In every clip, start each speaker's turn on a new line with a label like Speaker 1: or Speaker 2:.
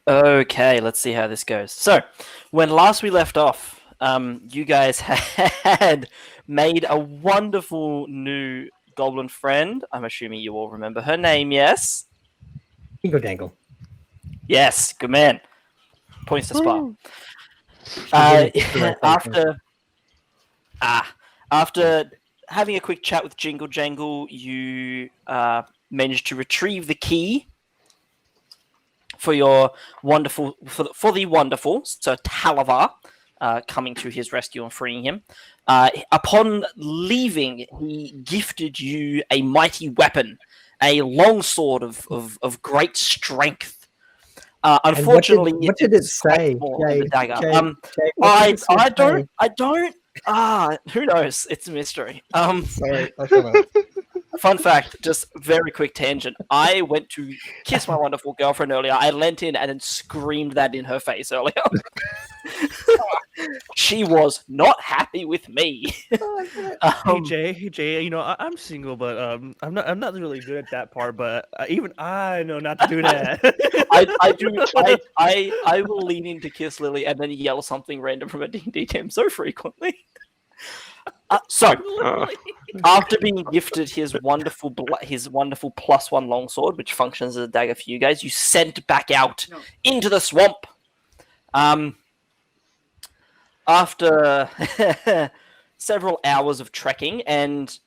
Speaker 1: Okay, let's see how this goes. So, when last we left off, you guys had made a wonderful new goblin friend. I'm assuming you all remember her name, yes?
Speaker 2: Dingle dangle.
Speaker 1: Yes, good man. Points to Spar.
Speaker 2: After
Speaker 1: After after having a quick chat with Jingle Jangle, you managed to retrieve the key for your wonderful for the wonderful Sir Talavar, coming to his rescue and freeing him. Upon leaving, he gifted you a mighty weapon, a longsword of great strength. Unfortunately,
Speaker 2: what did it say?
Speaker 1: The dagger. I don't. Who knows? It's a mystery.
Speaker 2: Sorry, I shut up.
Speaker 1: Fun fact, just very quick tangent. I went to kiss my wonderful girlfriend earlier. I leant in and then screamed that in her face earlier. She was not happy with me.
Speaker 3: Hey Jay, you know I'm single, but I'm not really good at that part. But even I know not to do that.
Speaker 1: I will lean in to kiss Lily and then yell something random from a D&D game so frequently. After being gifted his wonderful +1 longsword, which functions as a dagger for you guys, you sent back out into the swamp. After several hours of trekking and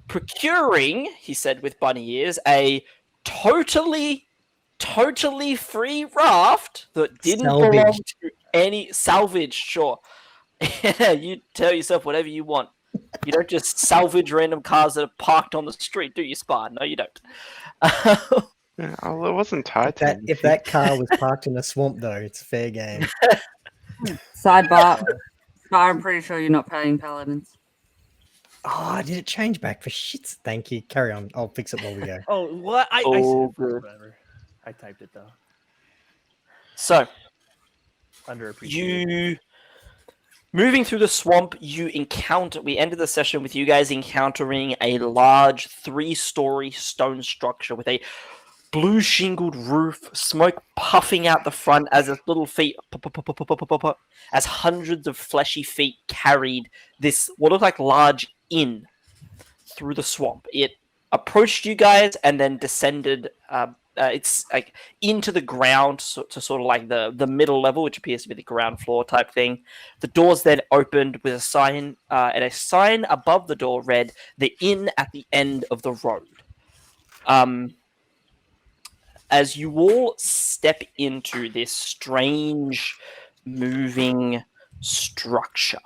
Speaker 1: procuring, he said with bunny ears, a totally free raft that didn't belong to any salvage. Sure, you tell yourself whatever you want. You don't just salvage random cars that are parked on the street, do you, Spar? No, you don't.
Speaker 4: Yeah, well, it wasn't tied to
Speaker 2: If that car was parked in a swamp, though, it's fair game.
Speaker 5: Sidebar. I'm pretty sure you're not paying paladins.
Speaker 2: Oh, did it change back for shits? Thank you. Carry on. I'll fix it while we go.
Speaker 3: Oh, what? I
Speaker 1: Oh,
Speaker 3: said
Speaker 1: good.
Speaker 3: whatever. I typed it though.
Speaker 1: So,
Speaker 3: Underappreciated.
Speaker 1: moving through the swamp, we ended the session with you guys encountering a large 3-story stone structure with a blue shingled roof, smoke puffing out the front as its little feet, as hundreds of fleshy feet carried this what looked like large inn through the swamp. It approached you guys and then descended. It's like into the ground to sort of like the middle level, which appears to be the ground floor type thing. The doors then opened with a sign, and a sign above the door read, "The inn at the end of the road." As you all step into this strange moving structure.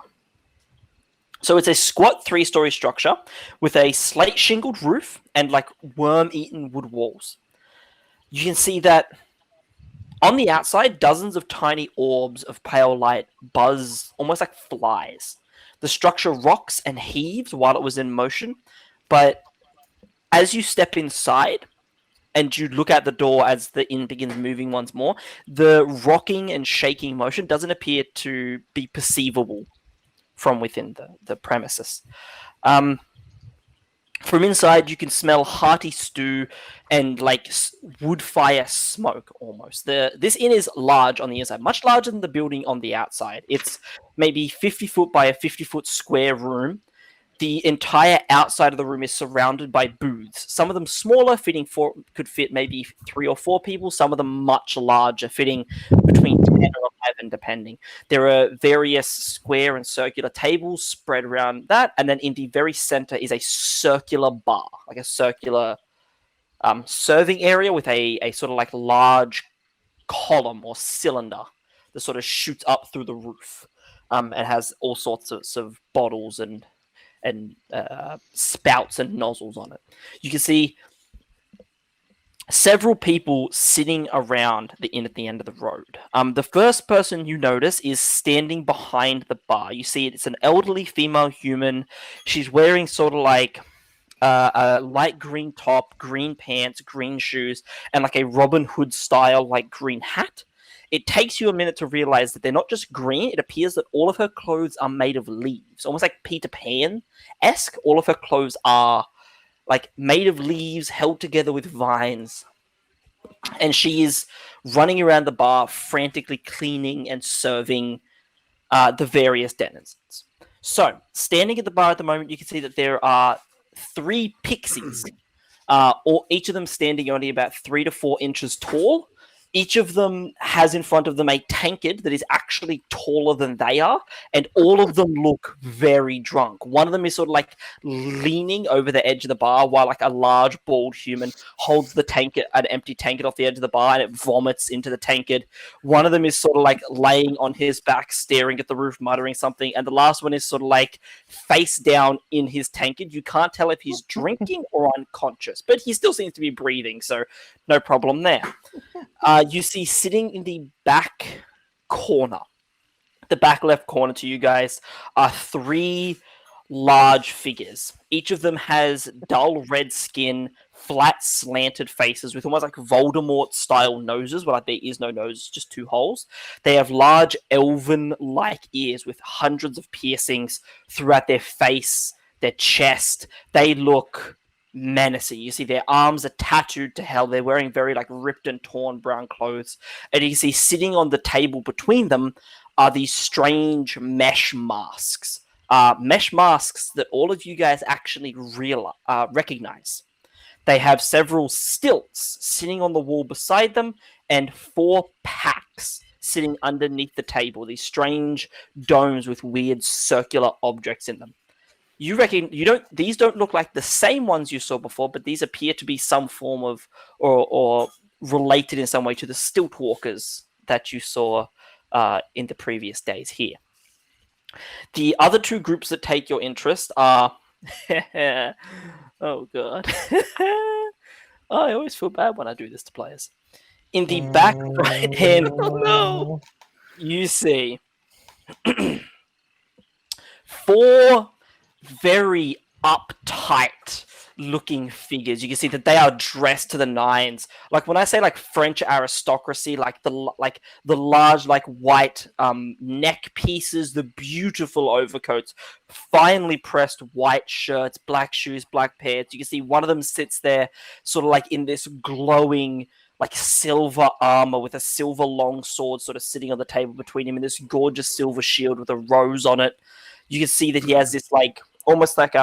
Speaker 1: So it's a squat 3-story structure with a slate shingled roof and like worm-eaten wood walls. You can see that on the outside, dozens of tiny orbs of pale light buzz almost like flies. The structure rocks and heaves while it was in motion, but as you step inside and you look at the door as the inn begins moving once more, the rocking and shaking motion doesn't appear to be perceivable from within the premises. From inside, you can smell hearty stew and like wood fire smoke almost. This inn is large on the inside, much larger than the building on the outside. It's maybe 50 foot by a 50-foot square room. The entire outside of the room is surrounded by booths. Some of them smaller, could fit maybe 3 or 4 people. Some of them much larger, fitting between 10 or 11, depending. There are various square and circular tables spread around that, and then in the very center is a circular bar, like a circular serving area with a sort of like large column or cylinder that sort of shoots up through the roof. And has all sorts of bottles and spouts and nozzles on it. You can see several people sitting around the inn at the end of the road. The first person you notice is standing behind the bar. You see it's an elderly female human. She's wearing sort of like a light green top, green pants, green shoes, and like a Robin Hood style like green hat. It takes you a minute to realize that they're not just green. It appears that all of her clothes are made of leaves, almost like Peter Pan-esque. All of her clothes are like made of leaves held together with vines. and she is running around the bar, frantically cleaning and serving the various denizens. So, standing at the bar at the moment, you can see that there are 3 pixies, or each of them standing only about 3 to 4 inches tall. Each of them has in front of them a tankard that is actually taller than they are, and all of them look very drunk. One of them is sort of like leaning over the edge of the bar while like a large bald human holds the tankard, an empty tankard off the edge of the bar, and it vomits into the tankard. One of them is sort of like laying on his back, staring at the roof, muttering something, and the last one is sort of like face down in his tankard. You can't tell if he's drinking or unconscious, but he still seems to be breathing, so no problem there. You see sitting in the back corner, the back left corner to you guys, are 3 large figures. Each of them has dull red skin, flat slanted faces with almost like Voldemort-style noses, where like there is no nose, just 2 holes. They have large elven-like ears with hundreds of piercings throughout their face, their chest. They look menacing. You see their arms are tattooed to hell. They're wearing very like ripped and torn brown clothes. And you see sitting on the table between them are these strange mesh masks. Mesh masks that all of you guys actually recognize. They have several stilts sitting on the wall beside them and 4 packs sitting underneath the table. These strange domes with weird circular objects in them. You reckon these don't look like the same ones you saw before, but these appear to be some form of or related in some way to the stilt walkers that you saw in the previous days here. The other 2 groups that take your interest are oh god. I always feel bad when I do this to players. In the back right hand, oh no, you see 4 very uptight looking figures. You can see that they are dressed to the nines. Like when I say like French aristocracy, like the large like white neck pieces, the beautiful overcoats, finely pressed white shirts, black shoes, black pants. You can see one of them sits there sort of like in this glowing like silver armor with a silver long sword sort of sitting on the table between him, and this gorgeous silver shield with a rose on it. You can see that he has this like almost like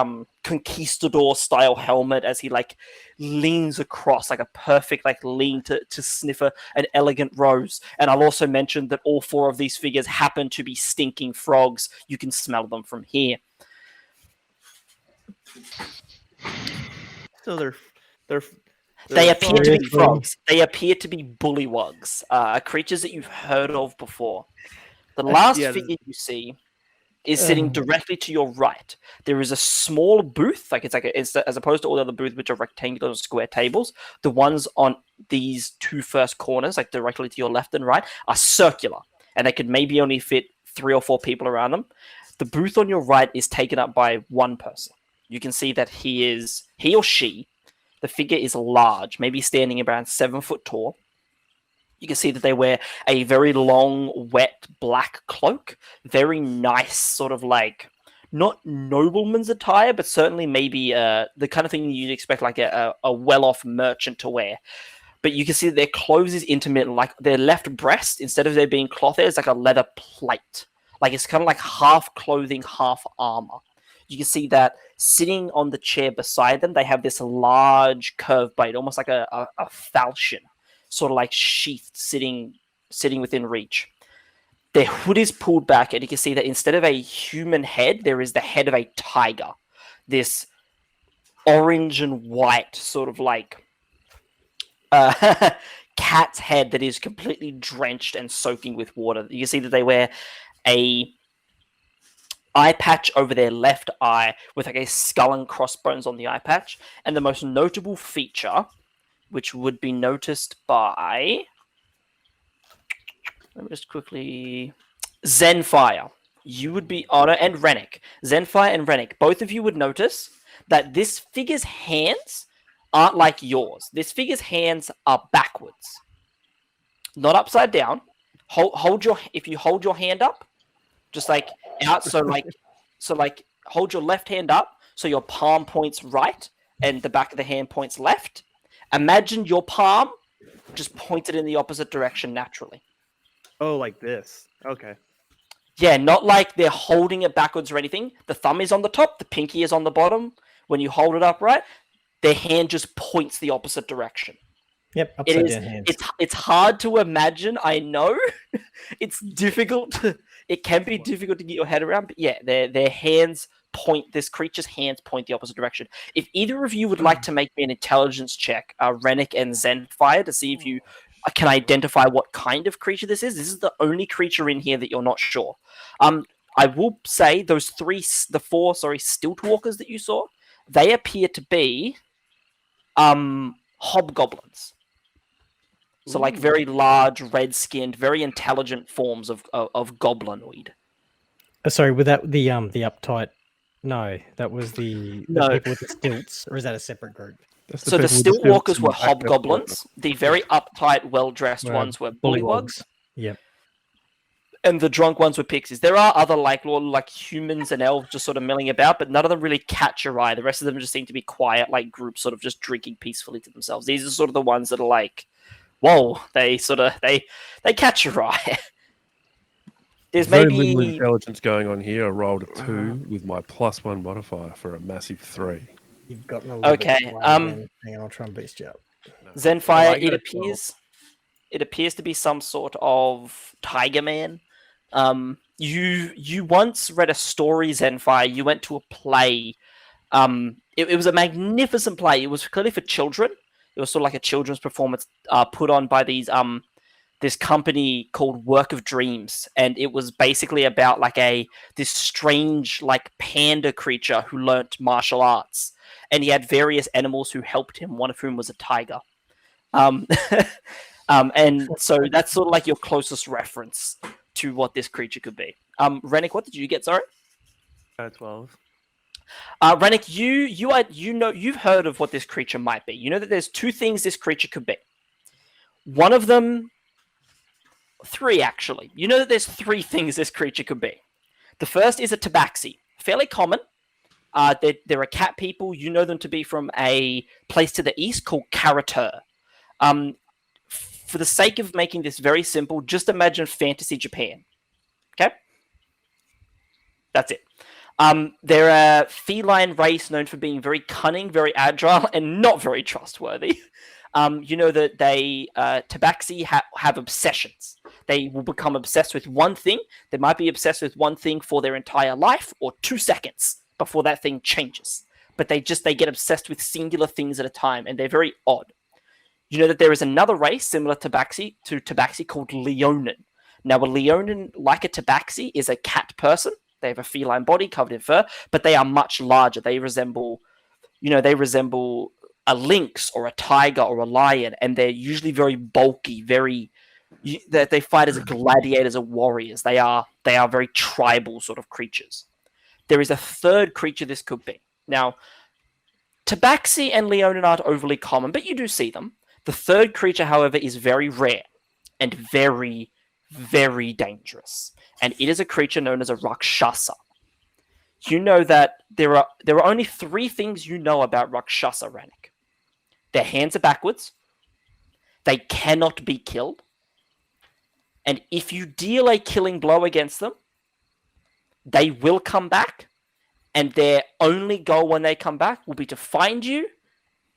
Speaker 1: conquistador style helmet as he like leans across like a perfect like lean to sniff an elegant rose. And I'll also mention that all 4 of these figures happen to be stinking frogs. You can smell them from here.
Speaker 3: So
Speaker 1: They appear to be frogs. They appear to be bullywugs, creatures that you've heard of before. The last figure you see is sitting directly to your right. There is a small booth, it's as opposed to all the other booths, which are rectangular or square tables. The ones on these 2 first corners, like directly to your left and right, are circular, and they could maybe only fit 3 or 4 people around them. The booth on your right is taken up by 1 person. You can see that he or she, the figure is large, maybe standing around 7 foot tall. You can see that they wear a very long, wet black cloak. Very nice, sort of like, not nobleman's attire, but certainly maybe the kind of thing you'd expect like a well-off merchant to wear. But you can see that their clothes is intermittent. Like their left breast, instead of there being cloth there, it's like a leather plate. Like it's kind of like half clothing, half armor. You can see that sitting on the chair beside them, they have this large curved blade, almost like a falchion, sort of like sheathed, sitting within reach. Their hood is pulled back, and you can see that instead of a human head, there is the head of a tiger. This orange and white sort of like cat's head that is completely drenched and soaking with water. You can see that they wear a eye patch over their left eye with like a skull and crossbones on the eye patch. And the most notable feature, which would be noticed by, let me just quickly, Zenfire. You would be and Ranik. Zenfire and Ranik, both of you would notice that this figure's hands aren't like yours. This figure's hands are backwards, not upside down. If you hold your hand up, just like out, so hold your left hand up so your palm points right and the back of the hand points left. Imagine your palm just pointed in the opposite direction naturally.
Speaker 3: Oh, like this. Okay.
Speaker 1: Yeah, not like they're holding it backwards or anything. The thumb is on the top, the pinky is on the bottom. When you hold it upright, their hand just points the opposite direction.
Speaker 2: Yep,
Speaker 1: It
Speaker 2: upside
Speaker 1: is.
Speaker 2: down hands.
Speaker 1: It's hard to imagine. I know, it's difficult. It can be difficult to get your head around. But yeah, their hands point. This creature's hands point the opposite direction. If either of you would like to make me an intelligence check, Ranik and Zenfire, to see if you can identify what kind of creature this is the only creature in here that you're not sure. I will say the four Stiltwalkers that you saw, they appear to be hobgoblins. So like very large, red-skinned, very intelligent forms of goblinoid.
Speaker 2: Sorry, with that the uptight. No, that was the people with the stilts, or is that a separate group?
Speaker 1: So the Stiltwalkers were hobgoblins. The very uptight, well-dressed ones were bullywugs.
Speaker 2: Yep.
Speaker 1: And the drunk ones were pixies. There are other like humans and elves just sort of milling about, but none of them really catch your eye. The rest of them just seem to be quiet, like groups sort of just drinking peacefully to themselves. These are sort of the ones that are like, whoa, they catch your eye. There's
Speaker 6: Very
Speaker 1: maybe
Speaker 6: little intelligence going on here. I rolled a 2 with my +1 modifier for a massive 3.
Speaker 2: You've gotten a little bit
Speaker 1: Okay,
Speaker 2: sway then. Hang on, I'll try and boost you up.
Speaker 1: Zenfire.
Speaker 6: I
Speaker 1: It appears to be some sort of tiger man. You once read a story, Zenfire. You went to a play. It was a magnificent play. It was clearly for children. It was sort of like a children's performance put on by this company called Work of Dreams, and it was basically about like this strange like panda creature who learnt martial arts, and he had various animals who helped him. One of whom was a tiger. And so that's sort of like your closest reference to what this creature could be. Ranik, what did you get? Sorry.
Speaker 3: 12.
Speaker 1: Ranik, you've heard of what this creature might be. You know that there's two things this creature could be. One of them, three actually. You know that there's three things this creature could be. The first is a tabaxi, fairly common. They're a cat people. You know them to be from a place to the east called Karatur. For the sake of making this very simple, just imagine fantasy Japan. Okay? That's it. They're a feline race known for being very cunning, very agile, and not very trustworthy. You know that they, tabaxi, have obsessions. They will become obsessed with one thing. They might be obsessed with one thing for their entire life, or 2 seconds before that thing changes. But they get obsessed with singular things at a time, and they're very odd. You know that there is another race similar to tabaxi called Leonin. Now, a Leonin, like a tabaxi, is a cat person. They have a feline body covered in fur, but they are much larger. They resemble a lynx or a tiger or a lion, and they're usually very bulky, they fight as gladiators or warriors. They are very tribal sort of creatures. There is a third creature this could be. Now, tabaxi and Leonin aren't overly common, but you do see them. The third creature, however, is very rare and very, very dangerous. And it is a creature known as a Rakshasa. You know that there are only 3 things you know about Rakshasa, Ranik. Their hands are backwards. They cannot be killed. And if you deal a killing blow against them, they will come back. And their only goal when they come back will be to find you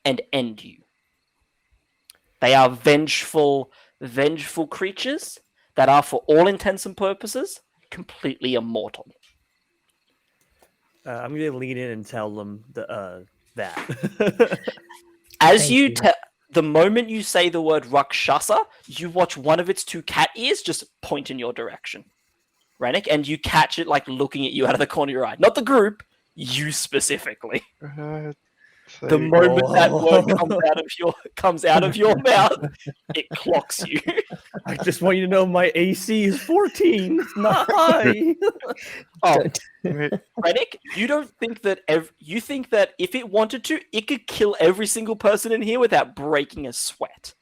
Speaker 1: and end you. They are vengeful creatures that are, for all intents and purposes, completely immortal.
Speaker 3: I'm going to lean in and tell them that.
Speaker 1: The moment you say the word Rakshasa, you watch one of its 2 cat ears just point in your direction, Ranik, and you catch it like looking at you out of the corner of your eye. Not the group, you specifically. The moment that word comes out of your mouth, it clocks you.
Speaker 3: I just want you to know my AC is 14. It's not high.
Speaker 1: Ranik, you don't think that you think that if it wanted to, it could kill every single person in here without breaking a sweat.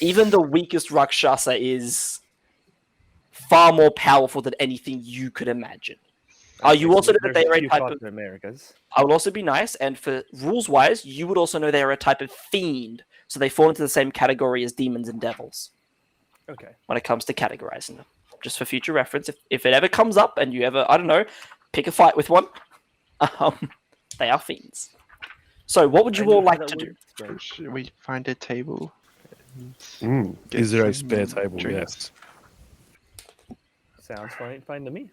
Speaker 1: Even the weakest Rakshasa is far more powerful than anything you could imagine. You also know that they are a type of
Speaker 3: Americas.
Speaker 1: I would also be nice, and for rules-wise, you would also know they are a type of fiend So they fall into the same category as demons and devils
Speaker 3: Okay.
Speaker 1: when it comes to categorizing them. Just for future reference, if it ever comes up and you ever, I don't know, pick a fight with one, they are fiends. So what would you all like to do?
Speaker 4: Should we find a table? Get
Speaker 6: Is there a
Speaker 4: some
Speaker 6: spare table?
Speaker 4: drinks.
Speaker 6: Yes.
Speaker 3: Sounds fine to me.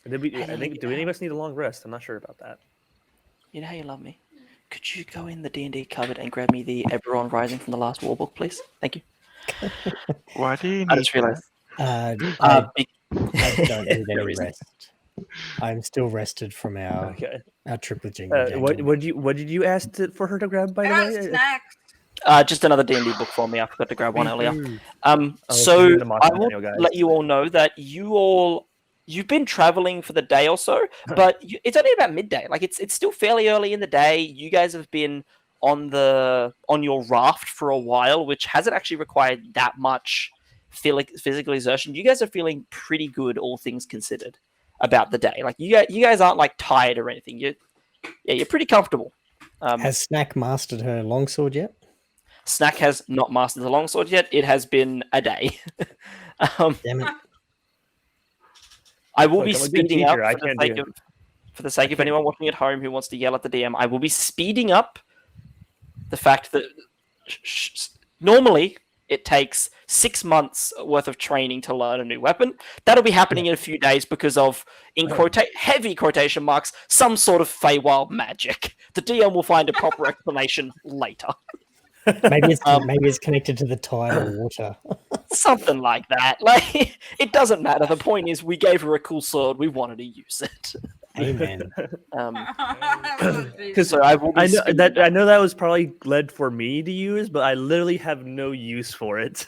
Speaker 3: Did we, I think, do any of us need a long rest? I'm not sure about that.
Speaker 1: You know how you love me. Could you go in the D&D cupboard and grab me the Eberron Rising from the last war book, please? Thank you.
Speaker 4: Why do you need
Speaker 1: I just realized.
Speaker 2: I
Speaker 1: Big-
Speaker 2: don't need
Speaker 1: There
Speaker 2: any
Speaker 1: isn't.
Speaker 2: rest. I'm still rested from our
Speaker 3: Okay.
Speaker 2: trip with Jingle Jangle.
Speaker 3: What did you ask for her to grab? By the
Speaker 5: I got
Speaker 3: way,
Speaker 5: snacks.
Speaker 1: Just another D&D book for me. I forgot to grab one earlier.
Speaker 3: Oh,
Speaker 1: So
Speaker 3: give me the
Speaker 1: I will
Speaker 3: manual, guys.
Speaker 1: let you all know that you've been traveling for the day or so, but it's only about midday. Like it's still fairly early in the day. You guys have been on your raft for a while, which hasn't actually required that much physical exertion. You guys are feeling pretty good, all things considered, about the day. Like you guys aren't like tired or anything. You're pretty comfortable.
Speaker 2: Has Snack mastered her longsword yet?
Speaker 1: Snack has not mastered the longsword yet. It has been a day.
Speaker 2: Damn it.
Speaker 1: I will
Speaker 3: Look,
Speaker 1: be
Speaker 3: I'm a good
Speaker 1: speeding
Speaker 3: teacher.
Speaker 1: up
Speaker 3: I
Speaker 1: for the
Speaker 3: can't
Speaker 1: sake
Speaker 3: do
Speaker 1: of anyone watching at home who wants to yell at the DM. I will be speeding up the fact that normally it takes 6 months worth of training to learn a new weapon. That'll be happening in a few days because of, in heavy quotation marks, some sort of Feywild magic. The DM will find a proper explanation later.
Speaker 2: Maybe it's connected to the tide or water.
Speaker 1: Something like that. Like, it doesn't matter. The point is, we gave her a cool sword. We wanted to use it.
Speaker 2: Amen.
Speaker 1: So I will be
Speaker 3: I know
Speaker 1: speeding
Speaker 3: that
Speaker 1: up.
Speaker 3: I know that was probably led for me to use, but I literally have no use for it.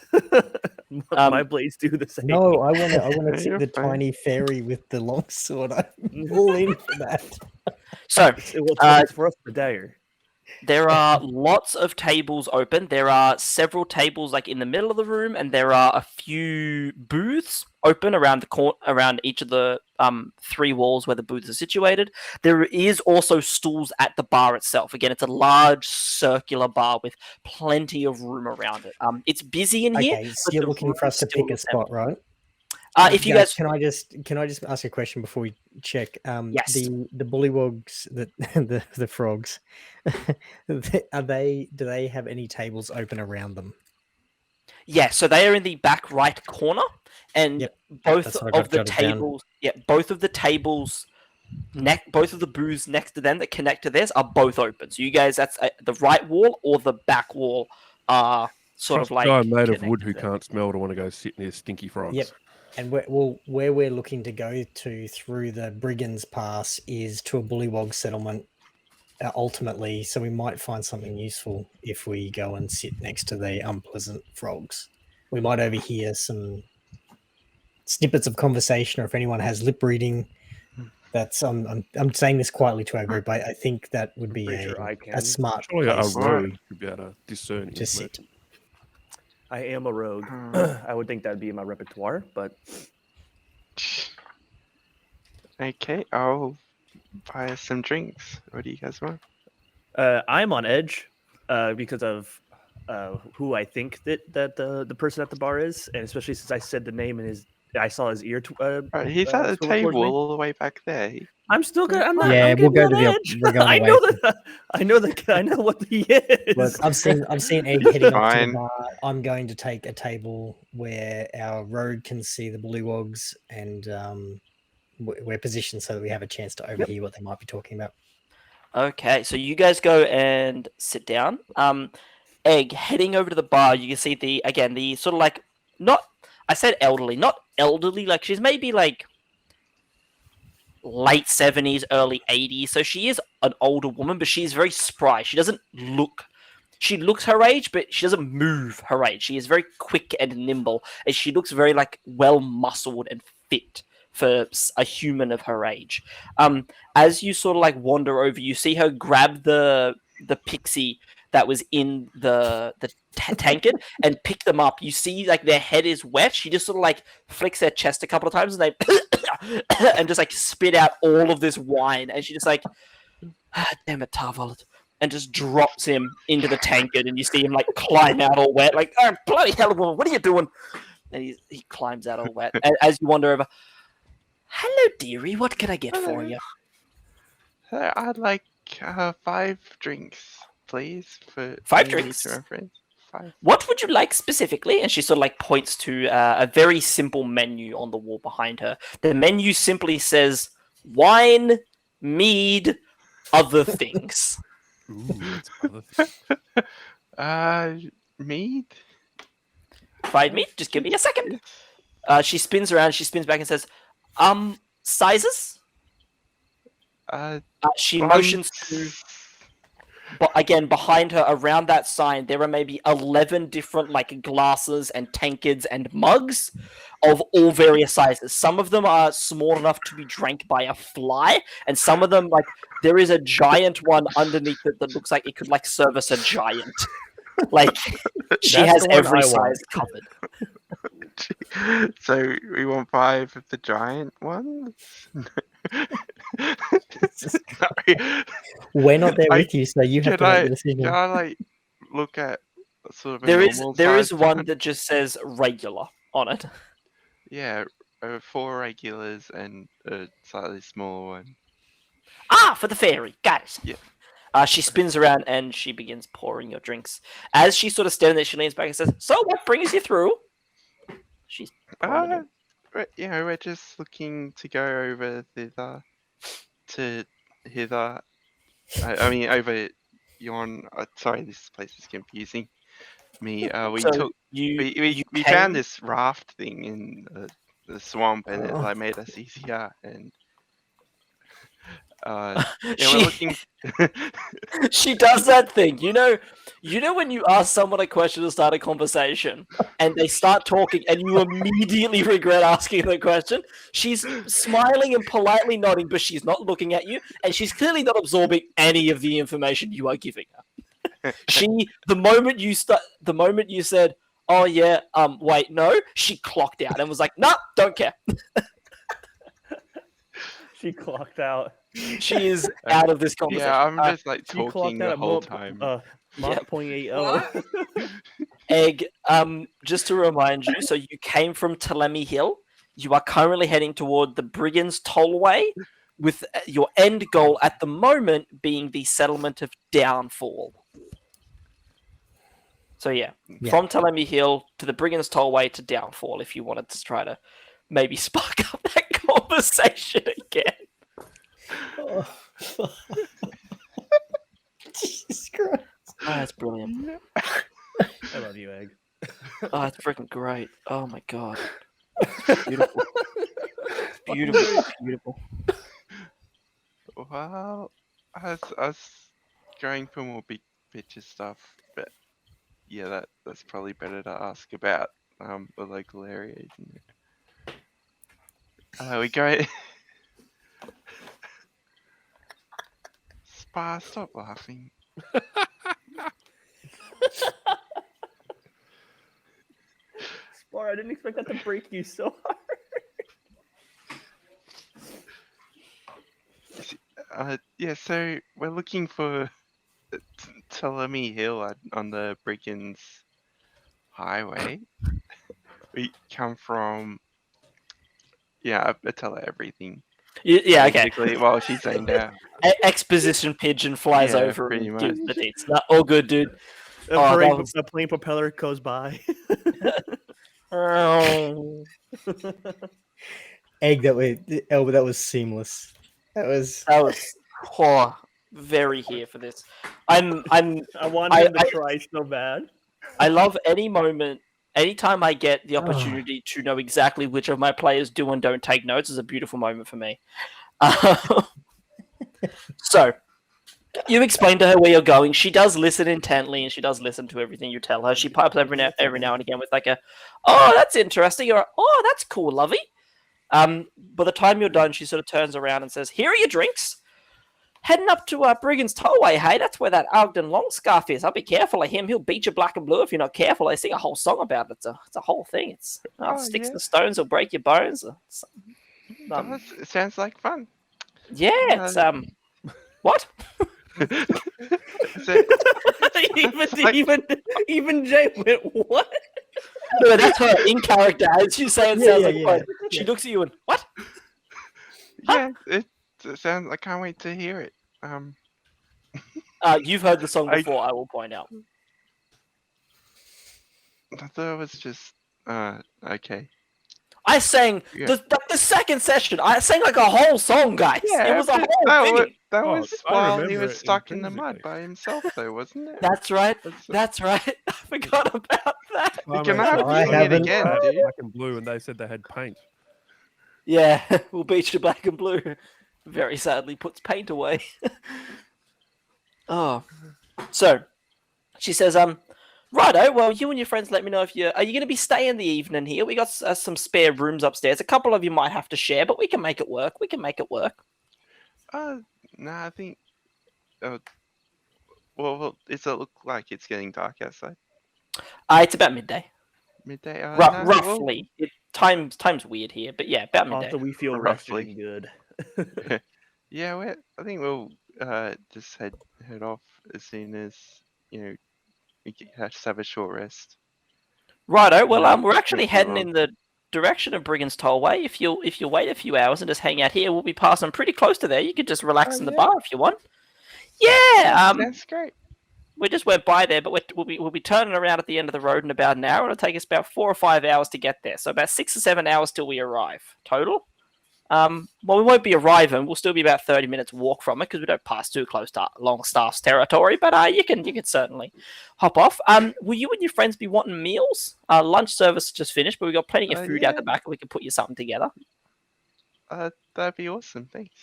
Speaker 3: My blades do the same.
Speaker 2: No, I want to
Speaker 4: Yeah,
Speaker 2: see
Speaker 4: you're
Speaker 2: the
Speaker 4: fine.
Speaker 2: tiny fairy with the longsword. I'm all in for that.
Speaker 1: So
Speaker 3: It's for us the dagger.
Speaker 1: there are lots of tables open. There are several tables like in the middle of the room, and there are a few booths open around around each of the 3 walls where the booths are situated. There is also stools at the bar itself. Again, it's a large circular bar with plenty of room around it. It's busy in here.
Speaker 2: Okay, so
Speaker 1: but
Speaker 2: you're
Speaker 1: the
Speaker 2: looking
Speaker 1: room
Speaker 2: for us
Speaker 1: is
Speaker 2: to
Speaker 1: still
Speaker 2: pick a spot, right?
Speaker 1: If you guys,
Speaker 2: can I just ask a question before we check?
Speaker 1: Yes.
Speaker 2: The bullywogs, the frogs, do they have any tables open around them?
Speaker 1: yeah, so they are in the back right corner, and
Speaker 2: Yep,
Speaker 1: both
Speaker 2: that's what I got
Speaker 1: of the
Speaker 2: jotted down.
Speaker 1: tables, both of the tables, both of the booths next to them that connect to theirs are both open. So you guys, that's the right wall or the back wall are sort of like
Speaker 6: guy made of
Speaker 1: connected
Speaker 6: wood who
Speaker 1: there.
Speaker 6: can't smell to want to go sit near stinky frogs.
Speaker 2: Yep. And where we're looking to go to through the Brigands Pass is to a bullywog settlement, ultimately. So we might find something useful if we go and sit next to the unpleasant frogs. We might overhear some snippets of conversation, or if anyone has lip reading. That's I'm saying this quietly to our group. I think that would be
Speaker 3: Pretty sure I can.
Speaker 2: a smart
Speaker 6: Surely a
Speaker 2: place
Speaker 6: rogue should be able to discern
Speaker 2: to sit.
Speaker 6: information.
Speaker 3: I am a rogue. I would think that'd be in my repertoire, but
Speaker 4: Okay, I'll buy us some drinks. What do you guys want?
Speaker 3: I'm on edge because of who I think that the person at the bar is, and especially since I said the name and I saw his ear.
Speaker 4: Right, he's at the
Speaker 3: swivel towards
Speaker 4: table
Speaker 3: me.
Speaker 4: all the way back there.
Speaker 3: I'm still good. I'm not.
Speaker 2: Yeah,
Speaker 3: I'm
Speaker 2: we'll go
Speaker 3: getting
Speaker 2: to
Speaker 3: on
Speaker 2: the
Speaker 3: edge.
Speaker 2: we're going
Speaker 3: I
Speaker 2: away
Speaker 3: know
Speaker 2: from-
Speaker 3: that. I know what he is.
Speaker 2: Look, I've seen Egg heading up to the
Speaker 4: Fine.
Speaker 2: bar. I'm going to take a table where our rogue can see the bullywogs, and we're positioned so that we have a chance to overhear what they might be talking about.
Speaker 1: Okay, so you guys go and sit down. Egg, heading over to the bar, you can see the sort of like, not, I said elderly, not elderly, like she's maybe like late 70s, early 80s. So she is an older woman, but she is very spry. She looks her age, but she doesn't move her age. She is very quick and nimble, and she looks very like well muscled and fit for a human of her age. As you sort of like wander over, you see her grab the pixie that was in the tankard and pick them up. You see like their head is wet. She just sort of like flicks their chest a couple of times, and they and just like spit out all of this wine. And she just like, damn it, Tarvold, and just drops him into the tankard, and you see him like climb out all wet, like, oh bloody hell, woman, what are you doing? And he climbs out all wet. As you wander over, hello, dearie, what can I get for you?
Speaker 4: I'd like 5 drinks, please. For
Speaker 1: 5
Speaker 4: me
Speaker 1: drinks?
Speaker 4: to my friends. 5.
Speaker 1: What would you like specifically? And she sort of like points to a very simple menu on the wall behind her. The menu simply says wine, mead, other things.
Speaker 6: Ooh, that's other thing.
Speaker 4: Mead?
Speaker 1: 5 mead? Just give me a second. She spins around, she spins back and says, sizes? She motions to... But again, behind her, around that sign, there are maybe 11 different like glasses and tankards and mugs of all various sizes. Some of them are small enough to be drank by a fly, and some of them, like, there is a giant one underneath it that looks like it could like service a giant. Like, she
Speaker 3: That's
Speaker 1: has
Speaker 3: the one
Speaker 1: every
Speaker 3: I
Speaker 1: size
Speaker 3: want.
Speaker 1: covered.
Speaker 4: So we want 5 of the giant ones? Sorry.
Speaker 2: We're not there
Speaker 4: I-
Speaker 2: with you, so you have
Speaker 4: Can
Speaker 2: to make
Speaker 4: I,
Speaker 2: the decision.
Speaker 4: can I like look at sort of a
Speaker 1: There is
Speaker 4: normal
Speaker 1: one
Speaker 4: size
Speaker 1: that just says regular on it.
Speaker 4: Yeah, 4 regulars and a slightly smaller one.
Speaker 1: For the fairy. Got it.
Speaker 4: Yeah.
Speaker 1: She spins around and she begins pouring your drinks. As she's sort of standing there, she leans back and says, so what brings you through? She's pouring the drink.
Speaker 4: We're just looking to go over thither to hither. I mean, over yon. Sorry, this place is confusing me. We
Speaker 1: So
Speaker 4: took
Speaker 1: you
Speaker 4: we
Speaker 1: came-
Speaker 4: found this raft thing in the swamp, and it
Speaker 2: Oh.
Speaker 4: like made us easier. And yeah,
Speaker 1: She-
Speaker 4: we're looking.
Speaker 1: She does that thing. You know when you ask someone a question to start a conversation and they start talking and you immediately regret asking the question? She's smiling and politely nodding, but she's not looking at you, and she's clearly not absorbing any of the information you are giving her. The moment you said, oh yeah, wait, no, she clocked out and was like, nah, don't care.
Speaker 3: She clocked out.
Speaker 1: She is out of this conversation.
Speaker 4: Yeah, I'm just like
Speaker 3: She
Speaker 4: talking
Speaker 3: clocked
Speaker 4: the
Speaker 3: out at
Speaker 4: whole
Speaker 3: Mach
Speaker 4: time.
Speaker 3: Mach 0.80.
Speaker 1: Egg, just to remind you, so you came from Telemi Hill. You are currently heading toward the Brigands Tollway, with your end goal at the moment being the settlement of Downfall. So yeah,
Speaker 2: Yeah.
Speaker 1: from Telemi Hill to the Brigands Tollway to Downfall, if you wanted to try to maybe spark up that conversation again.
Speaker 2: Oh. Jesus Christ.
Speaker 1: Oh, that's brilliant.
Speaker 3: I love you, Egg.
Speaker 1: Oh, it's freaking great. Oh my god. It's beautiful. It's beautiful. It's beautiful.
Speaker 4: Well, I was going for more big picture stuff, but yeah, that's probably better to ask about the local area, isn't it? We go. Spar, stop laughing.
Speaker 3: Spar, I didn't expect that to break you so hard.
Speaker 4: Yeah, so we're looking for Telemi Hill on the Brigands Highway. We come from. Yeah, I tell her everything.
Speaker 1: Yeah, okay.
Speaker 4: Basically, while she's saying that.
Speaker 1: Exposition pigeon flies
Speaker 4: Yeah,
Speaker 1: over
Speaker 4: pretty
Speaker 1: and gives
Speaker 4: much.
Speaker 1: the deets. No, all good, dude.
Speaker 3: A
Speaker 1: Oh,
Speaker 3: plane,
Speaker 1: that was-
Speaker 3: a plane propeller goes by.
Speaker 2: Egg, that was seamless. That was
Speaker 1: That was very here for this.
Speaker 3: I want him to
Speaker 1: I-
Speaker 3: try so bad.
Speaker 1: I love any moment, anytime I get the opportunity to know exactly which of my players do and don't take notes is a beautiful moment for me. So, you explain to her where you're going. She does listen intently, and she does listen to everything you tell her. She pipes every now and again with like a, "Oh, that's interesting," or "Oh, that's cool, lovey." By the time you're done, she sort of turns around and says, "Here are your drinks. Heading up to Brigands Tollway, hey? That's where that Ogden Longscarf is. I'll be careful of him. He'll beat you black and blue if you're not careful. They sing a whole song about it. It's a whole thing. It's sticks
Speaker 4: yeah.
Speaker 1: to stones will break your bones.
Speaker 4: It sounds like fun.
Speaker 1: Yeah, it's what?
Speaker 3: Even Jay went, what?
Speaker 1: No, that's her in character. As you say, it sounds like fun. She looks at you and what?
Speaker 4: Yeah, it sounds. I can't wait to hear it.
Speaker 1: You've heard the song before. I will point out.
Speaker 4: I thought it was just okay.
Speaker 1: I sang the second session. I sang like a whole song, guys.
Speaker 4: Yeah,
Speaker 1: it was a whole thing.
Speaker 4: That
Speaker 6: Oh,
Speaker 4: was
Speaker 6: I
Speaker 4: while he
Speaker 6: remember
Speaker 4: was
Speaker 6: it
Speaker 4: stuck in the mud
Speaker 6: intrinsically.
Speaker 4: by himself, though, wasn't it?
Speaker 1: That's right. That's right. I forgot about that.
Speaker 4: You can have
Speaker 2: I
Speaker 4: it
Speaker 2: haven't-
Speaker 4: again,
Speaker 6: Black
Speaker 4: dude.
Speaker 6: and blue, and they said they had paint.
Speaker 1: Yeah, we'll beat you black and blue. Very sadly puts paint away. Oh. So, she says, righto, well, you and your friends let me know if are you going to be staying the evening here? We got some spare rooms upstairs. A couple of you might have to share, but we can make it work.
Speaker 4: No, I think. Well, does it look like it's getting dark outside?
Speaker 1: It's about midday.
Speaker 4: Midday?
Speaker 1: Roughly. Time's weird here, but yeah, about midday.
Speaker 3: Also, we feel
Speaker 4: Roughly.
Speaker 3: rested and good.
Speaker 4: Yeah, I think we'll just head off as soon as we just have a short rest.
Speaker 1: Righto. Well,
Speaker 4: Yeah,
Speaker 1: we're actually
Speaker 4: thank you,
Speaker 1: heading
Speaker 4: Rob.
Speaker 1: in the direction of Brigand's Tollway. If you wait a few hours and just hang out here, we'll be passing pretty close to there. You could just relax in the bar if you want. Yeah.
Speaker 4: That's great.
Speaker 1: We just went by there, but we'll be turning around at the end of the road in about an hour. It'll take us about 4 or 5 hours to get there, so about 6 or 7 hours till we arrive total. Well, we won't be arriving. We'll still be about 30 minutes walk from it because we don't pass too close to Longstaff's territory. But you can certainly hop off. Will you and your friends be wanting meals? Lunch service just finished, but we got plenty of food out the back, and we can put you something together.
Speaker 4: That'd be awesome. Thanks.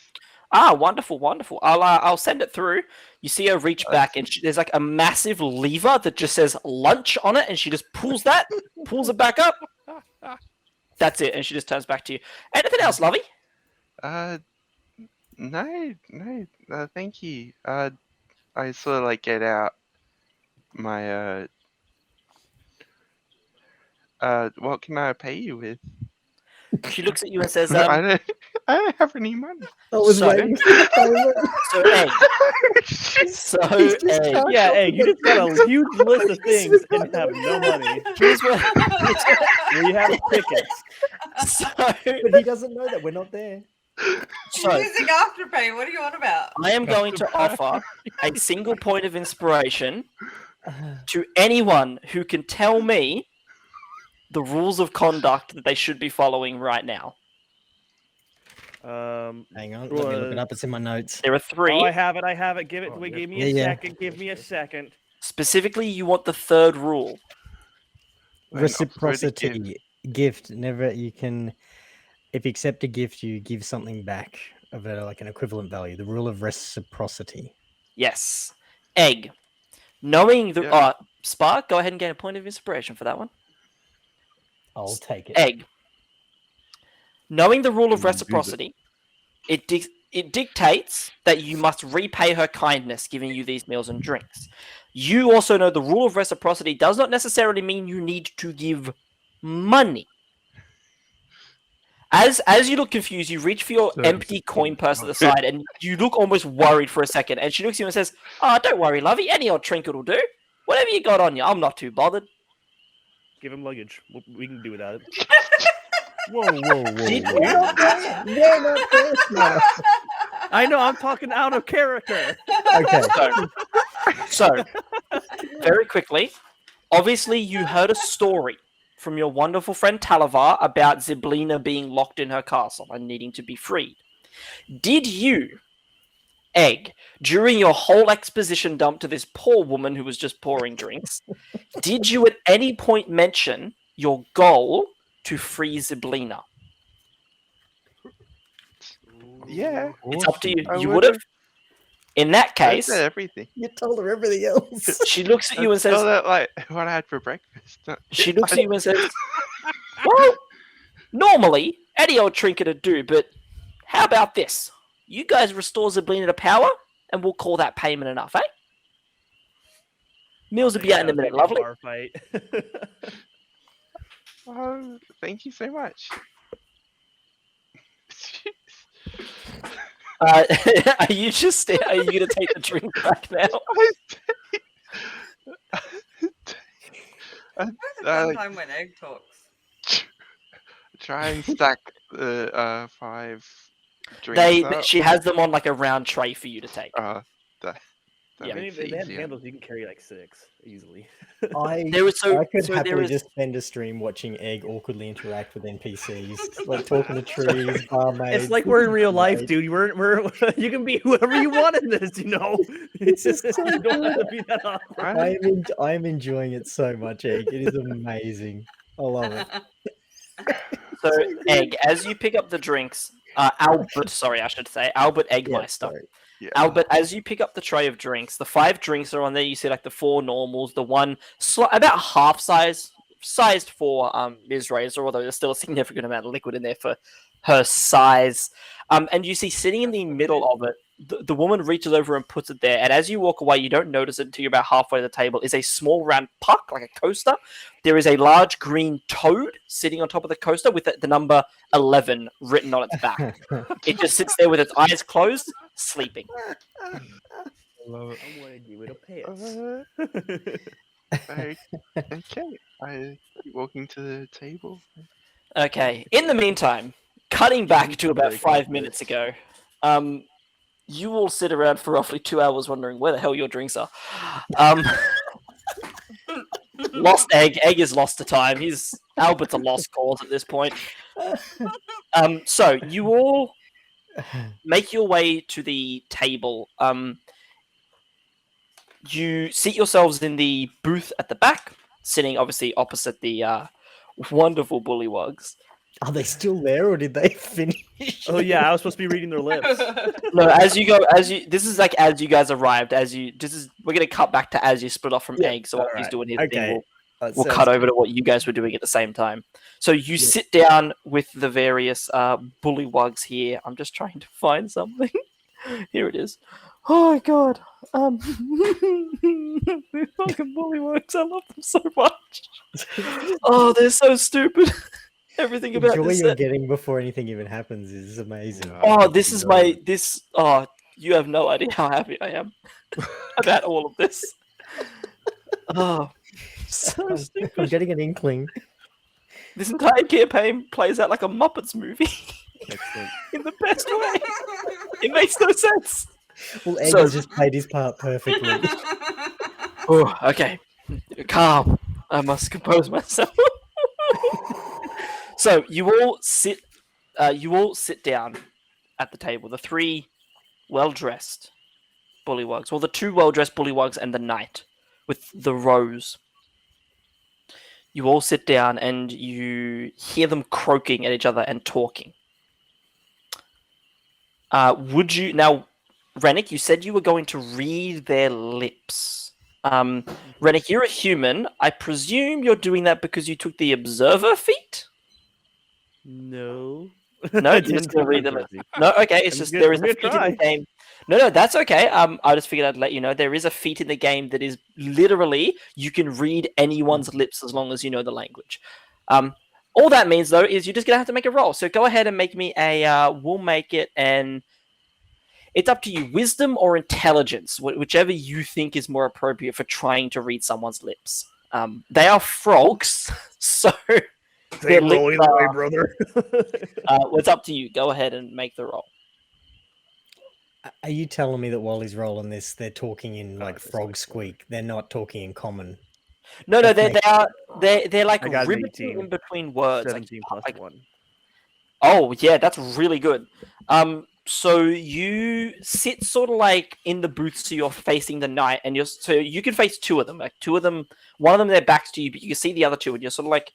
Speaker 1: Wonderful. I'll send it through. You see her reach back, and there's like a massive lever that just says lunch on it, and she just pulls it back up. That's it, and she just turns back to you. Anything else, lovey?
Speaker 4: No, thank you. I sort of like get out my what can I pay you with?
Speaker 1: She looks at you and says,
Speaker 4: I don't have any money.
Speaker 2: I was
Speaker 1: So-
Speaker 2: waiting for the payment.
Speaker 1: Egg.
Speaker 3: Yeah, hey, you just got a huge list of things and have no money.
Speaker 1: Here's what.
Speaker 3: We have tickets.
Speaker 1: So,
Speaker 2: But he doesn't know that we're not there.
Speaker 1: so
Speaker 7: Using Afterpay. What are you on about?
Speaker 1: I am going to offer a single point of inspiration to anyone who can tell me the rules of conduct that they should be following right now.
Speaker 2: Hang on, let me look it up. It's in my notes.
Speaker 1: There are 3.
Speaker 3: Oh, I have it. Give it.
Speaker 6: Oh,
Speaker 3: Give me
Speaker 2: yeah.
Speaker 3: a
Speaker 2: Yeah.
Speaker 3: second. Give me a second.
Speaker 1: Specifically, you want the 3rd rule.
Speaker 2: Reciprocity. Gift. Never. You can. If you accept a gift, you give something back of like an equivalent value. The rule of reciprocity.
Speaker 1: Yes. Egg. Knowing the...
Speaker 4: Yeah.
Speaker 1: Spark, go ahead and gain a point of inspiration for that one.
Speaker 2: I'll take it.
Speaker 1: Egg. Knowing the rule of
Speaker 6: Use it.
Speaker 1: reciprocity, it dictates that you must repay her kindness, giving you these meals and drinks. You also know the rule of reciprocity does not necessarily mean you need to give money. As you look confused, you reach for your empty coin purse at the side, and you look almost worried for a second. And she looks at you and says, "Oh, don't worry, lovey. Any old trinket will do. Whatever you got on you, I'm not too bothered."
Speaker 3: Give him luggage. We can do without it.
Speaker 6: Whoa.
Speaker 1: Did
Speaker 2: We're not there now.
Speaker 3: I know. I'm talking out of character.
Speaker 2: Okay.
Speaker 1: So, very quickly, obviously you heard a story from your wonderful friend Talavar about Zyblina being locked in her castle and needing to be freed. Did you, Egg, during your whole exposition dump to this poor woman who was just pouring drinks, did you at any point mention your goal to free Zyblina?
Speaker 4: Yeah,
Speaker 1: It's up to you.
Speaker 4: I
Speaker 1: You would have.
Speaker 4: would've.
Speaker 1: In that
Speaker 4: I
Speaker 1: case,
Speaker 4: said everything.
Speaker 2: You told her everything else.
Speaker 1: she looks at you and
Speaker 4: Tell
Speaker 1: says,
Speaker 4: that like what I had for breakfast.
Speaker 1: she looks at you and says, "Well, normally any old trinket would do, but how about this? You guys restore Zyblina to power, and we'll call that payment enough, eh? Meals will be out in a minute, lovely."
Speaker 3: Bar fight.
Speaker 4: Oh, thank you so much.
Speaker 1: Are you gonna take the drink back now?
Speaker 4: I,
Speaker 7: Where's the fun
Speaker 4: I
Speaker 7: time when Egg talks?
Speaker 4: try and stack the 5 drinks up.
Speaker 1: She has them on like a round tray for you to take.
Speaker 4: That
Speaker 1: Yeah.
Speaker 4: makes
Speaker 3: If
Speaker 4: it
Speaker 3: they have
Speaker 4: easier.
Speaker 3: handles, you can carry like 6 easily.
Speaker 2: I
Speaker 1: There is
Speaker 2: I could
Speaker 1: there
Speaker 2: happily
Speaker 1: is-
Speaker 2: just spend a stream watching Egg awkwardly interact with NPCs, like talking to trees, barmaids.
Speaker 3: It's like we're in real life,
Speaker 2: Right.
Speaker 3: dude. We're you can be whoever you want in this, you know.
Speaker 2: This is so
Speaker 3: You don't have to be that awkward.
Speaker 2: I am enjoying it so much, Egg. It is amazing. I love it.
Speaker 1: So, Egg, as you pick up the drinks, Albert, sorry, I should say, Albert
Speaker 2: Yeah,
Speaker 1: Eggmeister.
Speaker 2: sorry.
Speaker 4: Yeah.
Speaker 1: Albert, as you pick up the tray of drinks, the 5 drinks are on there. You see like the 4 normals, the one about half sized for MizzRacer, although there's still a significant amount of liquid in there for her size. And you see sitting in the middle of it, the woman reaches over and puts it there. And as you walk away, you don't notice it until you're about halfway to the table, is a small round puck, like a coaster. There is a large green toad sitting on top of the coaster with the number 11 written on its back. It just sits there with its eyes closed, sleeping.
Speaker 6: I love it.
Speaker 3: I wanted you to pay us.
Speaker 4: Okay. I keep walking to the table.
Speaker 1: Okay. In the meantime, cutting back to about
Speaker 3: Very
Speaker 1: 5
Speaker 3: confident.
Speaker 1: minutes ago, you all sit around for roughly 2 hours wondering where the hell your drinks are. Lost Egg. Egg is lost to time. Albert's a lost cause at this point. So you all make your way to the table. You seat yourselves in the booth at the back, sitting obviously opposite the wonderful bullywugs.
Speaker 2: Are they still there, or did they finish?
Speaker 3: Oh yeah, I was supposed to be reading their lips.
Speaker 1: No, this is like as you guys arrived. We're gonna cut back to as you split off from
Speaker 2: Yeah,
Speaker 1: Egg. So while he's
Speaker 2: alright,
Speaker 1: doing his
Speaker 2: okay.
Speaker 1: thing,
Speaker 2: That
Speaker 1: we'll
Speaker 2: sounds
Speaker 1: cut
Speaker 2: good.
Speaker 1: over to what you guys were doing at the same time. So you sit down with the various bullywugs here. I'm just trying to find something. Here it is. Oh my god. These fucking bullywugs, I love them so much. Oh, they're so stupid. Everything about
Speaker 2: Joy
Speaker 1: this
Speaker 2: you're
Speaker 1: set.
Speaker 2: getting before anything even happens is amazing.
Speaker 1: Oh, this is my this. Oh, you have no idea how happy I am about all of this. Oh, so stupid.
Speaker 2: I'm getting an inkling.
Speaker 1: This entire campaign plays out like a Muppets movie
Speaker 6: Excellent.
Speaker 1: in the best way. It makes no sense.
Speaker 2: Well, Egg
Speaker 1: So-
Speaker 2: has just played his part perfectly.
Speaker 1: Oh, okay. Calm. I must compose myself. So you all sit down at the table. The 3 well-dressed bullywugs, well, the 2 well-dressed bullywugs and the knight with the rose. You all sit down and you hear them croaking at each other and talking. Would you now, Ranik? You said you were going to read their lips. Ranik, you're a human. I presume you're doing that because you took the observer feat.
Speaker 3: No.
Speaker 1: No,
Speaker 3: I
Speaker 1: you're just
Speaker 3: didn't
Speaker 1: gonna
Speaker 3: take
Speaker 1: read
Speaker 3: my
Speaker 1: them.
Speaker 3: jersey.
Speaker 1: No, okay. It's
Speaker 3: I'm
Speaker 1: just
Speaker 3: good-
Speaker 1: there is
Speaker 3: I'm
Speaker 1: a
Speaker 3: gonna
Speaker 1: feat in
Speaker 3: try.
Speaker 1: the game. No, that's okay. I just figured I'd let you know there is a feat in the game that is literally you can read anyone's lips as long as you know the language. All that means though is you're just gonna have to make a roll. So go ahead and make me a. We'll make it an. It's up to you, wisdom or intelligence, whichever you think is more appropriate for trying to read someone's lips. They are frogs, so their
Speaker 3: Same roll
Speaker 1: lips
Speaker 3: either way,
Speaker 1: are-
Speaker 3: brother.
Speaker 1: it's up to you. Go ahead and make the roll.
Speaker 2: Are you telling me that while he's rolling this, they're talking in like
Speaker 3: it's
Speaker 2: frog
Speaker 3: like-
Speaker 2: squeak? They're not talking in common.
Speaker 1: No,
Speaker 2: Okay.
Speaker 1: they're like
Speaker 3: I got an
Speaker 1: riveting
Speaker 3: 18.
Speaker 1: in between words. Like,
Speaker 3: 17 plus
Speaker 1: like-
Speaker 3: 1.
Speaker 1: oh yeah, that's really good. So you sit sort of like in the booth, so you're facing the knight, and you can face 2 of them. Like 2 of them, one of them their backs to you, but you can see the other 2, and you're sort of like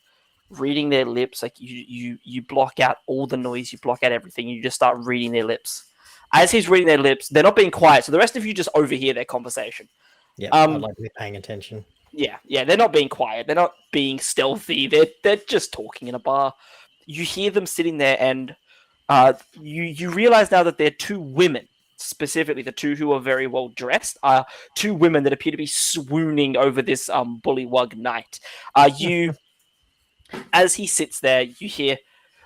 Speaker 1: reading their lips. Like you block out all the noise, you block out everything. You just start reading their lips. As he's reading their lips, they're not being quiet, so the rest of you just overhear their conversation.
Speaker 2: Yeah,
Speaker 1: Um,
Speaker 2: I'd like to be paying attention.
Speaker 1: Yeah, they're not being quiet. They're not being stealthy. They're just talking in a bar. You hear them sitting there, and you realize now that they're 2 women, specifically the 2 who are very well dressed. 2 women that appear to be swooning over this bullywug knight. You, as he sits there, you hear,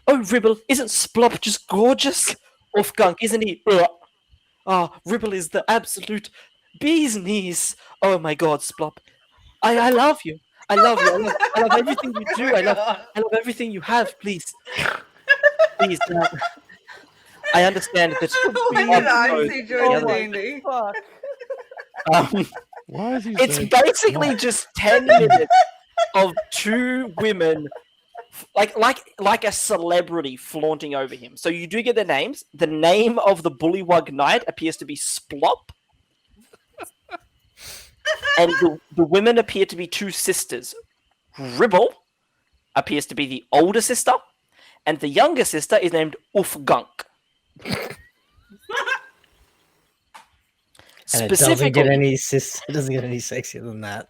Speaker 1: "Oh, Ribble, isn't Splop just gorgeous? Off gunk, isn't he? Ribble is the absolute bee's knees. Oh my God, Splop. I love you. I love you. I love everything you do.
Speaker 7: Oh my
Speaker 1: I love
Speaker 7: God.
Speaker 1: everything you have. Please, please. I understand that.
Speaker 7: When
Speaker 1: are
Speaker 7: did I
Speaker 1: so
Speaker 7: see join
Speaker 1: together.
Speaker 7: D&D?
Speaker 3: Fuck.
Speaker 6: Why is he
Speaker 1: It's
Speaker 6: so
Speaker 1: basically just 10 minutes of two women, like a celebrity flaunting over him. So you do get their names. The name of the Bullywug Knight appears to be Splop. And the women appear to be two sisters. Ribble appears to be the older sister, and the younger sister is named Ufgunk.
Speaker 2: And it doesn't get any sexier than that.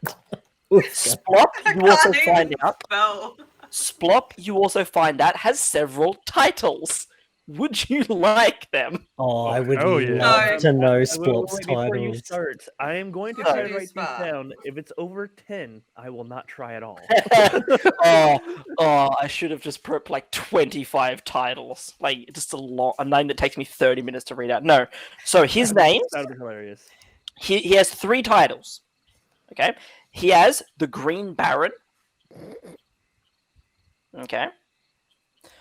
Speaker 1: Splop, you also find out.
Speaker 7: Spell.
Speaker 1: Splop, you also find out, has several titles. Would you like them?
Speaker 2: Oh, I would
Speaker 6: hell
Speaker 2: love
Speaker 6: yeah.
Speaker 2: to know
Speaker 3: Wait,
Speaker 2: Splop's
Speaker 3: before you
Speaker 2: titles.
Speaker 3: start, I am going to
Speaker 7: What
Speaker 3: try
Speaker 7: do
Speaker 3: to
Speaker 7: you
Speaker 3: write these
Speaker 7: spot?
Speaker 3: down. If it's over 10, I will not try at all.
Speaker 1: I should have just put like 25 titles. Like just a name that takes me 30 minutes to read out. No. So his names,
Speaker 3: That would be hilarious.
Speaker 1: he has 3 titles. Okay. He has the Green Baron. Okay.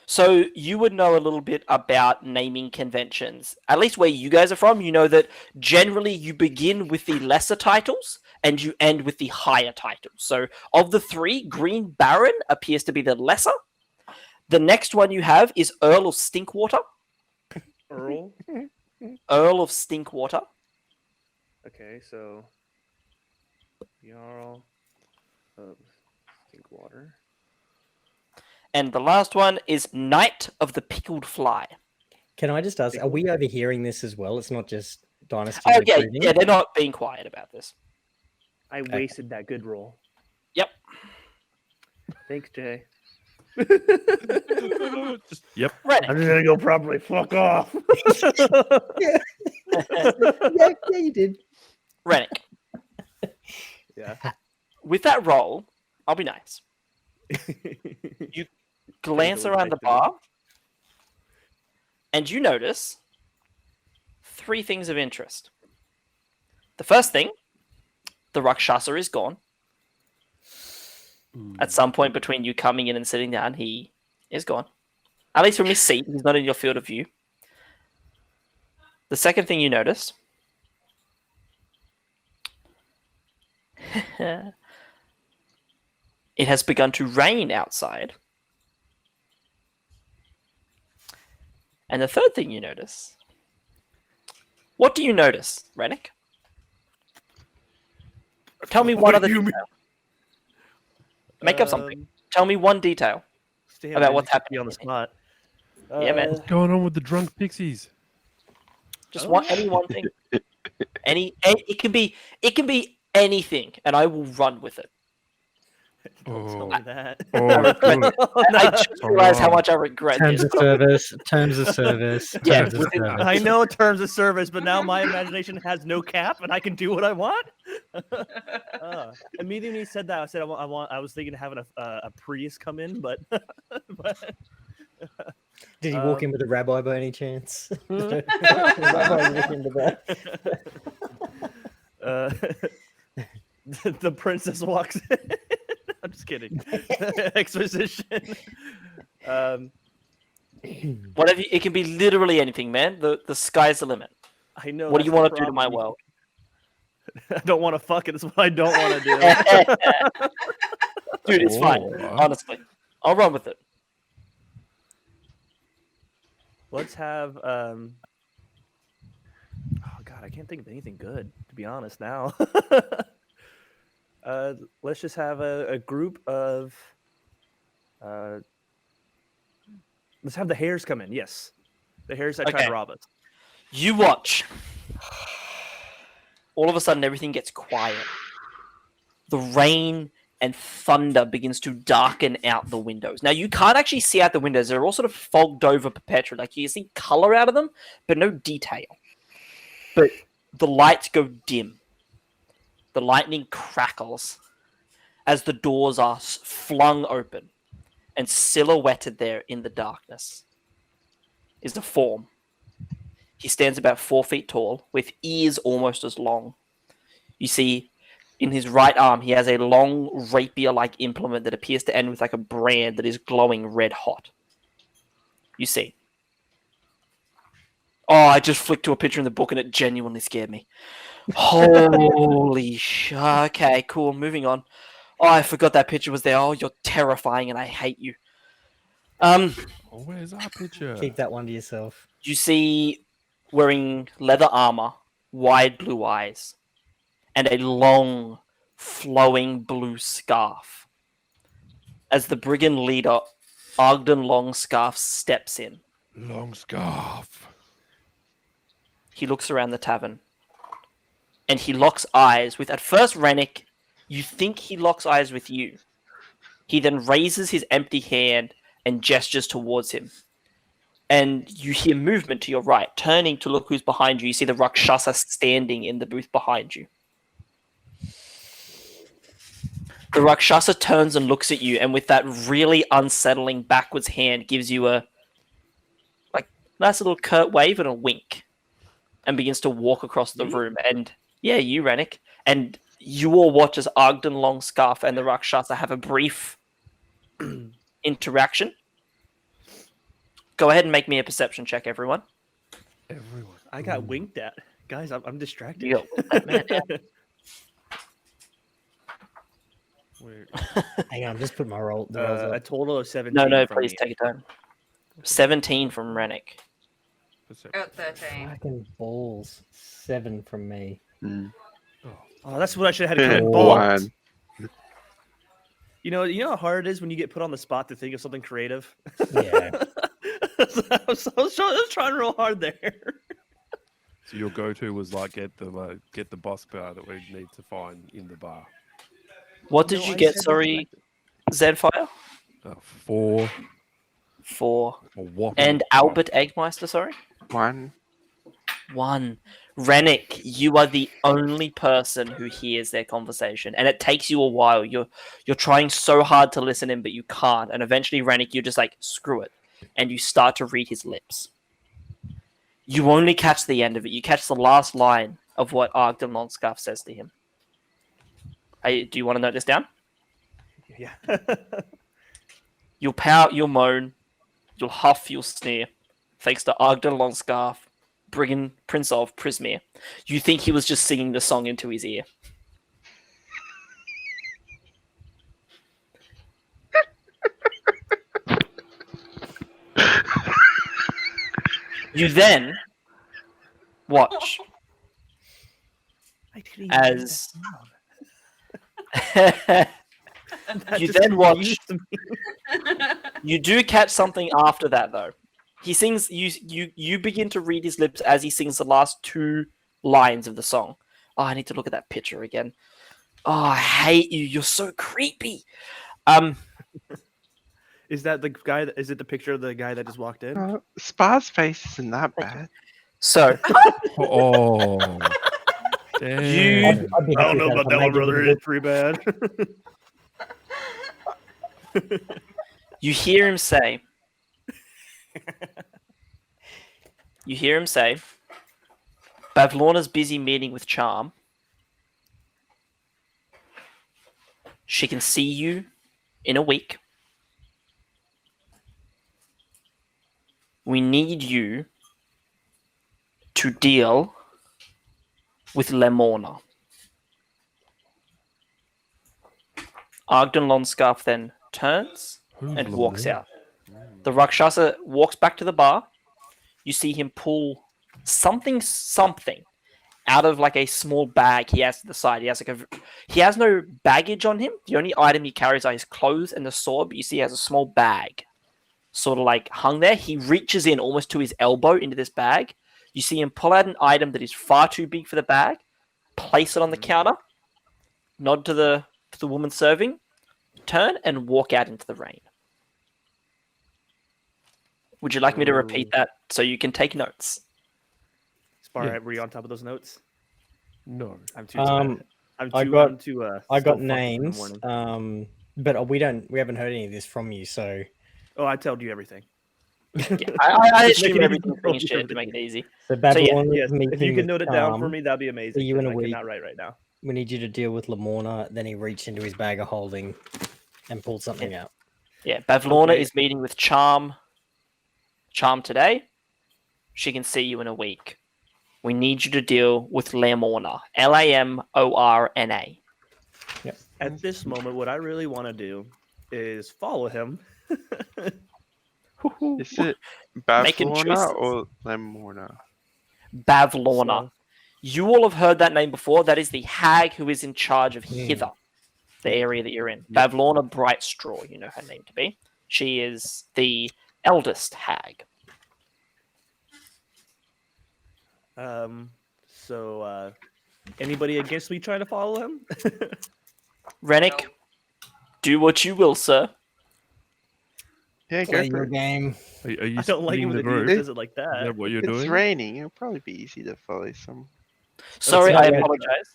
Speaker 1: So you would know a little bit about naming conventions. At least where you guys are from, you know that generally you begin with the lesser titles and you end with the higher titles. So of the 3, Green Baron appears to be the lesser. The next one you have is Earl of Stinkwater.
Speaker 3: Earl?
Speaker 1: Earl of Stinkwater.
Speaker 3: Okay, so Jarl of Stinkwater.
Speaker 1: And the last one is Knight of the Pickled Fly.
Speaker 2: Can I just ask, are we overhearing this as well? It's not just Dynasty
Speaker 1: Oh,
Speaker 2: recruiting?
Speaker 1: yeah, they're not being quiet about this.
Speaker 3: I wasted that good roll.
Speaker 1: Yep.
Speaker 3: Thanks, Jay.
Speaker 6: Yep.
Speaker 1: Rennick.
Speaker 3: I'm just gonna go properly. Fuck off.
Speaker 2: yeah, you did.
Speaker 1: Rennick.
Speaker 3: Yeah.
Speaker 1: With that roll, I'll be nice. You glance around the bar, and you notice 3 things of interest. The first thing, the Rakshasa is gone. At some point between you coming in and sitting down, he is gone. At least from his seat, he's not in your field of view. The second thing you notice it has begun to rain outside. And the third thing you notice... What do you notice, Rennick? Tell me one other detail. Make up something. Tell me one detail about what's happening
Speaker 3: on the spot.
Speaker 1: Yeah, man.
Speaker 6: What's going on with the drunk pixies?
Speaker 1: Just any one thing. It can be anything, and I will run with it.
Speaker 3: Don't tell me that.
Speaker 6: Oh, good.
Speaker 1: I just realized how much I regret
Speaker 2: Terms
Speaker 1: this.
Speaker 2: of service. Terms of service.
Speaker 1: Yeah,
Speaker 2: terms of
Speaker 1: within-
Speaker 2: service.
Speaker 3: I know terms of service, but now my imagination has no cap, and I can do what I want. Immediately when he said that, I said I was thinking of having a Prius come in, but
Speaker 2: Did he walk in with a rabbi by any chance?
Speaker 1: Hmm?
Speaker 3: The princess walks in. I'm just kidding. Exposition.
Speaker 1: Whatever. It can be literally anything, man. The sky's the limit.
Speaker 3: I know.
Speaker 1: What do you
Speaker 3: that's
Speaker 1: want
Speaker 3: the
Speaker 1: to do to my
Speaker 3: problem.
Speaker 1: world?
Speaker 3: I don't want to fuck it. That's what I don't want to do.
Speaker 1: Dude, it's fine.
Speaker 6: Oh.
Speaker 1: Honestly, I'll run with it.
Speaker 3: Let's have. Oh God, I can't think of anything good to be honest now. Let's just have a group of. Let's have the hares come in. Yes, the hares that tried
Speaker 1: Okay.
Speaker 3: to rob us.
Speaker 1: You watch. All of a sudden, everything gets quiet. The rain and thunder begins to darken out the windows. Now, you can't actually see out the windows. They're all sort of fogged over perpetually. Like, you see color out of them, but no detail. But the lights go dim. The lightning crackles as the doors are flung open. And silhouetted there in the darkness is a form. He stands about 4 feet tall, with ears almost as long. You see in his right arm, he has a long rapier-like implement that appears to end with like a brand that is glowing red hot. You see. Oh, I just flicked to a picture in the book and it genuinely scared me. Holy shit. Okay, cool. Moving on. Oh, I forgot that picture was there. Oh, you're terrifying and I hate you.
Speaker 6: Oh, where's our picture?
Speaker 2: Keep that one to yourself.
Speaker 1: You see wearing leather armor, wide blue eyes, and a long, flowing blue scarf. As the brigand leader, Ogden Longscarf, steps in.
Speaker 6: Long scarf.
Speaker 1: He looks around the tavern. And he locks eyes with, at first, Ranik. You think he locks eyes with you. He then raises his empty hand and gestures towards him. And you hear movement to your right. Turning to look who's behind you, you see the Rakshasa standing in the booth behind you. The Rakshasa turns and looks at you, and with that really unsettling backwards hand, gives you a nice little curt wave and a wink, and begins to walk across the room. And yeah, you, Ranik, and you all watch as Ogden Longscarf and the Rakshasa have a brief interaction. Go ahead and make me a perception check, everyone.
Speaker 6: Everyone.
Speaker 3: I got winked at. Guys, I'm distracted.
Speaker 1: You got that man down.
Speaker 6: Where?
Speaker 2: Hang on, just put my rolls
Speaker 3: a
Speaker 2: up.
Speaker 3: total of 17.
Speaker 1: No,
Speaker 3: from
Speaker 1: please
Speaker 3: me.
Speaker 1: take it down. 17 from Ranik.
Speaker 7: Got 13.
Speaker 2: Fucking balls. 7 from me.
Speaker 3: Oh, that's what I should have had to come in
Speaker 4: One.
Speaker 3: balls. You know how hard it is when you get put on the spot to think of something creative.
Speaker 2: Yeah.
Speaker 3: I was trying real hard there.
Speaker 6: So your go-to was like get the boss bar that we need to find in the bar.
Speaker 1: What did
Speaker 3: No,
Speaker 1: you
Speaker 3: I
Speaker 1: get,
Speaker 3: said
Speaker 1: sorry, Zenfire?
Speaker 6: 4
Speaker 1: 4.
Speaker 6: or what?
Speaker 1: And Albert Eggmeister, sorry?
Speaker 4: 1.
Speaker 1: 1. Ranik, you are the only person who hears their conversation, and it takes you a while. You're trying so hard to listen in, but you can't. And eventually, Ranik, you're just like, screw it, and you start to read his lips. You only catch the end of it. You catch the last line of what Ogden Longscarf says to him. Hey, do you want to note this down?
Speaker 3: Yeah.
Speaker 1: You'll pout, you'll moan, you'll huff, you'll sneer. Thanks to Ogden Longscarf, Brigand Prince of Prismere. You think he was just singing the song into his ear. You then watch as you then watch. You do catch something after that, though. He sings. You begin to read his lips as he sings the last 2 lines of the song. Oh, I need to look at that picture again. Oh, I hate you. You're so creepy.
Speaker 3: Is that the guy? Is it the picture of the guy that just walked in?
Speaker 4: Spar's face isn't that bad.
Speaker 1: So
Speaker 6: Oh, damn.
Speaker 2: I'd be
Speaker 3: I
Speaker 2: happy
Speaker 3: don't know
Speaker 2: with
Speaker 3: about that one, brother. It's pretty bad.
Speaker 1: you hear him say. You hear him say, Bavlorna's busy meeting with Charm. She can see you in a week. We need you to deal with Lemorna. Ogden Longscarf then turns and walks out. The Rakshasa walks back to the bar. You see him pull something out of like a small bag he has to the side. He has no baggage on him. The only item he carries are his clothes and the sword, but you see he has a small bag sort of like hung there. He reaches in almost to his elbow into this bag. You see him pull out an item that is far too big for the bag, place it on the counter, nod to the woman serving, turn and walk out into the rain. Would you like me to repeat that so you can take notes?
Speaker 3: Spar, were you on top of those notes?
Speaker 6: No.
Speaker 3: I'm too.
Speaker 2: I got names. But we haven't heard any of this from you, so.
Speaker 3: Oh, I told you everything.
Speaker 1: Yeah, I assume
Speaker 3: Make it
Speaker 1: everything's
Speaker 3: easy.
Speaker 1: being shared to make it easy.
Speaker 2: So Babylon
Speaker 3: Yes,
Speaker 2: is meeting
Speaker 3: if you can note it down for
Speaker 2: Charm.
Speaker 3: me, that'd be amazing.
Speaker 2: See you in a
Speaker 3: I
Speaker 2: week.
Speaker 3: cannot write right now.
Speaker 2: We need you to deal with Lamorna. Then he reached into his bag of holding and pulled something out.
Speaker 1: Yeah, Bavlorna
Speaker 3: Okay.
Speaker 1: is meeting with Charm today. She can see you in a week. We need you to deal with Lamorna. Lamorna.
Speaker 3: At this moment, what I really want to do is follow him.
Speaker 4: Is it
Speaker 1: Making
Speaker 4: Bavlorna
Speaker 1: choices.
Speaker 4: or Lemorna?
Speaker 1: Bavlorna.
Speaker 3: So,
Speaker 1: You all have heard that name before. That is the hag who is in charge of Hither, the area that you're in. Bavlorna Brightstraw, you know her name to be. She is the eldest hag.
Speaker 3: Anybody against me trying to follow him?
Speaker 1: Ranik, do what you will, sir.
Speaker 4: Yeah, go
Speaker 2: Play
Speaker 4: for
Speaker 2: your
Speaker 4: it.
Speaker 2: game.
Speaker 6: Are you
Speaker 3: I don't like
Speaker 6: splitting
Speaker 3: him
Speaker 6: the
Speaker 3: when he
Speaker 6: group?
Speaker 3: does it like
Speaker 6: Is
Speaker 3: that.
Speaker 6: that what you're
Speaker 4: It's
Speaker 6: doing?
Speaker 4: raining. It'll probably be easy to follow some.
Speaker 1: Sorry,
Speaker 2: not
Speaker 1: I
Speaker 2: bad.
Speaker 1: apologize.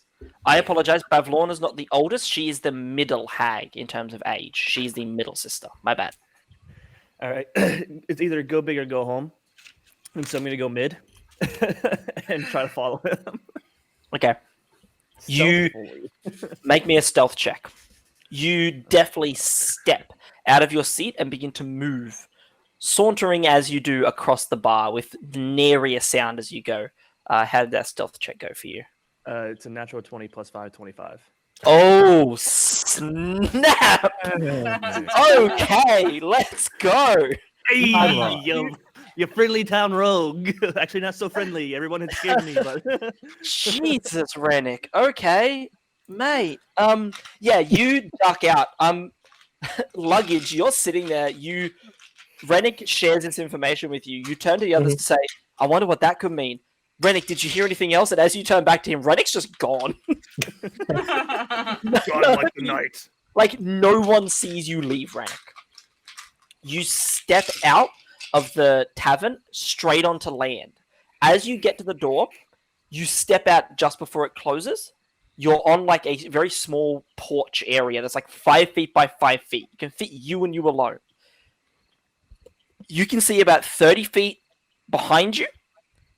Speaker 1: I apologize. Bavlorna's not the oldest. She is the middle hag in terms of age. She's the middle sister. My bad.
Speaker 3: All right, it's either go big or go home, and so I'm gonna go mid and try to follow him.
Speaker 1: Okay. You
Speaker 3: Stealthily.
Speaker 1: make me a stealth check. You definitely step out of your seat and begin to move, sauntering as you do across the bar with nary a sound as you go. How did that stealth check go for you?
Speaker 3: It's a natural 20 plus 5, 25.
Speaker 1: Oh, snap! Okay, let's go.
Speaker 3: Hey,
Speaker 2: Alright.
Speaker 3: you friendly town rogue. Actually, not so friendly. Everyone had scared me, but
Speaker 1: Jesus, Ranik. Okay, mate. Yeah, you duck out. Luggage, you're sitting there. Ranik shares this information with you. You turn to the others to say, I wonder what that could mean. Ranik, did you hear anything else? And as you turn back to him, Ranik's just gone.
Speaker 3: God like the night.
Speaker 1: Like, no one sees you leave, Ranik. You step out of the tavern straight onto land. As you get to the door, you step out just before it closes. You're on like a very small porch area that's like 5 feet by 5 feet. You can fit you and you alone. You can see about 30 feet behind you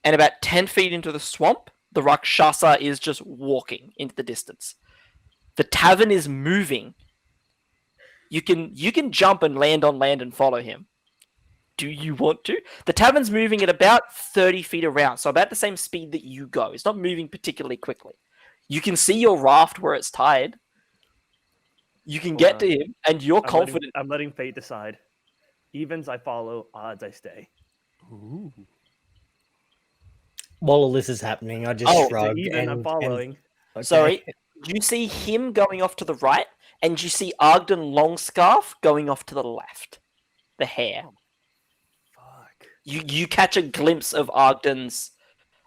Speaker 1: and about 10 feet into the swamp. The Rakshasa is just walking into the distance. The tavern is moving. You can jump and land on land and follow him. Do you want to? The tavern's moving at about 30 feet around, so about the same speed that you go. It's not moving particularly quickly. You can see your raft where it's tied. You can get to him, and you're confident.
Speaker 3: I'm letting fate decide. Evens I follow, odds I stay.
Speaker 6: Ooh.
Speaker 2: While all this is happening, I just
Speaker 1: Oh,
Speaker 3: So
Speaker 2: shrugged
Speaker 3: even I'm following.
Speaker 2: okay.
Speaker 1: Sorry, you see him going off to the right, and you see Ogden Longscarf going off to the left. The hair.
Speaker 3: Fuck.
Speaker 1: You catch a glimpse of Ogden's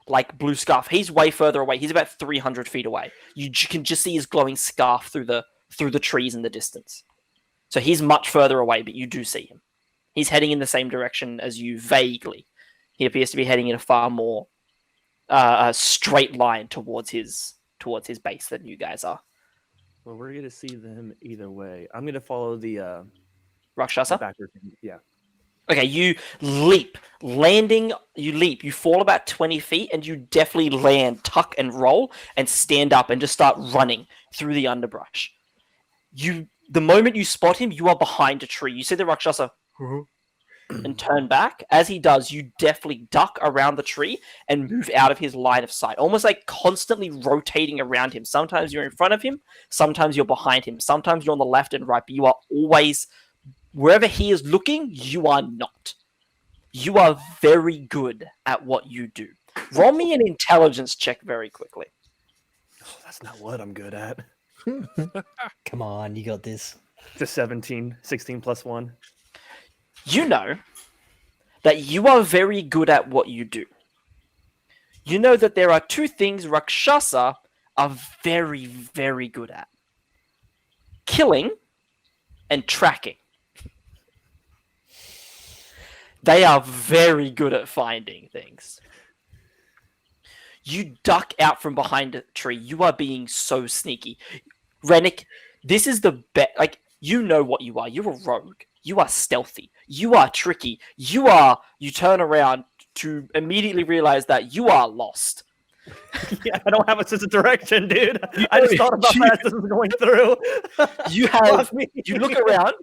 Speaker 1: like blue scarf. He's way further away. He's about 300 feet away. You can just see his glowing scarf through the trees in the distance. So he's much further away, but you do see him. He's heading in the same direction as you vaguely. He appears to be heading in a far more straight line towards his base than you guys are.
Speaker 3: Well, we're gonna see them either way. I'm gonna follow the
Speaker 1: Rakshasa?
Speaker 3: backward. Yeah.
Speaker 1: Okay, you leap. You fall about 20 feet, and you definitely land, tuck and roll, and stand up and just start running through the underbrush. The moment you spot him, you are behind a tree. You see the Rakshasa and turn back. As he does, you definitely duck around the tree and move out of his line of sight, almost like constantly rotating around him. Sometimes you're in front of him, sometimes you're behind him, sometimes you're on the left and right, but you are always... Wherever he is looking, you are not. You are very good at what you do. Roll me an intelligence check very quickly.
Speaker 3: Oh, that's not what I'm good at.
Speaker 2: Come on, you got this.
Speaker 3: It's a 17, 16 plus 1.
Speaker 1: You know that you are very good at what you do. You know that there are two things Rakshasa are very, very good at. Killing and tracking. They are very good at finding things. You duck out from behind a tree. You are being so sneaky. Ranik, this is the best. Like, you know what you are. You're a rogue. You are stealthy. You are tricky. You turn around to immediately realize that you are lost.
Speaker 3: Yeah, I don't have a sense of direction, dude. I just thought about that as this was going through.
Speaker 1: You have.
Speaker 3: Fuck me.
Speaker 1: You look around.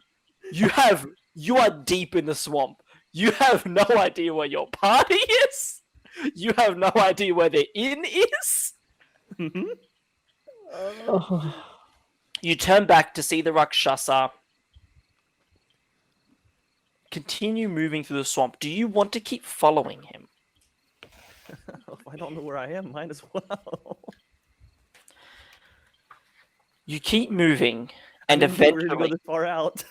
Speaker 1: You are deep in the swamp. You have no idea where your party is. You have no idea where the inn is.
Speaker 3: Mhm.
Speaker 1: You turn back to see the Rakshasa continue moving through the swamp. Do you want to keep following him?
Speaker 3: If I don't know where I am, might as well.
Speaker 1: You keep moving, and
Speaker 3: I didn't think we were gonna
Speaker 1: eventually,
Speaker 3: go this far out.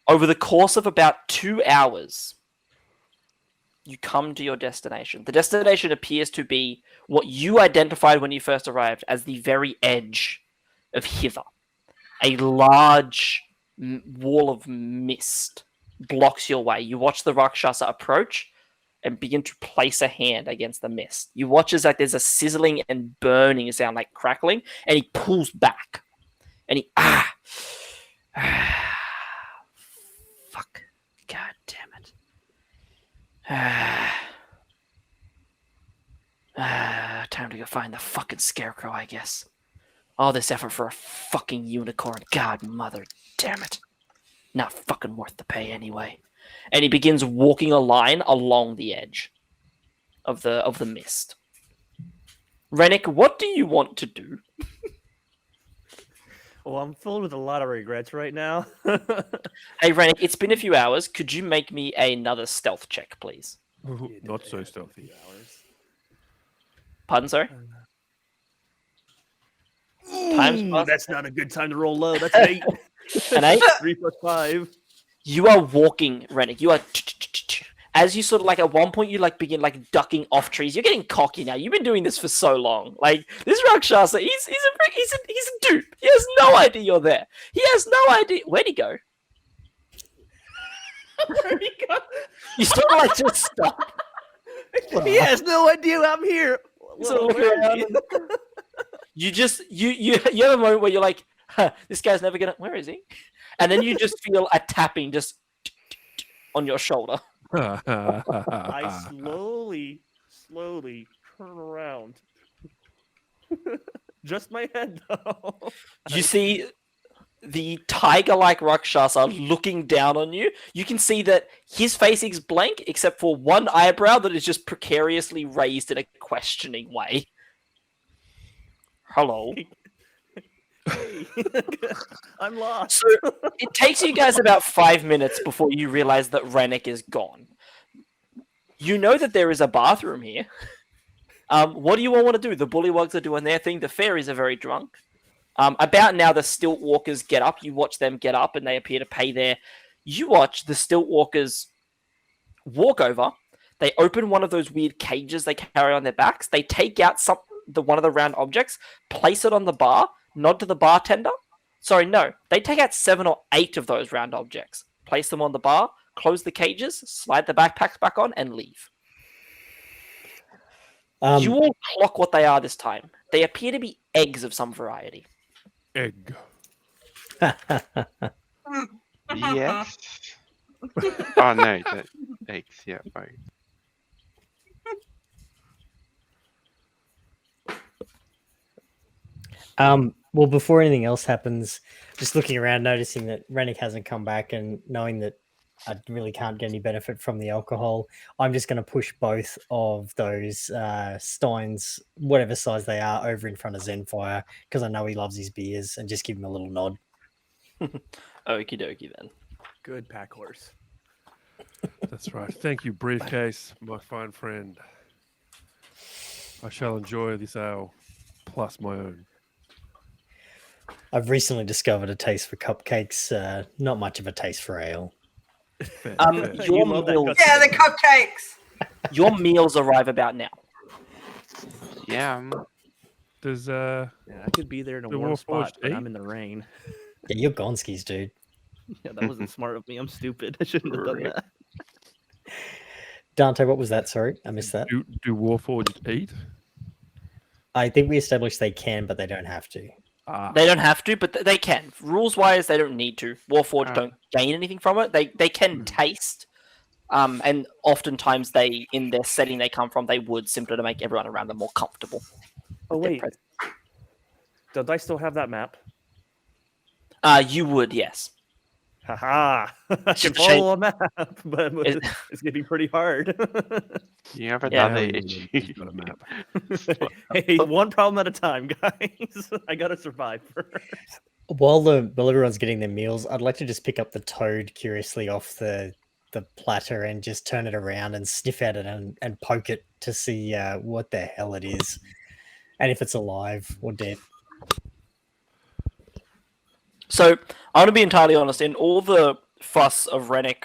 Speaker 1: over the course of about 2 hours, you come to your destination. The destination appears to be what you identified when you first arrived as the very edge of Hither. A large wall of mist blocks your way. You watch the Rakshasa approach and begin to place a hand against the mist. You watch as like there's a sizzling and burning sound, like crackling, and he pulls back. And he fuck. God damn it. Time to go find the fucking scarecrow, I guess. All this effort for a fucking unicorn. God, mother damn it. Not fucking worth the pay anyway. And he begins walking a line along the edge of the mist. Ranik, what do you want to do?
Speaker 3: Well, I'm filled with a lot of regrets right now.
Speaker 1: Hey, Ranik, it's been a few hours. Could you make me another stealth check, please?
Speaker 6: Not so stealthy.
Speaker 1: Pardon, sorry? Time's passed.
Speaker 3: That's not a good time to roll low. That's an 8.
Speaker 1: An 8?
Speaker 3: 3 plus 5.
Speaker 1: You are walking, Ranik. You are as you sort of like at one point you like begin like ducking off trees. You're getting cocky now. You've been doing this for so long. Like this Rakshasa, he's a dupe. He has no idea you're there. He has no idea. Where'd he go?
Speaker 3: Where'd he go?
Speaker 1: You sort of like just stop.
Speaker 3: He has no idea I'm here.
Speaker 1: Sort of look
Speaker 3: Where is
Speaker 1: around.
Speaker 3: he?
Speaker 1: You just you have a moment where you're like, huh, this guy's never gonna. Where is he? And then you just feel a tapping just on your shoulder.
Speaker 3: I slowly turn around. Just my head, though.
Speaker 1: You see the tiger-like Rakshasa looking down on you. You can see that his face is blank, except for one eyebrow that is just precariously raised in a questioning way. Hello.
Speaker 3: Hey. I'm lost.
Speaker 1: So it takes you guys about 5 minutes before you realize that Ranik is gone. You know that there is a bathroom here. What do you all want to do? The bullywugs are doing their thing. The fairies are very drunk. About now, the stilt walkers get up. You watch them get up, and they appear to pay their. You watch the stilt walkers walk over. They open one of those weird cages they carry on their backs. They take out one of the round objects, place it on the bar, nod to the bartender. Sorry, no. They take out 7 or 8 of those round objects, place them on the bar, close the cages, slide the backpacks back on, and leave. You all clock what they are this time. They appear to be eggs of some variety.
Speaker 6: Egg.
Speaker 4: Yes. Oh no, the eggs. Yeah, right.
Speaker 2: Well, before anything else happens, just looking around, noticing that Ranik hasn't come back, and knowing that I really can't get any benefit from the alcohol, I'm just going to push both of those steins, whatever size they are, over in front of Zenfire, because I know he loves his beers, and just give him a little nod.
Speaker 1: Okie dokie then.
Speaker 3: Good pack horse.
Speaker 6: That's right. Thank you, briefcase, my fine friend. I shall enjoy this ale, plus my own.
Speaker 2: I've recently discovered a taste for cupcakes, not much of a taste for ale.
Speaker 6: Fair,
Speaker 1: Your
Speaker 6: fair.
Speaker 3: You love that
Speaker 1: meals,
Speaker 3: guts.
Speaker 7: Yeah, the cupcakes.
Speaker 1: your meals arrive about now.
Speaker 4: Yeah.
Speaker 6: Does
Speaker 3: Yeah, I could be there in a
Speaker 6: The
Speaker 3: warm
Speaker 6: Warforged
Speaker 3: spot, but
Speaker 6: 8?
Speaker 3: I'm in the rain.
Speaker 2: Yeah, you're Gonskis, dude.
Speaker 3: Yeah, that wasn't smart of me. I'm stupid. I shouldn't have done that.
Speaker 2: Dante, what was that? Sorry, I missed that.
Speaker 6: do Warforged eat?
Speaker 2: I think we established they can, but they don't have to.
Speaker 6: Ah,
Speaker 1: They don't have to, but they can. Rules wise, they don't need to. Warforged don't gain anything from it. They can taste And oftentimes they, in their setting they come from, they would simply to make everyone around them more comfortable.
Speaker 3: Oh
Speaker 1: with their
Speaker 3: wait,
Speaker 1: presence.
Speaker 3: don't I still have that map?
Speaker 1: You would, yes.
Speaker 3: Haha! I can
Speaker 1: Shame.
Speaker 3: follow a map, but
Speaker 1: It-
Speaker 3: it's gonna be pretty hard.
Speaker 4: You have
Speaker 1: Yeah.
Speaker 4: another
Speaker 6: Now
Speaker 4: issue.
Speaker 6: he's got a map.
Speaker 3: Hey, one problem at a time, guys. I gotta survive first.
Speaker 2: While everyone's getting their meals, I'd like to just pick up the toad curiously off the platter and just turn it around and sniff at it and poke it to see what the hell it is, and if it's alive or dead.
Speaker 1: So I want to be entirely honest. In all the fuss of Ranik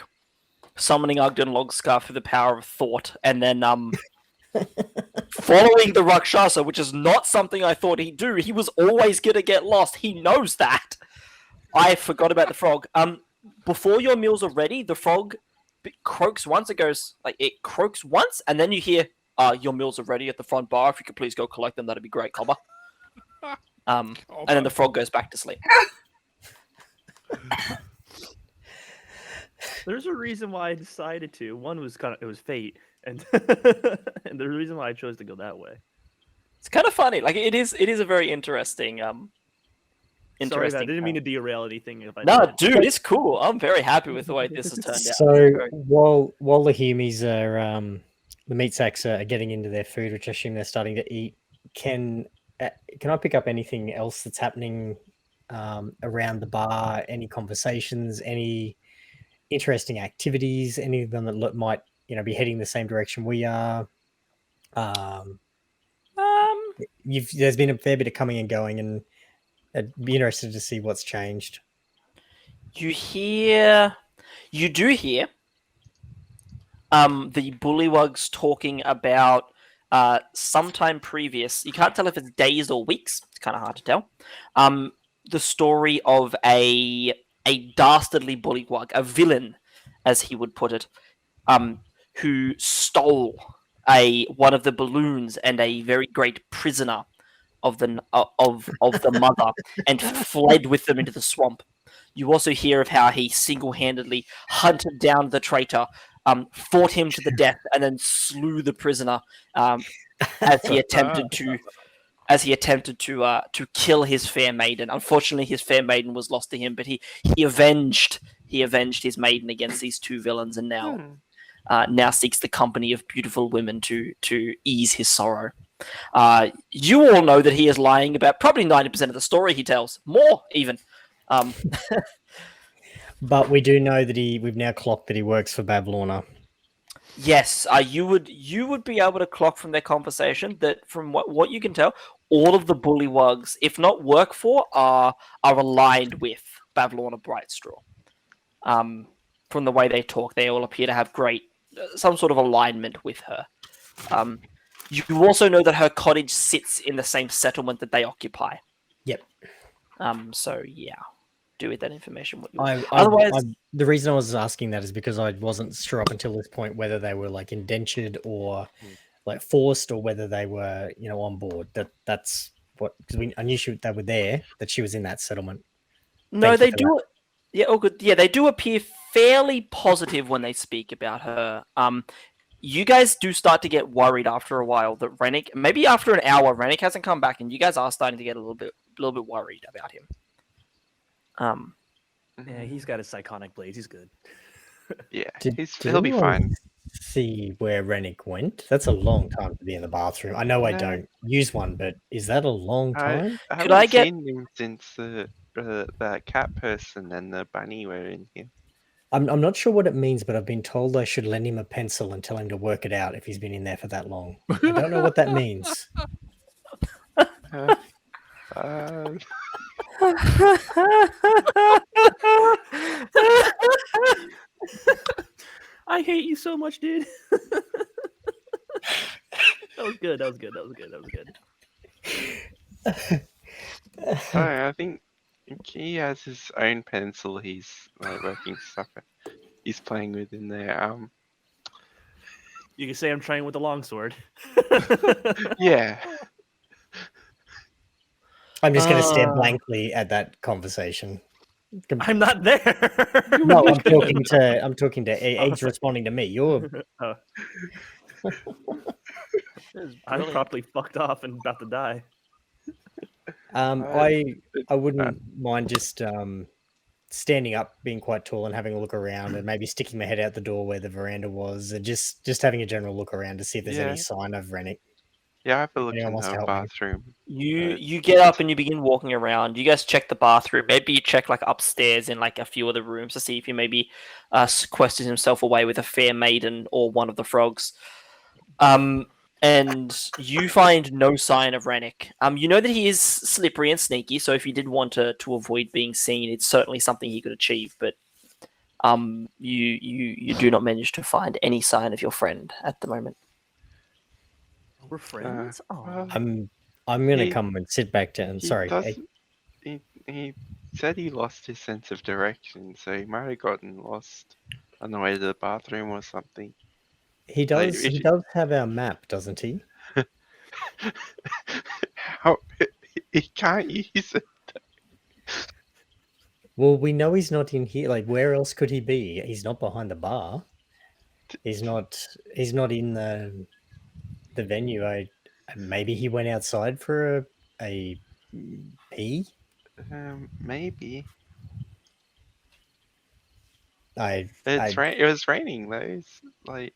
Speaker 1: summoning Ogden Logscar through the power of thought, and then following the Rakshasa, which is not something I thought he'd do. He was always gonna get lost. He knows that. I forgot about the frog. Before your meals are ready, the frog croaks once. It croaks once, and then you hear, "Your meals are ready at the front bar. If you could please go collect them, that'd be great, Cobber." And then the frog goes back to sleep.
Speaker 3: There's a reason why I decided to. One was it was fate, and and the reason why I chose to go that way.
Speaker 1: It's kind of funny. Like it is a very interesting.
Speaker 3: Sorry,
Speaker 1: Interesting.
Speaker 3: I didn't mean to derail anything. If I
Speaker 1: No,
Speaker 3: did.
Speaker 1: dude, it's cool. I'm very happy with the way this has turned out.
Speaker 2: So
Speaker 1: Very-
Speaker 2: while the humies are the meat sacks are getting into their food, which I assume they're starting to eat, can I pick up anything else that's happening around the bar? Any conversations? Any interesting activities? Any of them that might be heading the same direction we are? There's been a fair bit of coming and going, and I'd be interested to see what's changed.
Speaker 1: You do hear the bullywugs talking about sometime previous. You can't tell if it's days or weeks. It's kind of hard to tell. The story of a dastardly bullywug, a villain, as he would put it, who stole one of the balloons and a very great prisoner of the mother and fled with them into the swamp. You also hear of how he single-handedly hunted down the traitor, fought him to the death, and then slew the prisoner as he attempted to kill his fair maiden. Unfortunately, his fair maiden was lost to him, but he avenged his maiden against these two villains, and now seeks the company of beautiful women to ease his sorrow. You all know that he is lying about probably 90% of the story he tells, more even.
Speaker 2: But we do know that we've now clocked that he works for Babylona.
Speaker 1: Yes, you would be able to clock from their conversation that, from what you can tell, all of the bullywugs, if not work for, are aligned with Babylona Brightstraw. From the way they talk, they all appear to have some sort of alignment with her. You also know that her cottage sits in the same settlement that they occupy.
Speaker 2: Yep.
Speaker 1: So yeah, do with that information what you
Speaker 2: Otherwise, the reason I was asking that is because I wasn't sure up until this point whether they were like indentured or like forced, or whether they were on board. That's what, because I knew they were there, that she was in that settlement.
Speaker 1: No, they do. Yeah, oh good. Yeah, they do appear fairly positive when they speak about her. You guys do start to get worried after a while that Ranik, maybe after an hour, Ranik hasn't come back, and you guys are starting to get a little bit worried about him.
Speaker 3: Yeah, he's got his psychonic blades. He's good.
Speaker 4: Yeah,
Speaker 2: Did
Speaker 4: he'll be
Speaker 2: anyone
Speaker 4: fine.
Speaker 2: See where Ranik went? That's a long time to be in the bathroom. I know I
Speaker 4: No.
Speaker 2: don't use one, but is that a long time?
Speaker 4: I
Speaker 1: Could
Speaker 4: haven't
Speaker 1: I get-
Speaker 4: seen him since the cat person and the bunny were in here.
Speaker 2: I'm not sure what it means, but I've been told I should lend him a pencil and tell him to work it out if he's been in there for that long. I don't know what that means.
Speaker 3: I hate you so much, dude. That was good. That was good.
Speaker 4: I think he has his own pencil. He's like working stuff. He's playing with in there.
Speaker 3: You can say I'm trying with the longsword.
Speaker 4: Yeah.
Speaker 2: I'm just going to stare blankly at that conversation.
Speaker 3: I'm not there.
Speaker 2: No, I'm talking to Egg's responding to me. You're
Speaker 3: Oh,
Speaker 1: This is
Speaker 3: I'm
Speaker 1: brilliant.
Speaker 3: probably fucked off and about to die.
Speaker 2: I wouldn't mind just standing up, being quite tall, and having a look around, and maybe sticking my head out the door where the veranda was, and just having a general look around to see if there's
Speaker 4: Yeah.
Speaker 2: any sign of Ranik.
Speaker 4: Yeah, I have a look
Speaker 2: Anyone
Speaker 4: in
Speaker 2: wants to
Speaker 4: the
Speaker 2: help me?
Speaker 4: bathroom.
Speaker 1: You get up and you begin walking around. You guys check the bathroom. Maybe you check like upstairs in like a few of the rooms to see if he maybe sequestered himself away with a fair maiden or one of the frogs. And you find no sign of Ranik. You know that he is slippery and sneaky, so if you did want to avoid being seen, it's certainly something he could achieve. But you do not manage to find any sign of your friend at the moment.
Speaker 3: We're friends.
Speaker 4: well,
Speaker 2: I'm gonna
Speaker 4: He-
Speaker 2: come and sit back down.
Speaker 4: He
Speaker 2: Sorry,
Speaker 4: does-
Speaker 2: Egg.
Speaker 4: He said he lost his sense of direction, so he might have gotten lost on the way to the bathroom or something.
Speaker 2: He
Speaker 4: Like,
Speaker 2: does.
Speaker 4: if
Speaker 2: He
Speaker 4: you-
Speaker 2: does have our map, doesn't he?
Speaker 4: How he can't use it.
Speaker 2: Well, we know he's not in here. Like, where else could he be? He's not behind the bar. He's not. He's not in the venue. Maybe he went outside for a pee.
Speaker 4: Maybe
Speaker 2: It
Speaker 4: it was raining though. It's like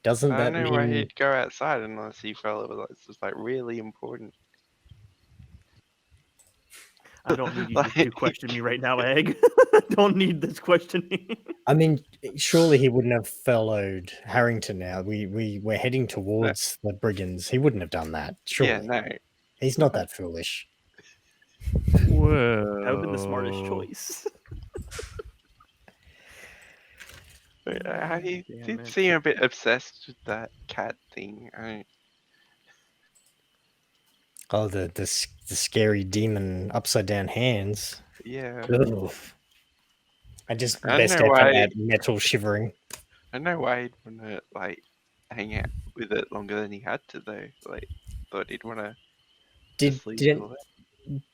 Speaker 2: doesn't
Speaker 4: I
Speaker 2: that
Speaker 4: don't know why
Speaker 2: mean
Speaker 4: he'd go outside unless he felt it was like really important.
Speaker 3: I don't need you
Speaker 4: Like-
Speaker 3: to question me right now, Egg. Don't need this questioning.
Speaker 2: I mean, surely he wouldn't have followed Harrington now. We're heading towards the brigands. He wouldn't have done that. Surely.
Speaker 4: Yeah, no.
Speaker 2: He's not that foolish.
Speaker 6: Well,
Speaker 3: That would have been the smartest choice.
Speaker 4: He
Speaker 3: Damn
Speaker 4: did
Speaker 3: it.
Speaker 4: seem a bit obsessed with that cat thing.
Speaker 2: Oh, the scary demon upside down hands.
Speaker 4: Yeah,
Speaker 2: Ugh. I just
Speaker 4: I don't
Speaker 2: best
Speaker 4: know
Speaker 2: out
Speaker 4: why-
Speaker 2: that metal shivering.
Speaker 4: I don't know why he'd want to like hang out with it longer than he had to though. Like, thought he'd want to
Speaker 2: Did
Speaker 4: sleep.
Speaker 2: did,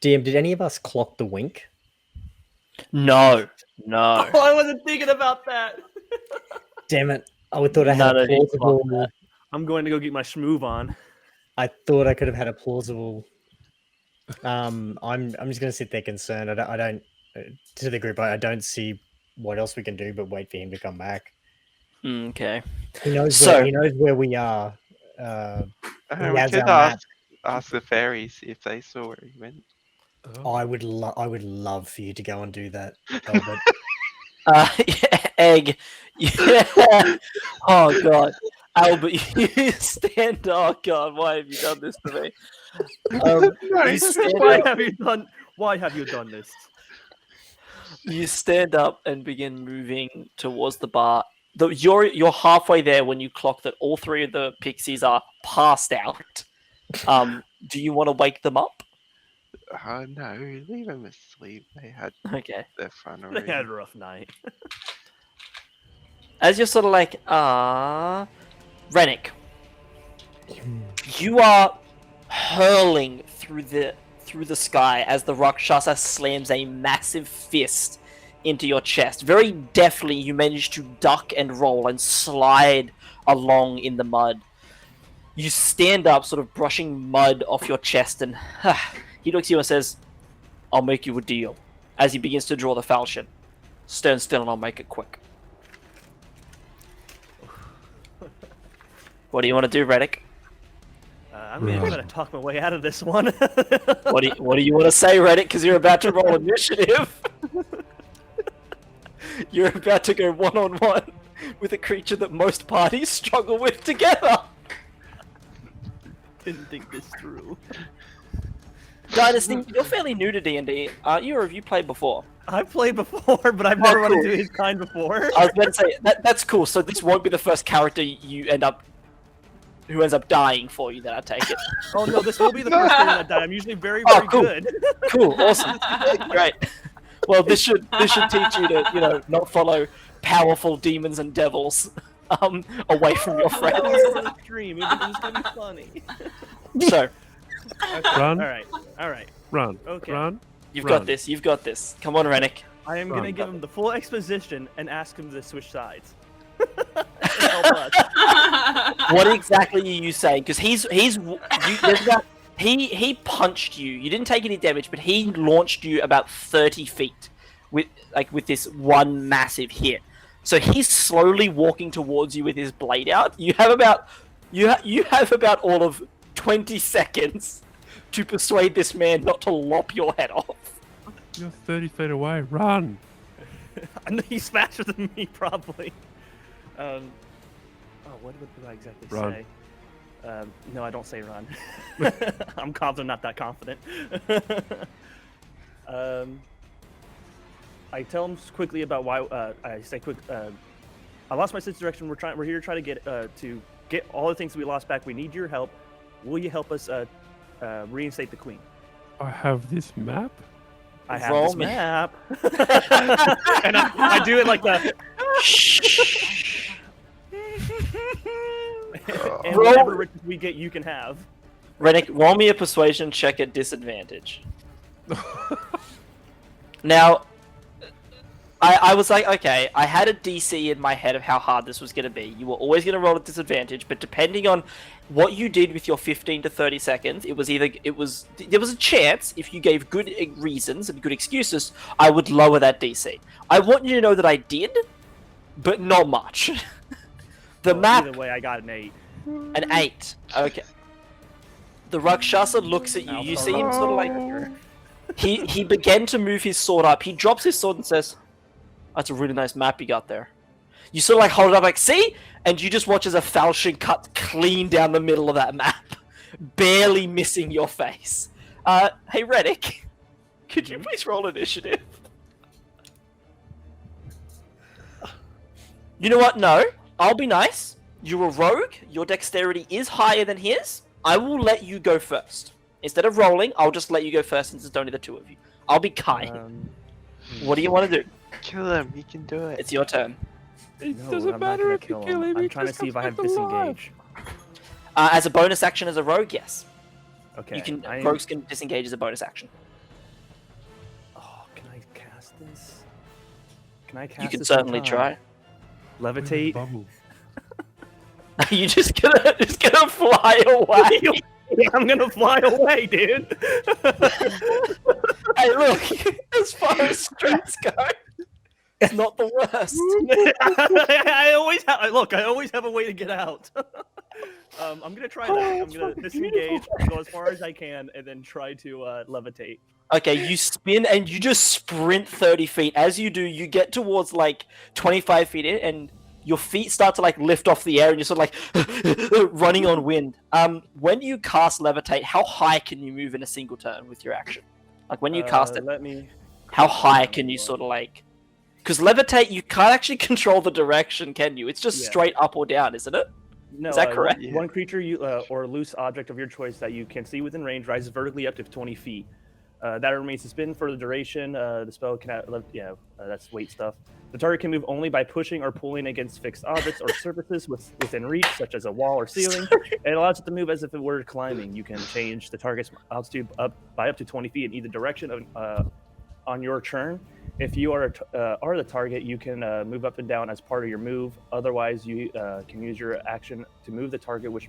Speaker 2: DM, did any of us clock the wink?
Speaker 1: No.
Speaker 3: Oh, I wasn't thinking about that.
Speaker 2: Damn it! I thought I had
Speaker 1: None
Speaker 2: a
Speaker 1: of you clocked
Speaker 2: plausible.
Speaker 3: I'm going to go get my schmoove on.
Speaker 2: I thought I could have had a plausible. I'm just gonna sit there concerned. I don't to the group. I don't see what else we can do but wait for him to come back.
Speaker 1: Okay.
Speaker 2: He knows
Speaker 1: So-
Speaker 2: he knows where we are. He
Speaker 4: we
Speaker 2: has
Speaker 4: could
Speaker 2: our map.
Speaker 4: ask the fairies if they saw where he went.
Speaker 2: I would love for you to go and do that, Albert.
Speaker 1: Egg. Yeah. Oh god. Albert, you stand. Oh god, why have you done this to me? You stand
Speaker 3: Why
Speaker 1: up,
Speaker 3: have you done this?
Speaker 1: you stand up and begin moving towards the bar. You're halfway there when you clock that all three of the pixies are passed out. Do you want to wake them up?
Speaker 4: No, leave them asleep. They had
Speaker 1: Okay.
Speaker 4: their fun
Speaker 3: They
Speaker 4: already.
Speaker 3: had a rough night.
Speaker 1: As you're sort of like, Ranik, you are hurling through the sky as the Rakshasa slams a massive fist into your chest. Very deftly, you manage to duck and roll and slide along in the mud. You stand up, sort of brushing mud off your chest, and he looks at you and says, "I'll make you a deal." As he begins to draw the falchion. Stand still and I'll make it quick. What do you want to do, Ranik?
Speaker 3: I'm gonna try to talk my way out of this one.
Speaker 1: What do you want to say, Ranik? Because you're about to roll initiative. You're about to go one-on-one with a creature that most parties struggle with together.
Speaker 3: Didn't think this through.
Speaker 1: Dynasty, you're fairly new to D&D, aren't you, or have you played before?
Speaker 3: I've played before, but I've never run
Speaker 1: cool.
Speaker 3: into his kind before.
Speaker 1: I was about to say, that's cool, so this won't be the first character who ends up dying for you, that I take it.
Speaker 3: Oh no, this will be the first time that died. I'm usually very,
Speaker 1: Oh,
Speaker 3: very
Speaker 1: cool.
Speaker 3: good.
Speaker 1: Cool, awesome. Great. Well, this should teach you to, not follow powerful demons and devils away from your friends.
Speaker 3: This is a stream. It's gonna be funny.
Speaker 1: So,
Speaker 6: Run,
Speaker 3: All right.
Speaker 6: run,
Speaker 3: Okay.
Speaker 6: run.
Speaker 1: you've
Speaker 6: Run.
Speaker 1: got this. You've got this. Come on, Ranik.
Speaker 3: I am
Speaker 6: Run.
Speaker 3: gonna give him the full exposition and ask him to switch sides. Help us.
Speaker 1: What exactly are you saying? Because he punched you. You didn't take any damage, but he launched you about 30 feet with this one massive hit. So he's slowly walking towards you with his blade out. You have about all of 20 seconds to persuade this man not to lop your head off.
Speaker 6: You're 30 feet away. Run.
Speaker 3: I know he's faster than me, probably. What did I exactly
Speaker 6: Run.
Speaker 3: say? No, I don't say run. I'm confident, not that confident. I tell him quickly about why. I say quick. I lost my sense of direction. We're here to try to get all the things we lost back. We need your help. Will you help us reinstate the queen?
Speaker 6: I have this map.
Speaker 3: I have
Speaker 1: Roll
Speaker 3: this
Speaker 1: me.
Speaker 3: map. And I do it like the. And
Speaker 1: Roll.
Speaker 3: whatever riches we get, you can have.
Speaker 1: Ranik, roll me a persuasion check at disadvantage. Now, I was like, okay, I had a DC in my head of how hard this was going to be. You were always going to roll at disadvantage, but depending on what you did with your 15 to 30 seconds, there was a chance, if you gave good reasons and good excuses, I would lower that DC. I want you to know that I did, but not much. The map...
Speaker 3: Either way, I got an 8.
Speaker 1: An 8. Okay. The Rakshasa looks at you. You see him sort of like... He began to move his sword up. He drops his sword and says, "That's a really nice map you got there." You sort of like hold it up like, "See?" And you just watch as a falchion cut clean down the middle of that map. Barely missing your face. Hey, Ranik. Could you please roll initiative? You know what? No. I'll be nice. You're a rogue. Your dexterity is higher than his. I will let you go first. Instead of rolling, I'll just let you go first since it's only the two of you. I'll be kind. What do you want to do?
Speaker 4: Kill him. He can do it.
Speaker 1: It's your turn.
Speaker 6: It
Speaker 3: No,
Speaker 6: doesn't
Speaker 3: I'm not
Speaker 6: matter
Speaker 3: gonna
Speaker 6: if you
Speaker 3: kill
Speaker 6: kill
Speaker 3: him.
Speaker 6: him.
Speaker 3: I'm
Speaker 6: he
Speaker 3: trying to
Speaker 6: just
Speaker 3: see if I have
Speaker 6: comes back alive.
Speaker 3: disengage.
Speaker 1: As a bonus action as a rogue, yes.
Speaker 3: Okay.
Speaker 1: You can.
Speaker 3: I am-
Speaker 1: Rogues can disengage as a bonus action.
Speaker 3: Oh, can I cast this? Can I cast
Speaker 1: You can
Speaker 3: this
Speaker 1: certainly
Speaker 3: sometime?
Speaker 1: try.
Speaker 3: Levitate.
Speaker 6: Bubble.
Speaker 1: Are you just gonna fly away?
Speaker 3: I'm gonna fly away, dude.
Speaker 1: Hey, look. As far as strats go, it's not the worst.
Speaker 3: I always have a way to get out. I'm gonna try that. I'm gonna disengage, go as far as I can, and then try to levitate.
Speaker 1: Okay, you spin and you just sprint 30 feet. As you do, you get towards like 25 feet in, and your feet start to like lift off the air, and you're sort of like running on wind. When you cast levitate, how high can you move in a single turn with your action? Like when you cast it,
Speaker 3: Let me.
Speaker 1: how high can you sort of like? Because levitate, you can't actually control the direction, can you? It's just
Speaker 3: Yeah.
Speaker 1: straight up or down, isn't it?
Speaker 3: No,
Speaker 1: Is that correct?
Speaker 3: One creature or loose object of your choice that you can see within range rises vertically up to 20 feet. That remains suspended for the duration. The spell can that's weight stuff. The target can move only by pushing or pulling against fixed objects or surfaces within reach, such as a wall or ceiling. It allows it to move as if it were climbing. You can change the target's altitude by up to 20 feet in either direction on your turn. If you are the target, you can move up and down as part of your move. Otherwise, you can use your action to move the target, which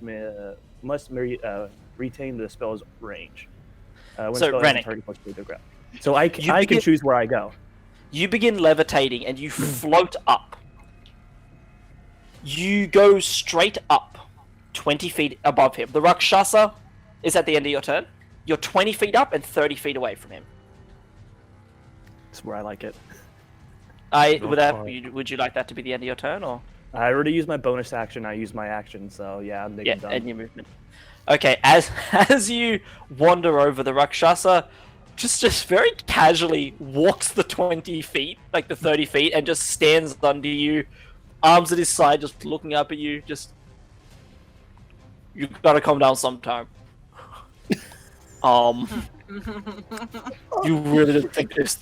Speaker 3: must retain the spell's range. When
Speaker 1: So,
Speaker 3: spell ends,
Speaker 1: Ranik.
Speaker 3: the target must leave the ground. So I can choose where I go.
Speaker 1: You begin levitating and you float up. You go straight up 20 feet above him. The Rakshasa is at the end of your turn. You're 20 feet up and 30 feet away from him.
Speaker 3: That's where I like it.
Speaker 1: Would you like that to be the end of your turn, or?
Speaker 3: I already used my bonus action. I used my action, so yeah, I'm
Speaker 1: Yeah,
Speaker 3: done.
Speaker 1: and your movement. Okay, as you wander over, the Rakshasa just very casually walks the 20 feet, like the 30 feet, and just stands under you, arms at his side, just looking up at you, just... You gotta calm down sometime. You really didn't think this...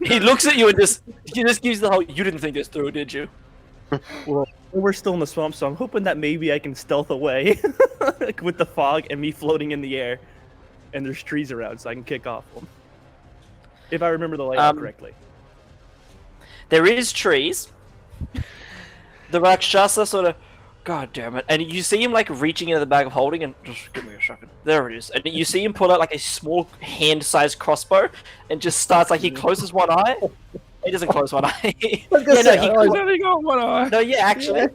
Speaker 1: He looks at you and he just gives the whole, you didn't think this through, did you?
Speaker 3: Well, we're still in the swamp, so I'm hoping that maybe I can stealth away with the fog and me floating in the air, and there's trees around, so I can kick off them. If I remember the layout correctly.
Speaker 1: There is trees. The Rakshasa sort of, God damn it! And you see him like reaching into the bag of holding and just give me a second. There it is. And you see him pull out like a small hand-sized crossbow and just starts like he closes one eye. He doesn't close one eye.
Speaker 2: He's
Speaker 6: only got one eye.
Speaker 1: No, yeah, actually,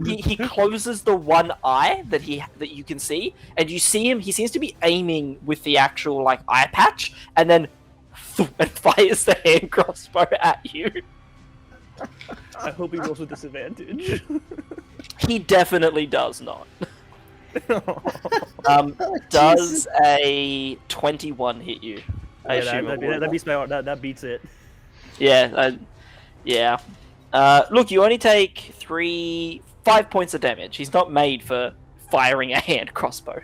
Speaker 1: he closes the one eye that you can see, and you see him. He seems to be aiming with the actual like eye patch, and then and fires the hand crossbow at you.
Speaker 3: I hope he rolls with disadvantage.
Speaker 1: He definitely does not. Does a 21 hit you? I assume it would.
Speaker 3: That beats it.
Speaker 1: Yeah, yeah. Look, you only take 5 points of damage. He's not made for firing a hand crossbow.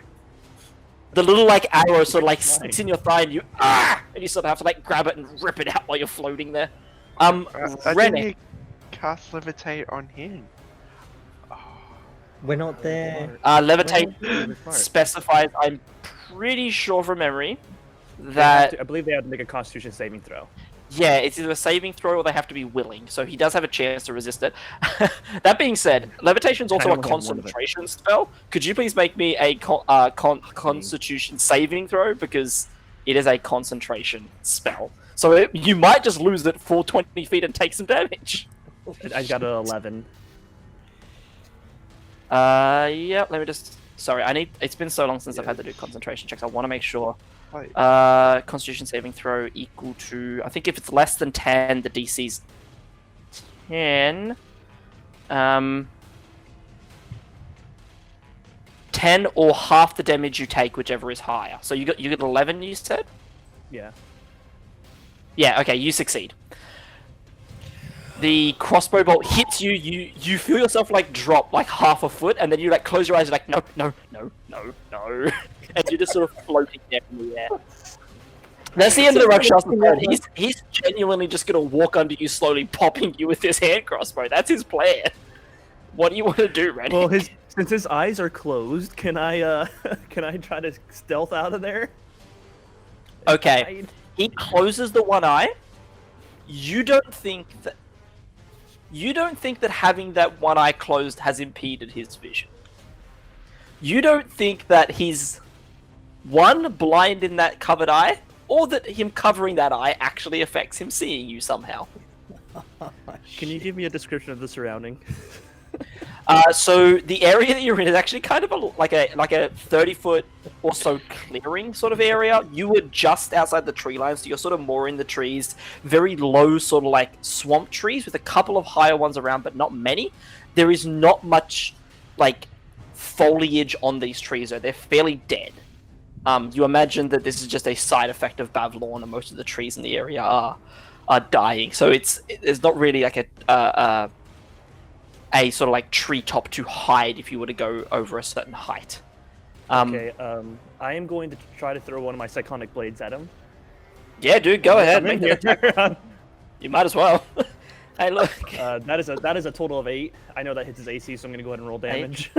Speaker 1: The little like arrow sort of like sticks in your thigh, and you sort of have to like grab it and rip it out while you're floating there.
Speaker 4: I
Speaker 1: Ranik.
Speaker 4: didn't cast levitate on him.
Speaker 2: We're not there.
Speaker 1: Levitate specifies, I'm pretty sure from memory, that
Speaker 3: I believe they have to make a Constitution saving throw.
Speaker 1: yeah, it's either a saving throw or they have to be willing. So he does have a chance to resist it. That being said, levitation's also a concentration spell. Could you please make me a Constitution saving throw, because it is a concentration spell. So you might just lose it for 20 feet and take some damage.
Speaker 3: I got an 11.
Speaker 1: Yeah, let me just... Sorry, it's been so long since I've had to do concentration checks. I want to make sure.
Speaker 4: Wait.
Speaker 1: Constitution saving throw equal to... I think if it's less than 10, the DC's 10. 10 or half the damage you take, whichever is higher. So you got 11, you said?
Speaker 3: Yeah.
Speaker 1: Yeah, okay, you succeed. The crossbow bolt hits you, you feel yourself like drop like half a foot, and then you like close your eyes, like no, and you're just sort of floating there in the air. That's the end of the Rakshasa turn. He's genuinely just gonna walk under you slowly, popping you with his hand crossbow. That's his plan. What do you want to do, Ranik?
Speaker 3: Well, since his eyes are closed, can I try to stealth out of there?
Speaker 1: Okay. He closes the one eye. You don't think that having that one eye closed has impeded his vision. You don't think that he's blind in that covered eye, or that him covering that eye actually affects him seeing you somehow.
Speaker 3: Can you give me a description of the surrounding?
Speaker 1: So the area that you're in is actually kind of like a 30-foot or so clearing sort of area. You were just outside the tree line, so you're sort of more in the trees. Very low, sort of like swamp trees with a couple of higher ones around, but not many. There is not much like foliage on these trees, though. They're fairly dead. You imagine that this is just a side effect of Bavlorn, and most of the trees in the area are dying. So it's not really like a sort of like treetop to hide if you were to go over a certain height.
Speaker 3: Okay, I am going to try to throw one of my Psychonic Blades at him.
Speaker 1: Yeah, dude, go ahead.
Speaker 3: I'm in
Speaker 1: Make the attack. You might as well. Hey, look.
Speaker 3: That is a total of 8. I know that hits his AC, so I'm going to go ahead and roll damage.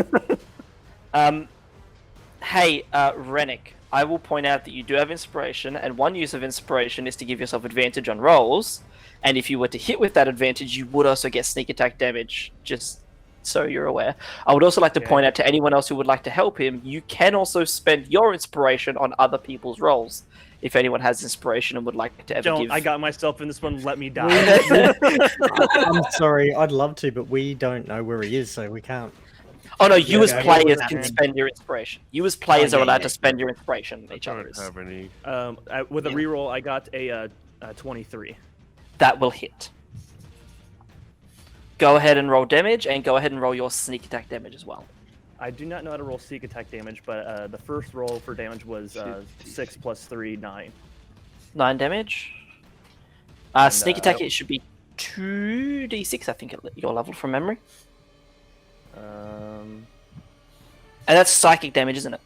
Speaker 1: Hey, Ranik, I will point out that you do have inspiration, and one use of inspiration is to give yourself advantage on rolls. And if you were to hit with that advantage, you would also get sneak attack damage, just so you're aware. I would also like to point out to anyone else who would like to help him, you can also spend your inspiration on other people's rolls. If anyone has inspiration and would like to ever give...
Speaker 3: I got myself in this one, let me die.
Speaker 2: I'm sorry, I'd love to, but we don't know where he is, so we can't.
Speaker 1: Oh no, you as players can spend your inspiration. You as players are allowed to spend your inspiration on each other.
Speaker 6: Have any...
Speaker 3: With a reroll, I got a 23.
Speaker 1: That will hit. Go ahead and roll damage, and go ahead and roll your sneak attack damage as well.
Speaker 3: I do not know how to roll sneak attack damage, but the first roll for damage was 6 plus 3, 9.
Speaker 1: 9 damage. Sneak attack, it should be 2d6, I think, at your level from memory. And that's psychic damage, isn't it?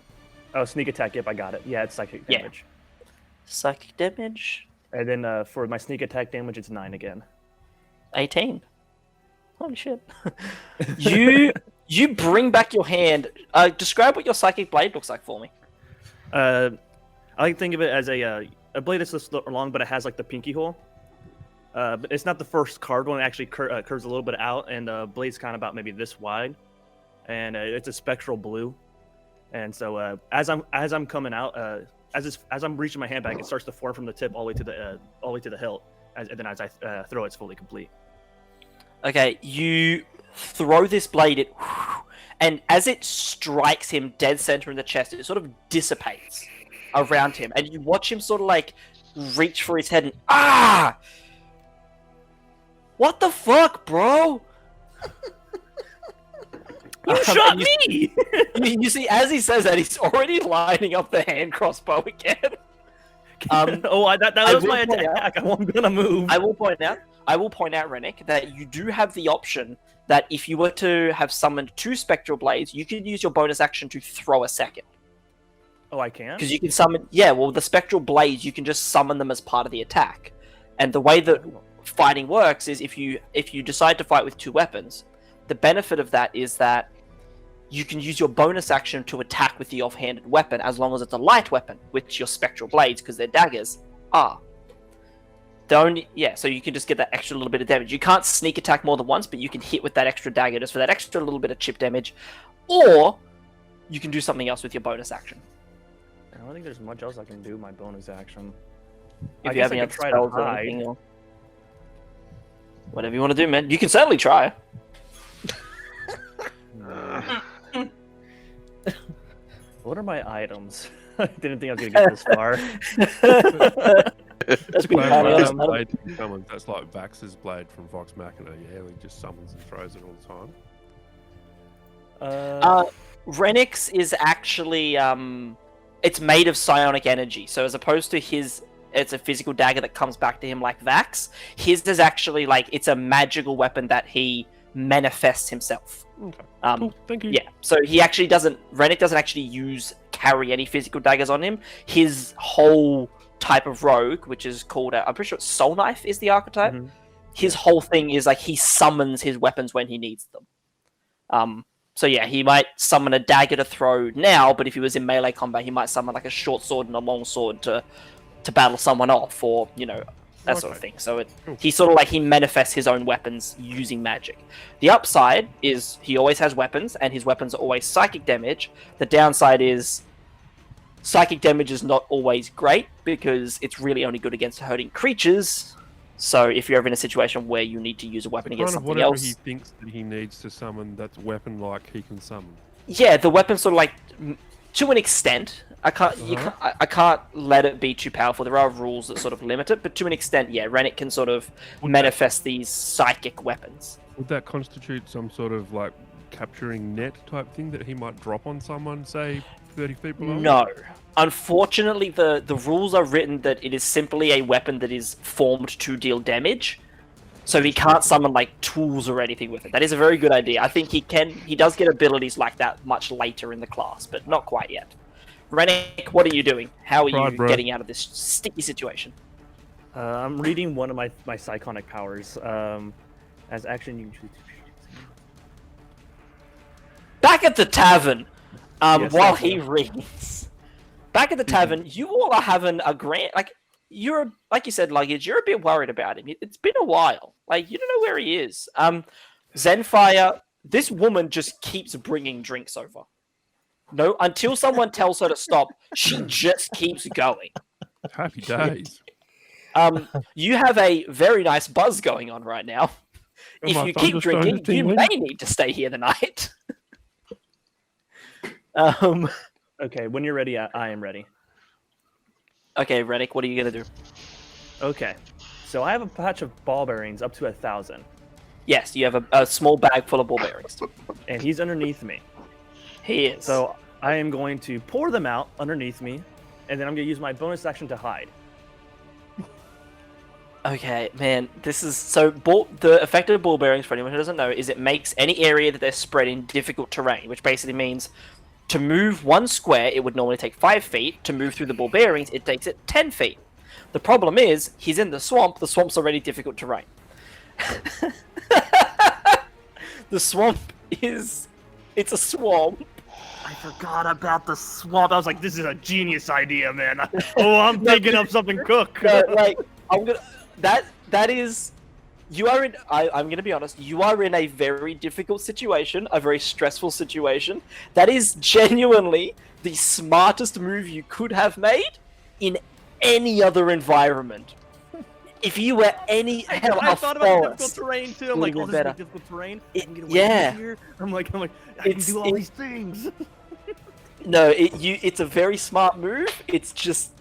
Speaker 3: Oh, sneak attack, yep, I got it. Yeah, it's psychic damage.
Speaker 1: Psychic damage.
Speaker 3: And then for my sneak attack damage, it's 9 again.
Speaker 1: 18. Holy shit. You bring back your hand. Describe what your psychic blade looks like for me.
Speaker 3: I like to think of it as a blade that's this long, but it has like the pinky hole. But it's not the first carved one. It actually curves a little bit out, and the blade's kind of about maybe this wide, and it's a spectral blue. And so as I'm coming out, as I'm reaching my hand back, it starts to form from the tip all the way to the hilt, and then as I throw, it's fully complete.
Speaker 1: Okay, you throw this blade, and as it strikes him dead center in the chest, it sort of dissipates around him, and you watch him sort of like reach for his head and what the fuck, bro?
Speaker 3: You shot me!
Speaker 1: You see, as he says that, he's already lining up the hand crossbow again.
Speaker 3: That was my attack. I'm gonna move.
Speaker 1: I will point out, Ranik, that you do have the option that if you were to have summoned 2 spectral blades, you could use your bonus action to throw a second.
Speaker 3: Oh, I can?
Speaker 1: Because you can summon, the spectral blades, you can just summon them as part of the attack. And the way that fighting works is if you decide to fight with 2 weapons, the benefit of that is that you can use your bonus action to attack with the offhanded weapon as long as it's a light weapon, which your spectral blades, because they're daggers, are. So you can just get that extra little bit of damage. You can't sneak attack more than once, but you can hit with that extra dagger just for that extra little bit of chip damage, or you can do something else with your bonus action.
Speaker 3: I don't think there's much else I can do with my bonus action.
Speaker 1: If
Speaker 3: I
Speaker 1: you have
Speaker 3: guess
Speaker 1: any
Speaker 3: I
Speaker 1: other
Speaker 3: could try to
Speaker 1: spells or
Speaker 3: hide.
Speaker 1: anything, or whatever you want to do, man. You can certainly try.
Speaker 3: What are my items? I didn't think I was gonna get this far.
Speaker 1: That's pretty
Speaker 6: Blade,
Speaker 1: funny.
Speaker 6: that blade he summons, that's like Vax's blade from Vox Machina. Yeah, he just summons and throws it all the time.
Speaker 1: Renix is actually it's made of psionic energy. So as opposed to his, it's a physical dagger that comes back to him like Vax. His is actually like it's a magical weapon that he manifests himself.
Speaker 6: Okay. Cool. Thank you.
Speaker 1: Yeah. So he actually doesn't. Rennick doesn't actually carry any physical daggers on him. His whole type of rogue, which is called, I'm pretty sure it's Soul Knife, is the archetype.
Speaker 3: Mm-hmm.
Speaker 1: His whole thing is like he summons his weapons when he needs them. So yeah, he might summon a dagger to throw now, but if he was in melee combat, he might summon like a short sword and a long sword to battle someone off, or that sort of thing. So he sort of like he manifests his own weapons using magic. The upside is he always has weapons, and his weapons are always psychic damage. The downside is psychic damage is not always great because it's really only good against hurting creatures. So if you're ever in a situation where you need to use a weapon against something
Speaker 6: whatever
Speaker 1: else,
Speaker 6: he thinks that he needs to summon, that's weapon-like he can summon.
Speaker 1: yeah, the weapon sort of like to an extent. I can't let it be too powerful. There are rules that sort of limit it, but to an extent, yeah, Ranik can sort of manifest these psychic weapons.
Speaker 6: Would that constitute some sort of like capturing net type thing that he might drop on someone, say 30 feet below?
Speaker 1: No. Unfortunately, the rules are written that it is simply a weapon that is formed to deal damage. So he can't summon like tools or anything with it. That is a very good idea. I think he does get abilities like that much later in the class, but not quite yet. Ranik, what are you doing? How are you getting out of this sticky situation?
Speaker 3: I'm reading one of my psionic powers. As action, you can choose.
Speaker 1: Back at the tavern,
Speaker 3: Yes,
Speaker 1: while
Speaker 3: thank
Speaker 1: he
Speaker 3: you.
Speaker 1: reads. Back at the tavern, you all are having a grand... Like you said, Luggage, you're a bit worried about him. It's been a while. Like, you don't know where he is. Zenfire, this woman just keeps bringing drinks over. No, until someone tells her to stop, she just keeps going.
Speaker 6: Happy days.
Speaker 1: You have a very nice buzz going on right now. If
Speaker 6: my
Speaker 1: you keep
Speaker 6: thunderstone
Speaker 1: drinking, you
Speaker 6: tingling?
Speaker 1: may need to stay here the night.
Speaker 3: Okay, when you're ready, I am ready.
Speaker 1: Okay, Ranik, what are you gonna do?
Speaker 3: Okay, so I have a patch of ball bearings up to 1,000,
Speaker 1: Yes, you have a small bag full of ball bearings.
Speaker 3: and he's underneath me.
Speaker 1: He is.
Speaker 3: So I am going to pour them out underneath me, and then I'm going to use my bonus action to hide.
Speaker 1: Okay, man, this is so. The effect of ball bearings, for anyone who doesn't know, is it makes any area that they're spread in difficult terrain, which basically means to move 1 square, it would normally take 5 feet. To move through the ball bearings, it takes it 10 feet. The problem is, he's in the swamp. The swamp's already difficult terrain. The swamp is... It's a swamp.
Speaker 3: I forgot about the swamp. I was like, this is a genius idea, man. Oh, I'm thinking up something cook.
Speaker 1: Like, I'm gonna... that is. You are in. I'm going to be honest. You are in a very difficult situation, a very stressful situation. That is genuinely the smartest move you could have made in any other environment. If you were
Speaker 3: I thought about difficult terrain too. I'm like, oh, this is difficult terrain. I can get away
Speaker 1: yeah.
Speaker 3: from here. I'm like, I can do all these things.
Speaker 1: No, it's a very smart move. It's just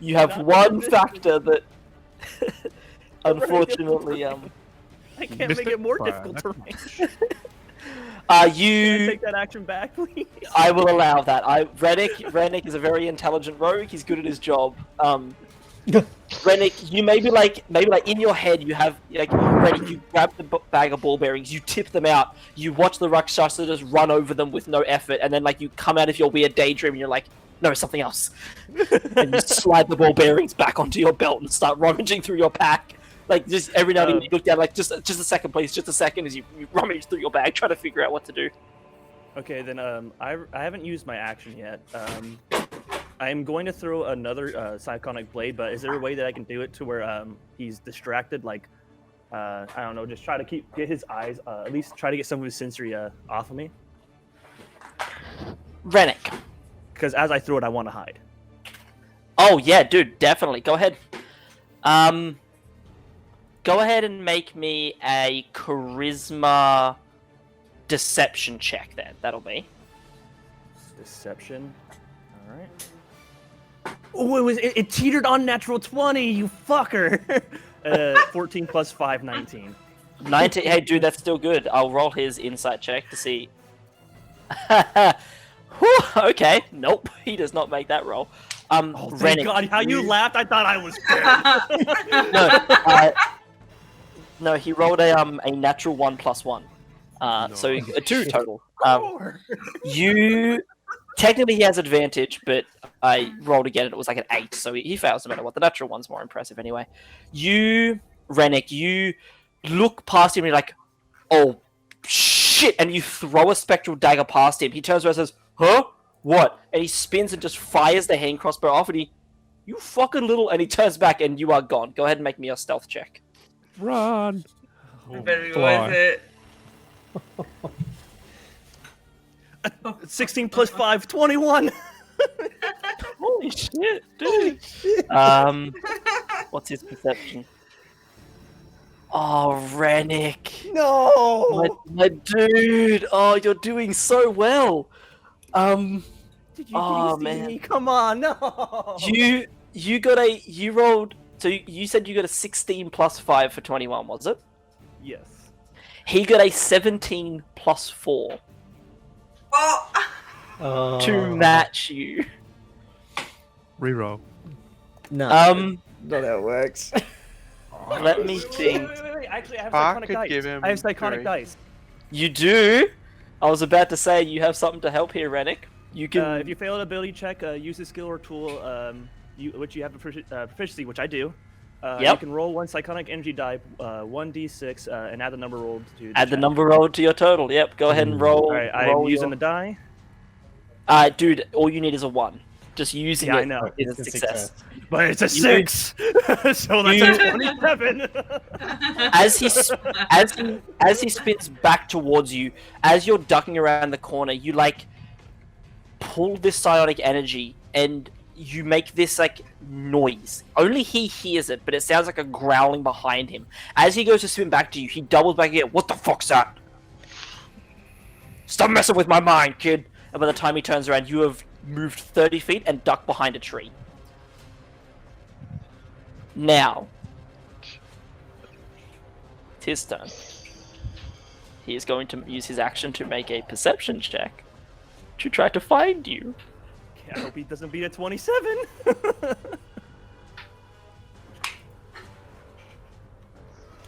Speaker 1: you have one factor that, unfortunately,
Speaker 3: I can't make it more difficult terrain. Can I take that action back, please?
Speaker 1: I will allow that. Ranik is a very intelligent rogue. He's good at his job. Ranik, you maybe like in your head you have like Ranik, you grab the bag of ball bearings, you tip them out, you watch the Rakshasa just run over them with no effort, and then like you come out of your weird daydream and you're like, no, something else, and you slide the ball bearings back onto your belt and start rummaging through your pack. Like just every now and then you look down, like just a second, please, just a second, as you rummage through your bag, trying to figure out what to do.
Speaker 3: Okay, then I haven't used my action yet. I'm going to throw another Psychonic Blade, but is there a way that I can do it to where he's distracted? Like, I don't know, just try to get his eyes, at least try to get some of his sensory off of me.
Speaker 1: Ranik.
Speaker 3: Because as I throw it, I want to hide.
Speaker 1: Oh yeah, dude, definitely. Go ahead. Go ahead and make me a charisma deception check then. That'll be.
Speaker 3: Deception. All right. Oh, it teetered on natural 20, you fucker. 14 plus 5, 19.
Speaker 1: 19. Hey, dude, that's still good. I'll roll his insight check to see. Whew, okay. Nope, he does not make that roll.
Speaker 3: Oh, thank God, how you laughed, I thought I was dead.
Speaker 1: No, he rolled a natural 1 plus 1. So a 2 total. You technically he has advantage, but I rolled again and it was like an 8, so he fails no matter what. The natural one's more impressive anyway. You, Ranik, you look past him and you're like, oh shit, and you throw a spectral dagger past him. He turns around and says, huh? What? And he spins and just fires the hand crossbow off, and you fucking little, and he turns back and you are gone. Go ahead and make me a stealth check.
Speaker 6: Run!
Speaker 7: Better be worth it.
Speaker 3: 16 plus 5, 21.
Speaker 1: Holy shit, dude. What's his perception? Oh, Ranik.
Speaker 2: No!
Speaker 1: My dude. Oh, you're doing so well.
Speaker 3: Did you
Speaker 1: Oh,
Speaker 3: see
Speaker 1: man.
Speaker 3: me? Come on, no.
Speaker 1: You rolled, so you said you got a 16 plus 5 for 21, was it?
Speaker 3: Yes.
Speaker 1: He got a 17 plus 4
Speaker 7: Oh,
Speaker 1: to match you.
Speaker 6: Reroll.
Speaker 2: No,
Speaker 1: Um,
Speaker 2: not how it works.
Speaker 1: let me think.
Speaker 3: Wait. Actually, I have
Speaker 4: Spark
Speaker 3: Psychonic
Speaker 4: could
Speaker 3: Dice.
Speaker 4: give him
Speaker 3: I have Psychonic
Speaker 4: 3.
Speaker 3: Dice.
Speaker 1: You do? I was about to say you have something to help here, Ranik. You can.
Speaker 3: If you fail an ability check, use a skill or tool which you have proficiency, which I do. You
Speaker 1: Yep.
Speaker 3: can roll 1 Psychonic Energy die, 1d6, and add the number rolled to
Speaker 1: Add the
Speaker 3: check.
Speaker 1: number rolled to your total. Yep. Go ahead and roll.
Speaker 3: All right, I'm
Speaker 1: roll
Speaker 3: using
Speaker 1: your...
Speaker 3: the die.
Speaker 1: Dude, all you need is a 1. Just using
Speaker 3: Yeah,
Speaker 1: it
Speaker 3: I know.
Speaker 1: is a success.
Speaker 3: But it's a 6, so that's a 27.
Speaker 1: As he spins back towards you, as you're ducking around the corner, you like pull this psionic energy and you make this like noise. Only he hears it, but it sounds like a growling behind him. As he goes to spin back to you, he doubles back again. What the fuck's that? Stop messing with my mind, kid. And by the time he turns around, you have moved 30 feet and ducked behind a tree. Now, it's his turn. He is going to use his action to make a perception check to try to find you.
Speaker 3: I hope he doesn't beat a 27.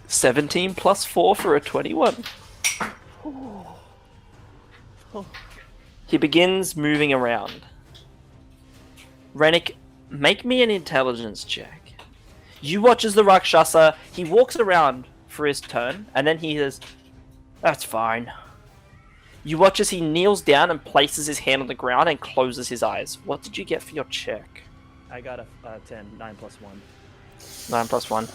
Speaker 1: 17 plus 4 for a 21. He begins moving around. Ranik, make me an intelligence check. You watch as the Rakshasa, he walks around for his turn, and then he says, that's fine. You watch as he kneels down and places his hand on the ground and closes his eyes. What did you get for your check?
Speaker 3: I got a 10, 9 plus 1.
Speaker 1: 9 plus 1.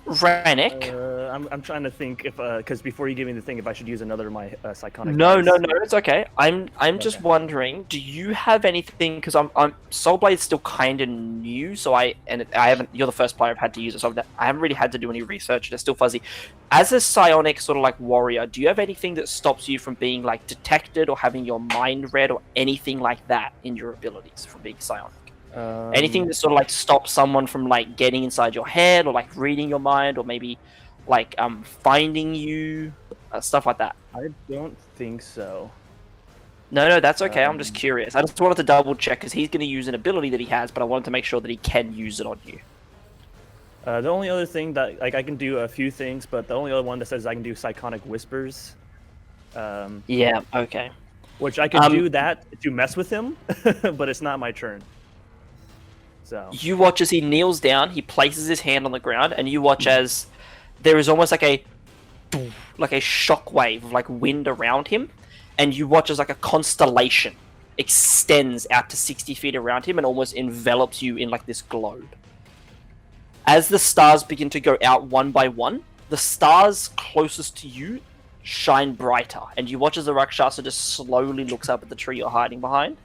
Speaker 1: Ranik.
Speaker 3: I'm trying to think if because before you give me the thing, if I should use another of my psychonic.
Speaker 1: No,
Speaker 3: dice.
Speaker 1: no, no, it's okay. I'm just
Speaker 3: Okay.
Speaker 1: wondering, do you have anything? Because I'm Soul Blade's still kind of new, so I haven't. You're the first player I've had to use it, so I haven't really had to do any research. It's still fuzzy. As a psionic sort of like warrior, do you have anything that stops you from being like detected or having your mind read or anything like that in your abilities from being psionic? Anything that sort of like stops someone from like getting inside your head or like reading your mind or maybe like finding you, stuff like that.
Speaker 3: I don't think so.
Speaker 1: No, that's okay. I'm just curious. I just wanted to double check because he's going to use an ability that he has, but I wanted to make sure that he can use it on you.
Speaker 3: The only other thing that like I can do a few things, but the only other one that says I can do psychonic whispers.
Speaker 1: Yeah. Okay.
Speaker 3: Which I can do that to mess with him, but it's not my turn. So
Speaker 1: You watch as he kneels down. He places his hand on the ground, and you watch as there is almost like a shockwave of like wind around him, and you watch as like a constellation extends out to 60 feet around him and almost envelops you in like this globe. As the stars begin to go out one by one, the stars closest to you shine brighter, and you watch as the Rakshasa just slowly looks up at the tree you're hiding behind.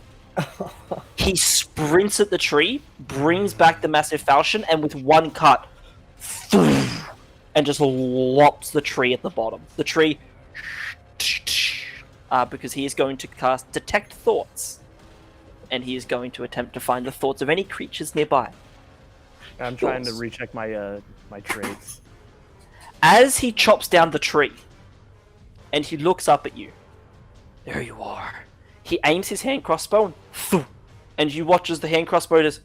Speaker 1: He sprints at the tree, brings back the massive falchion, and with one cut, and just lops the tree at the bottom. The tree, because he is going to cast Detect Thoughts, and he is going to attempt to find the thoughts of any creatures nearby.
Speaker 3: I'm trying to recheck my my traits.
Speaker 1: As he chops down the tree, and he looks up at you, there you are. He aims his hand crossbow, and you watch as the hand crossbow just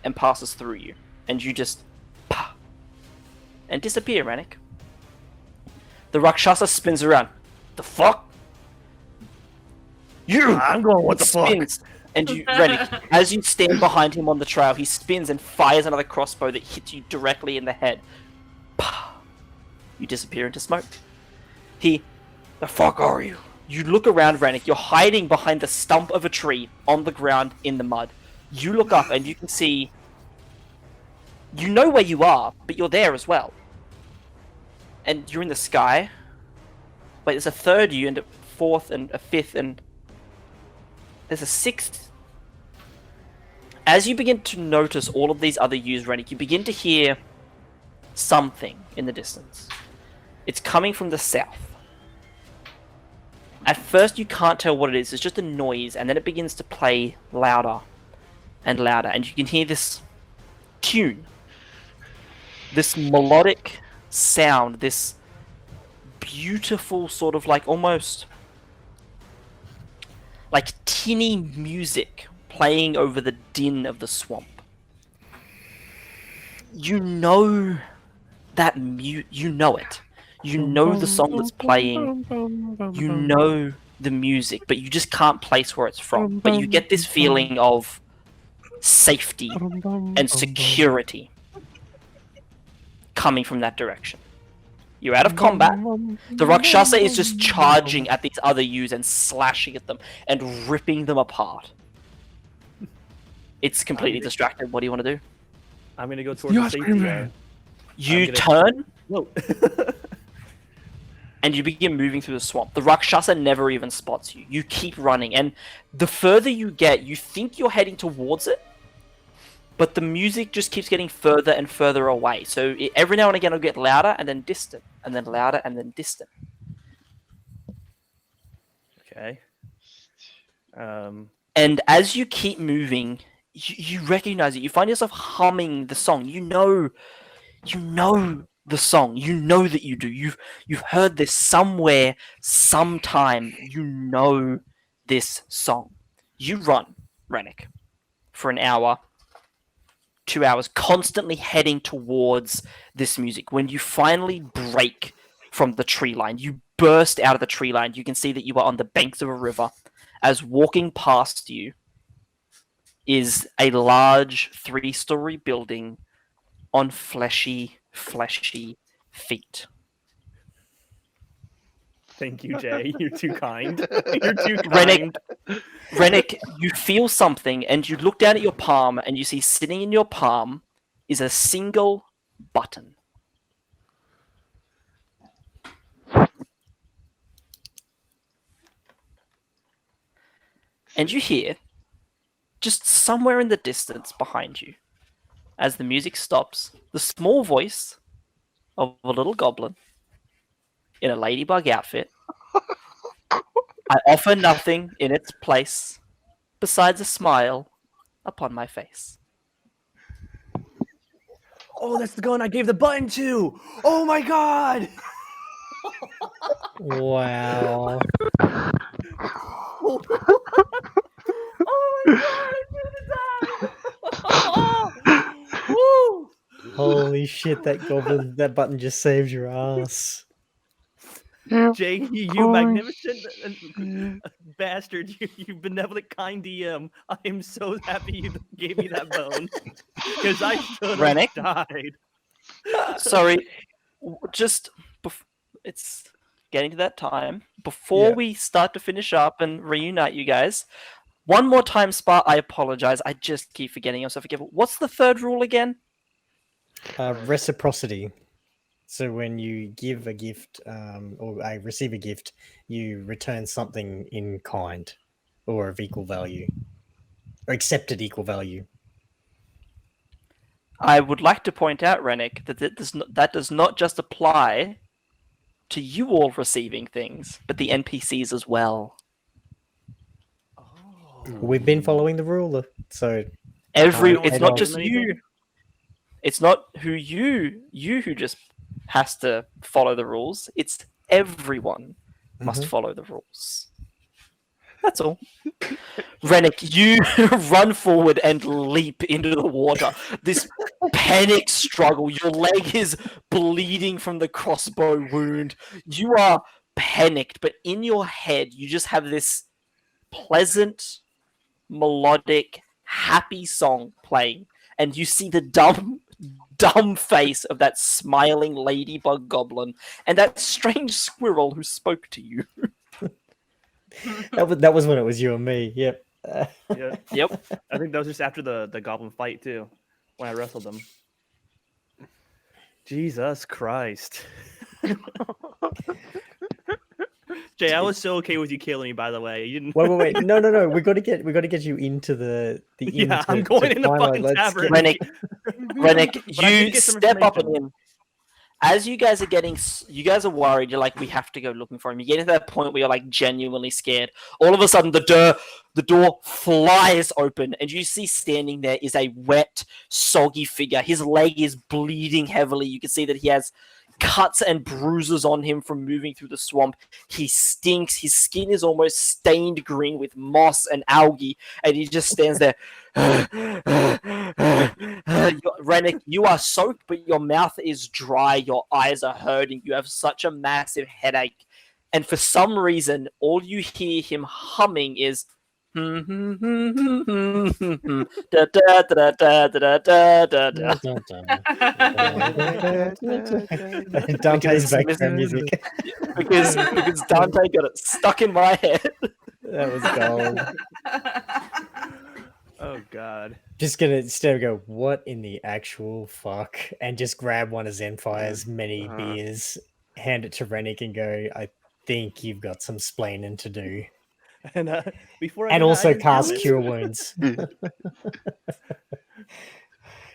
Speaker 1: and passes through you, and you just and disappear, Ranik. The Rakshasa spins around. The fuck?
Speaker 3: I'm going. What the
Speaker 1: spins, and you, Ranik, as you stand behind him on the trail, he spins and fires another crossbow that hits you directly in the head. You disappear into smoke. The fuck are you? You look around, Ranik. You're hiding behind the stump of a tree on the ground in the mud. You look up and you can see. You know where you are, but you're there as well. And you're in the sky. Wait, there's a third you, and a fourth, and a fifth, and there's a sixth. As you begin to notice all of these other yous, Ranik, you begin to hear something in the distance. It's coming from the south. At first, you can't tell what it is. It's just a noise, and then it begins to play louder and louder, and you can hear this tune, this melodic sound, this beautiful sort of like almost like tinny music playing over the din of the swamp. You know that you know it. You know the song that's playing. You know the music, but you just can't place where it's from. But you get this feeling of safety and security coming from that direction. You're out of combat. The Rakshasa is just charging at these other Yus and slashing at them and ripping them apart. It's completely distracted. What do you want to do?
Speaker 3: I'm gonna go towards the safety man.
Speaker 1: You turn
Speaker 3: Whoa.
Speaker 1: and you begin moving through the swamp. The Rakshasa never even spots you. You keep running, and the further you get, you think you're heading towards it, but the music just keeps getting further and further away. So every now and again it'll get louder and then distant, and then louder and then distant.
Speaker 3: Okay.
Speaker 1: And as you keep moving, you recognize it. You find yourself humming the song. You know the song. You know that you do. You've heard this somewhere, sometime. You know this song. You run, Ranik, for an hour, 2 hours, constantly heading towards this music. When you finally break from the tree line, you burst out of the tree line. You can see that you are on the banks of a river. As walking past you is a large 3-story building on fleshy feet.
Speaker 3: Thank you, Jay. You're too kind. You're too kind.
Speaker 1: Ranik, you feel something, and you look down at your palm, and you see sitting in your palm is a single button. And you hear, just somewhere in the distance behind you, as the music stops, the small voice of a little goblin in a ladybug outfit. I offer nothing in its place besides a smile upon my face.
Speaker 3: Oh, that's the gun I gave the button to. Oh my god.
Speaker 2: Wow.
Speaker 3: Oh my god, I'm gonna die. Woo!
Speaker 2: Holy shit, that button just saved your ass.
Speaker 3: Jay, you magnificent bastard, you benevolent kind DM. I am so happy you gave me that bone. Because I should have
Speaker 1: Ranik?
Speaker 3: died.
Speaker 1: Sorry, just it's getting to that time. Before
Speaker 2: Yeah.
Speaker 1: we start to finish up and reunite you guys, one more time, Spar, I apologize. I just keep forgetting. I'm so forgetful. What's the third rule again?
Speaker 2: Reciprocity. So when you give a gift or receive a gift, you return something in kind or of equal value or accepted equal value.
Speaker 1: I would like to point out, Ranik, that does not just apply to you all receiving things, but the NPCs as well.
Speaker 2: We've been following the rule, so
Speaker 1: It's not
Speaker 3: give
Speaker 1: just
Speaker 3: them
Speaker 1: you.
Speaker 3: anything?
Speaker 1: It's not you who just has to follow the rules. It's everyone must follow the rules. That's all. Ranik, you run forward and leap into the water. This panic struggle. Your leg is bleeding from the crossbow wound. You are panicked, but in your head, you just have this pleasant, melodic, happy song playing, and you see the dumb face of that smiling ladybug goblin and that strange squirrel who spoke to you.
Speaker 2: that was when it was you and me. Yep.
Speaker 3: Yeah.
Speaker 1: Yep.
Speaker 3: I think that was just after the goblin fight too, when I wrestled them. Jesus Christ. Jay, I was so okay with you killing me. By the way, you didn't.
Speaker 2: Wait. No. We got to get you into the
Speaker 3: Yeah, I'm going in the fucking tavern.
Speaker 1: Ranik,
Speaker 3: But I did
Speaker 1: you
Speaker 3: get some
Speaker 1: step up
Speaker 3: information.
Speaker 1: on him. As you guys are worried. You're like, we have to go looking for him. You get to that point where you're like genuinely scared. All of a sudden, the door flies open, and you see standing there is a wet, soggy figure. His leg is bleeding heavily. You can see that he has cuts and bruises on him from moving through the swamp. He stinks. His skin is almost stained green with moss and algae, and he just stands there. Ranik, you are soaked, but your mouth is dry. Your eyes are hurting. You have such a massive headache, and for some reason, all you hear him humming is.
Speaker 2: Dante's background music.
Speaker 1: because Dante got it stuck in my head.
Speaker 2: That was gold.
Speaker 3: Oh God.
Speaker 2: Just gonna instead of go, what in the actual fuck, and just grab one of Zenfire's many beers, hand it to Ranik, and go, I think you've got some splaining to do.
Speaker 3: And before I
Speaker 2: And
Speaker 3: do that,
Speaker 2: also
Speaker 3: I didn't
Speaker 2: cast
Speaker 3: promise.
Speaker 2: Cure Wounds.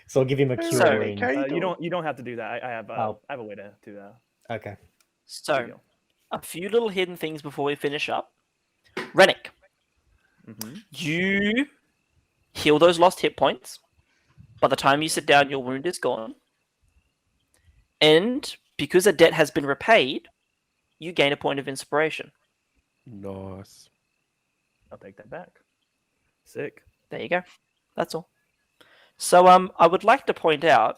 Speaker 2: So I'll give him a Cure
Speaker 1: So,
Speaker 2: Wound.
Speaker 3: You don't have to do that. I have
Speaker 2: Oh.
Speaker 3: I have a way to do that.
Speaker 2: Okay.
Speaker 3: There you
Speaker 1: So,
Speaker 3: go.
Speaker 1: a few little hidden things before we finish up. Ranik,
Speaker 3: Mhm.
Speaker 1: you heal those lost hit points. By the time you sit down, your wound is gone. And because a debt has been repaid, you gain a point of inspiration.
Speaker 6: Nice.
Speaker 3: I'll take that back. Sick.
Speaker 1: There you go. That's all. So, I would like to point out,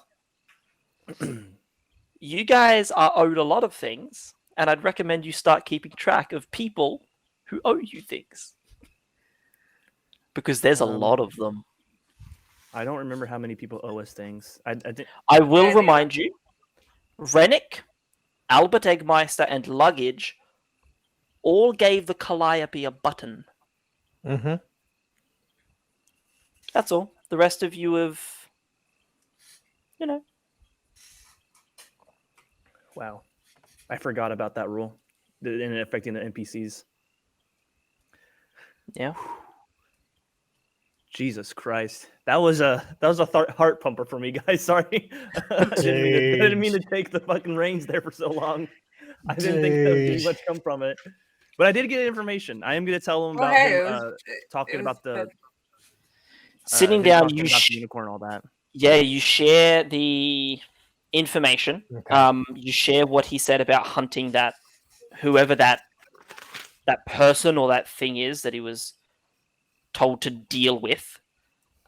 Speaker 1: you guys are owed a lot of things, and I'd recommend you start keeping track of people who owe you things. Because there's a lot of them.
Speaker 3: I don't remember how many people owe us things. I think
Speaker 1: I will remind you, Ranik, Albert Eggmeister, and Luggage all gave the Calliope a button.
Speaker 2: Mm-hmm.
Speaker 1: That's all. The rest of you have,
Speaker 3: Wow. I forgot about that rule and it affecting the NPCs.
Speaker 1: Yeah.
Speaker 3: Jesus Christ. That was a heart pumper for me, guys. Sorry. I didn't mean to take the fucking reins there for so long. I didn't think there would be much come from it. But I did get information. I am going to tell them about him talking about the
Speaker 1: sitting down.
Speaker 3: You the unicorn, and all that.
Speaker 1: Yeah, you share the information.
Speaker 2: Okay.
Speaker 1: You share what he said about hunting that whoever that person or that thing is that he was told to deal with.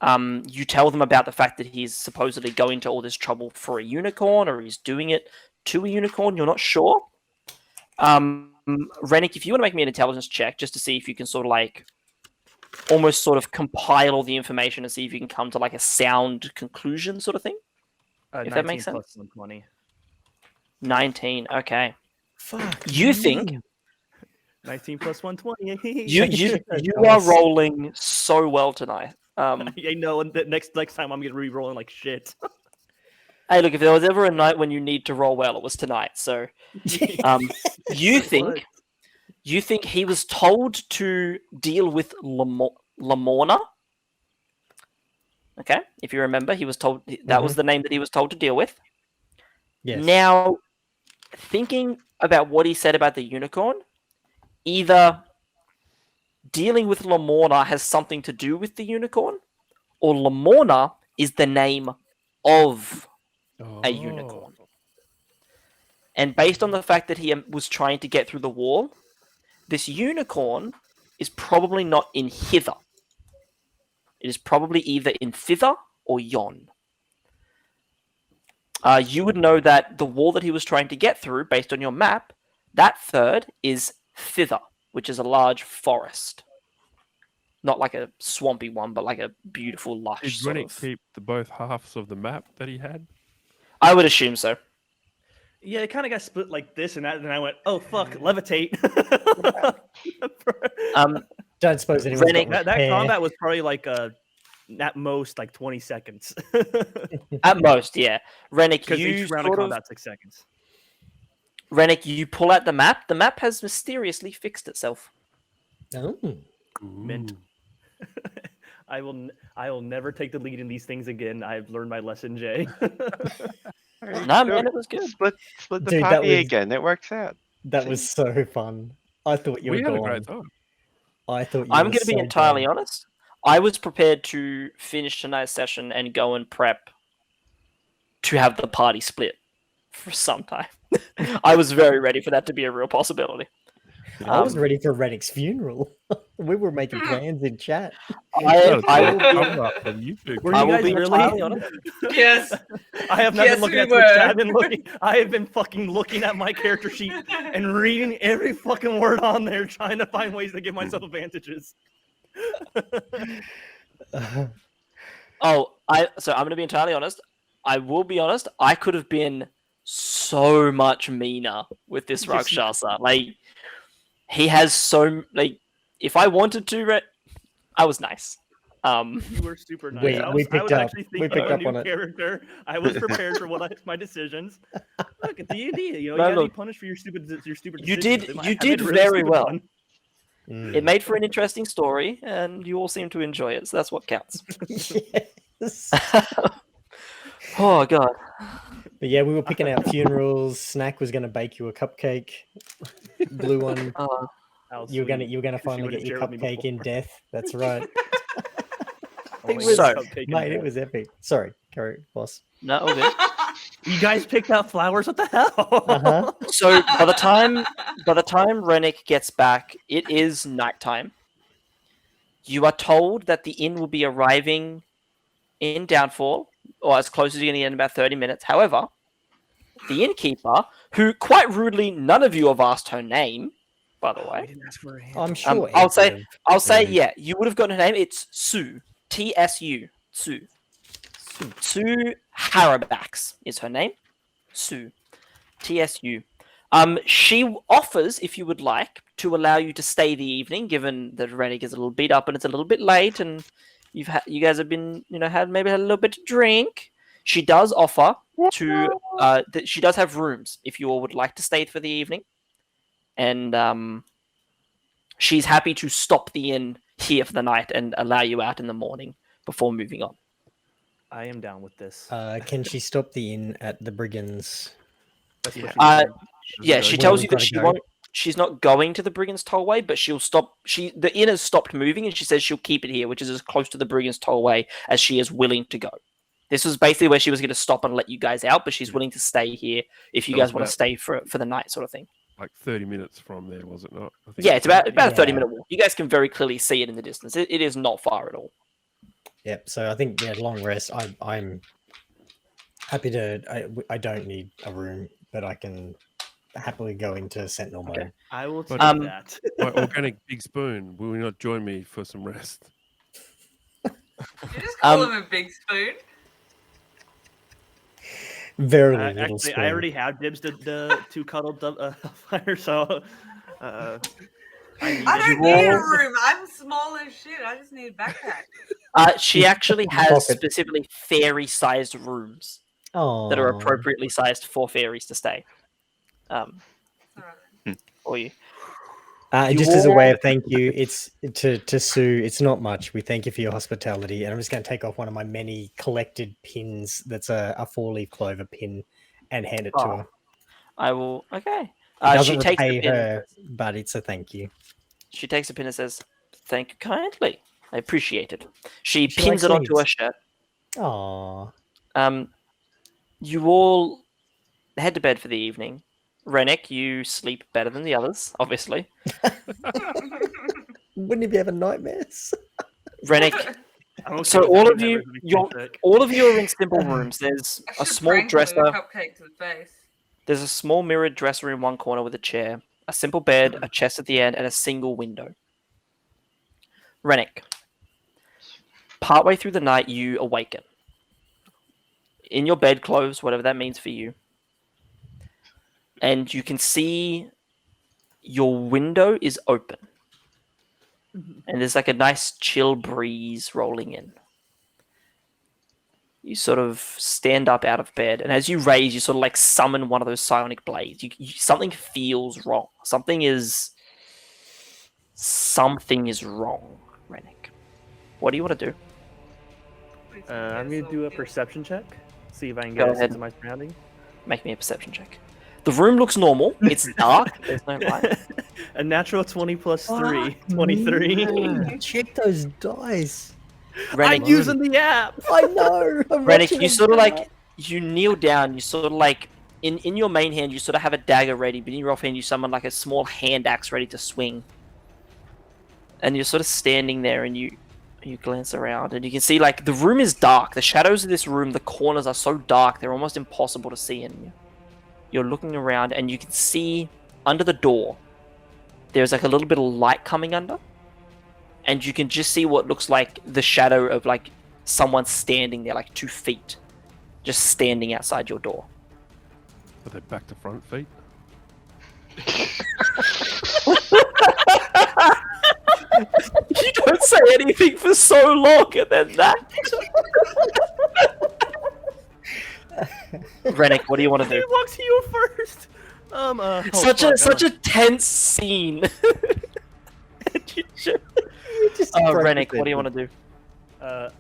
Speaker 1: You tell them about the fact that he's supposedly going to all this trouble for a unicorn, or he's doing it to a unicorn. You're not sure. Ranik, if you want to make me an intelligence check just to see if you can sort of like almost sort of compile all the information and see if you can come to like a sound conclusion sort of thing. If that makes sense.
Speaker 3: 120.
Speaker 1: 19. Okay.
Speaker 2: Fuck.
Speaker 1: You think
Speaker 3: 19 plus 120.
Speaker 1: you are rolling so well tonight.
Speaker 3: I know, and the next time I'm gonna be rolling like shit.
Speaker 1: Hey, look, if there was ever a night when you need to roll well, it was tonight. So, you think he was told to deal with Lamorna? Okay, if you remember, he was told that was the name that he was told to deal with.
Speaker 2: Yes.
Speaker 1: Now, thinking about what he said about the unicorn, either dealing with Lamorna has something to do with the unicorn, or Lamorna is the name of a unicorn. And based on the fact that he was trying to get through the wall, this unicorn is probably not in hither. It is probably either in thither or yon. You would know that the wall that he was trying to get through, based on your map, that third is thither, which is a large forest. Not like a swampy one, but like a beautiful, lush
Speaker 6: Did
Speaker 1: sort
Speaker 6: Ranik
Speaker 1: of...
Speaker 6: keep both halves of the map that he had?
Speaker 1: I would assume so.
Speaker 3: Yeah, it kind of got split like this and that, and then I went, "Oh fuck, levitate."
Speaker 2: Don't suppose anyone's
Speaker 1: Ranik,
Speaker 2: got
Speaker 3: that
Speaker 2: repair.
Speaker 3: combat was probably like at most like 20 seconds.
Speaker 1: At most, yeah. Ranik,
Speaker 3: Because
Speaker 1: you
Speaker 3: each round of
Speaker 1: sort of...
Speaker 3: combat 6 seconds.
Speaker 1: Ranik, you pull out the map. The map has mysteriously fixed itself.
Speaker 2: Oh.
Speaker 3: Mint. I will never take the lead in these things again. I've learned my lesson, Jay.
Speaker 1: No, man, it was good.
Speaker 4: Split the
Speaker 2: Dude, that
Speaker 4: party
Speaker 2: was-
Speaker 4: again. It works out.
Speaker 2: That was so fun. I thought you
Speaker 6: We
Speaker 2: were
Speaker 6: had a
Speaker 2: gone.
Speaker 6: great time.
Speaker 2: I thought you
Speaker 1: I'm
Speaker 2: were
Speaker 1: going to be
Speaker 2: so
Speaker 1: entirely
Speaker 2: gone.
Speaker 1: honest. I was prepared to finish tonight's session and go and prep to have the party split for some time. I was very ready for that to be a real possibility.
Speaker 2: I was ready for Ranik's funeral. We were making plans in chat.
Speaker 1: I will
Speaker 6: And you two
Speaker 3: Were
Speaker 1: I
Speaker 3: you
Speaker 1: will
Speaker 3: guys
Speaker 1: be
Speaker 3: really?
Speaker 1: entirely honest.
Speaker 7: Yes.
Speaker 3: I have not
Speaker 7: Yes,
Speaker 3: been looking
Speaker 7: we
Speaker 3: at Twitch
Speaker 7: were.
Speaker 3: chat. I have been fucking looking at my character sheet and reading every fucking word on there, trying to find ways to give myself advantages.
Speaker 1: So I'm going to be entirely honest. I will be honest. I could have been so much meaner with this Rakshasa. Like, he has so like. If I wanted to, I was nice.
Speaker 3: You were super nice.
Speaker 2: We
Speaker 3: I was
Speaker 2: picked up.
Speaker 3: actually
Speaker 2: We
Speaker 3: thinking
Speaker 2: picked
Speaker 3: of a
Speaker 2: up
Speaker 3: new
Speaker 2: on it.
Speaker 3: character. I was prepared for my decisions. Look at D&D. You know,
Speaker 1: No,
Speaker 3: you gotta be
Speaker 1: look.
Speaker 3: punished for your stupid decisions.
Speaker 1: You did-
Speaker 3: They might
Speaker 1: you
Speaker 3: have
Speaker 1: did
Speaker 3: been
Speaker 1: very
Speaker 3: stupid
Speaker 1: well.
Speaker 3: one.
Speaker 1: It made for an interesting story, and you all seem to enjoy it. So that's what counts.
Speaker 2: Yes.
Speaker 1: Oh god.
Speaker 2: But yeah, we were picking out funerals. Snack was going to bake you a cupcake. Blue one.
Speaker 3: How
Speaker 2: You were
Speaker 3: sweet.
Speaker 2: gonna
Speaker 3: She
Speaker 2: finally
Speaker 3: would've
Speaker 2: get your
Speaker 3: shared with me
Speaker 2: cupcake in
Speaker 3: before.
Speaker 2: death. That's right,
Speaker 3: Oh my
Speaker 1: was-
Speaker 3: God,
Speaker 1: So,
Speaker 3: cupcake and
Speaker 2: mate. It
Speaker 3: bread.
Speaker 2: was epic. Sorry, carry boss.
Speaker 1: No, all good.
Speaker 3: You guys picked out flowers. What the hell?
Speaker 2: Uh-huh.
Speaker 1: So by the time Ranik gets back, it is nighttime. You are told that the inn will be arriving in Downfall, or as close as you're going to get in about 30 minutes. However, the innkeeper, who quite rudely, none of you have asked her name, by the
Speaker 3: I
Speaker 1: way.
Speaker 3: didn't ask for a hand.
Speaker 2: I'm sure.
Speaker 1: I'll
Speaker 2: Ed
Speaker 1: say-
Speaker 2: would've.
Speaker 1: I'll say,
Speaker 2: Mhm.
Speaker 1: yeah, you would have gotten her name. It's Sue. Tsu. Sue. Sue Harabax is her name. Sue. TSU. She offers, if you would like, to allow you to stay the evening, given that Ranik is a little beat up and it's a little bit late, and you guys have been, had a little bit to drink. She does offer to. She does have rooms if you all would like to stay for the evening, and she's happy to stop the inn here for the night and allow you out in the morning before moving on.
Speaker 3: I am down with this.
Speaker 2: Can she stop the inn at the Brigands?
Speaker 3: That's what
Speaker 1: Uh,
Speaker 3: she said.
Speaker 1: Yeah, she
Speaker 2: Where
Speaker 1: tells
Speaker 2: we've
Speaker 1: you that
Speaker 2: gotta
Speaker 1: she
Speaker 2: go?
Speaker 1: won't. She's not going to the Brigands Tollway, but she'll stop. The inn has stopped moving, and she says she'll keep it here, which is as close to the Brigands Tollway as she is willing to go. This was basically where she was going to stop and let you guys out, but she's willing to stay here if you
Speaker 6: That was
Speaker 1: guys want to
Speaker 6: about-
Speaker 1: stay for the night, sort of thing.
Speaker 6: Like 30 minutes from there, was it not? I think
Speaker 1: Yeah, it's about a
Speaker 2: Yeah.
Speaker 1: 30-minute walk. You guys can very clearly see it in the distance. It is not far at all.
Speaker 2: Yep. So I think long rest. I'm happy to. I don't need a room, but I can happily go into Sentinel mode.
Speaker 1: Okay.
Speaker 3: I will take
Speaker 6: But-
Speaker 3: that.
Speaker 6: My organic big spoon, will you not join me for some rest?
Speaker 7: You just call
Speaker 1: Um,
Speaker 7: him a big spoon.
Speaker 2: Very little
Speaker 3: Actually,
Speaker 2: spoon.
Speaker 3: I already have dibs the two cuddled fire, so I need
Speaker 7: I
Speaker 3: it.
Speaker 7: don't need a
Speaker 1: roll-
Speaker 7: room. I'm small as shit. I just need a backpack.
Speaker 1: She actually has
Speaker 2: Pocket.
Speaker 1: specifically fairy-sized rooms
Speaker 2: Oh,
Speaker 1: that are appropriately sized for fairies to stay.
Speaker 7: Alright.
Speaker 1: For you.
Speaker 2: Just as a way of thank you, it's to Sue. It's not much. We thank you for your hospitality, and I'm just going to take off one of my many collected pins. That's a 4-leaf clover pin, and hand it to
Speaker 1: Oh,
Speaker 2: her.
Speaker 1: I will. Okay.
Speaker 2: It doesn't
Speaker 1: She takes the
Speaker 2: repay
Speaker 1: pin.
Speaker 2: her, but it's a thank you.
Speaker 1: She takes a pin and says, "Thank you kindly. I appreciate it." She
Speaker 2: She
Speaker 1: pins
Speaker 2: likes
Speaker 1: it onto her
Speaker 2: leaves.
Speaker 1: shirt.
Speaker 2: Aww.
Speaker 1: You all head to bed for the evening. Ranik, you sleep better than the others, obviously.
Speaker 2: Wouldn't you be having nightmares?
Speaker 1: Rennick,
Speaker 3: I'm okay
Speaker 1: so
Speaker 3: with
Speaker 1: all
Speaker 3: having
Speaker 1: of you,
Speaker 3: members of the
Speaker 1: you're,
Speaker 3: sick.
Speaker 1: all of you are in simple rooms. There's
Speaker 7: I
Speaker 1: a
Speaker 7: should
Speaker 1: small
Speaker 7: prank him with
Speaker 1: dresser.
Speaker 7: a cupcake to the face.
Speaker 1: There's a small mirrored dresser in one corner with a chair, a simple bed, a chest at the end, and a single window. Rennick, partway through the night, you awaken. In your bedclothes, whatever that means for you. And you can see your window is open. And there's like a nice chill breeze rolling in. You sort of stand up out of bed, and as you raise, you sort of like summon one of those psionic blades. Something feels wrong. Something is wrong, Rennick. What do you want to do?
Speaker 3: I'm gonna do a perception check. See if I can
Speaker 1: Go
Speaker 3: get a
Speaker 1: ahead.
Speaker 3: sense of my surroundings.
Speaker 1: Make me a perception check. The room looks normal. It's dark. There's no light.
Speaker 3: A natural 20 plus 3. 23.
Speaker 2: Check those dice.
Speaker 1: Rennick,
Speaker 3: I'm using the app.
Speaker 2: I know.
Speaker 1: Rennick, you sort of like you kneel down. You sort of like in your main hand, you sort of have a dagger ready, but in your offhand, you summon like a small hand axe ready to swing. And you're sort of standing there, and you glance around, and you can see like the room is dark. The shadows of this room, the corners are so dark, they're almost impossible to see in you. You're looking around, and you can see under the door, there's like a little bit of light coming under, and you can just see what looks like the shadow of like someone standing there, like 2 feet, just standing outside your door.
Speaker 6: Are they back to front feet?
Speaker 1: You don't say anything for so long, and then that. Rennick, what do you want to
Speaker 3: He
Speaker 1: do?
Speaker 3: walks to you first.
Speaker 1: Such a tense scene. Rennick, what do you want to do?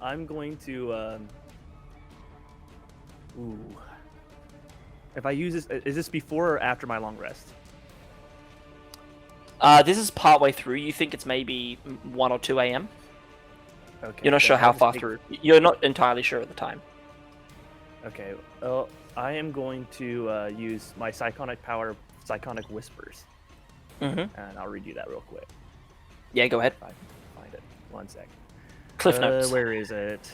Speaker 3: I'm going to. Ooh. If I use this, is this before or after my long rest?
Speaker 1: This is partway through. You think it's maybe 1 or 2 a.m.
Speaker 3: Okay.
Speaker 1: You're not
Speaker 3: so
Speaker 1: sure
Speaker 3: I'll
Speaker 1: how
Speaker 3: just
Speaker 1: far
Speaker 3: take-
Speaker 1: through. You're not entirely sure at the time.
Speaker 3: Okay. Well, I am going to use my psionic power, psionic whispers,
Speaker 1: Mm-hmm.
Speaker 3: and I'll read you that real quick.
Speaker 1: Yeah, go ahead.
Speaker 3: If I can find it. One sec.
Speaker 1: Cliff notes.
Speaker 3: Where is it?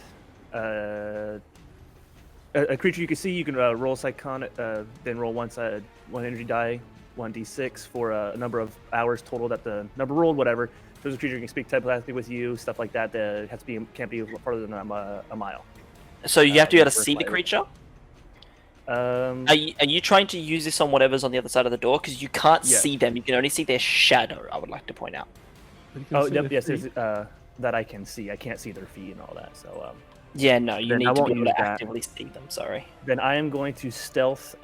Speaker 3: A creature you can see, you can roll psionic, then roll one energy die, 1d6 for a number of hours total that the number rolled, whatever. If there's a creature who can speak telepathically with you, stuff like that, that has to be can't be farther than a mile.
Speaker 1: So you have to be able to
Speaker 3: first
Speaker 1: see the
Speaker 3: layer.
Speaker 1: creature.
Speaker 3: Um,
Speaker 1: Are you trying to use this on whatever's on the other side of the door? Because you can't
Speaker 3: Yeah.
Speaker 1: see them. You can only see their shadow. I would like to point out.
Speaker 6: But you can
Speaker 3: oh,
Speaker 6: see
Speaker 3: yep,
Speaker 6: their
Speaker 3: yes,
Speaker 6: feet.
Speaker 3: there's, that I can see. I can't see their feet and all that. So,
Speaker 1: Yeah, no, you
Speaker 3: Then I
Speaker 1: need to
Speaker 3: won't
Speaker 1: be able
Speaker 3: use
Speaker 1: to
Speaker 3: that.
Speaker 1: actively see them. Sorry.
Speaker 3: Then I am going to stealth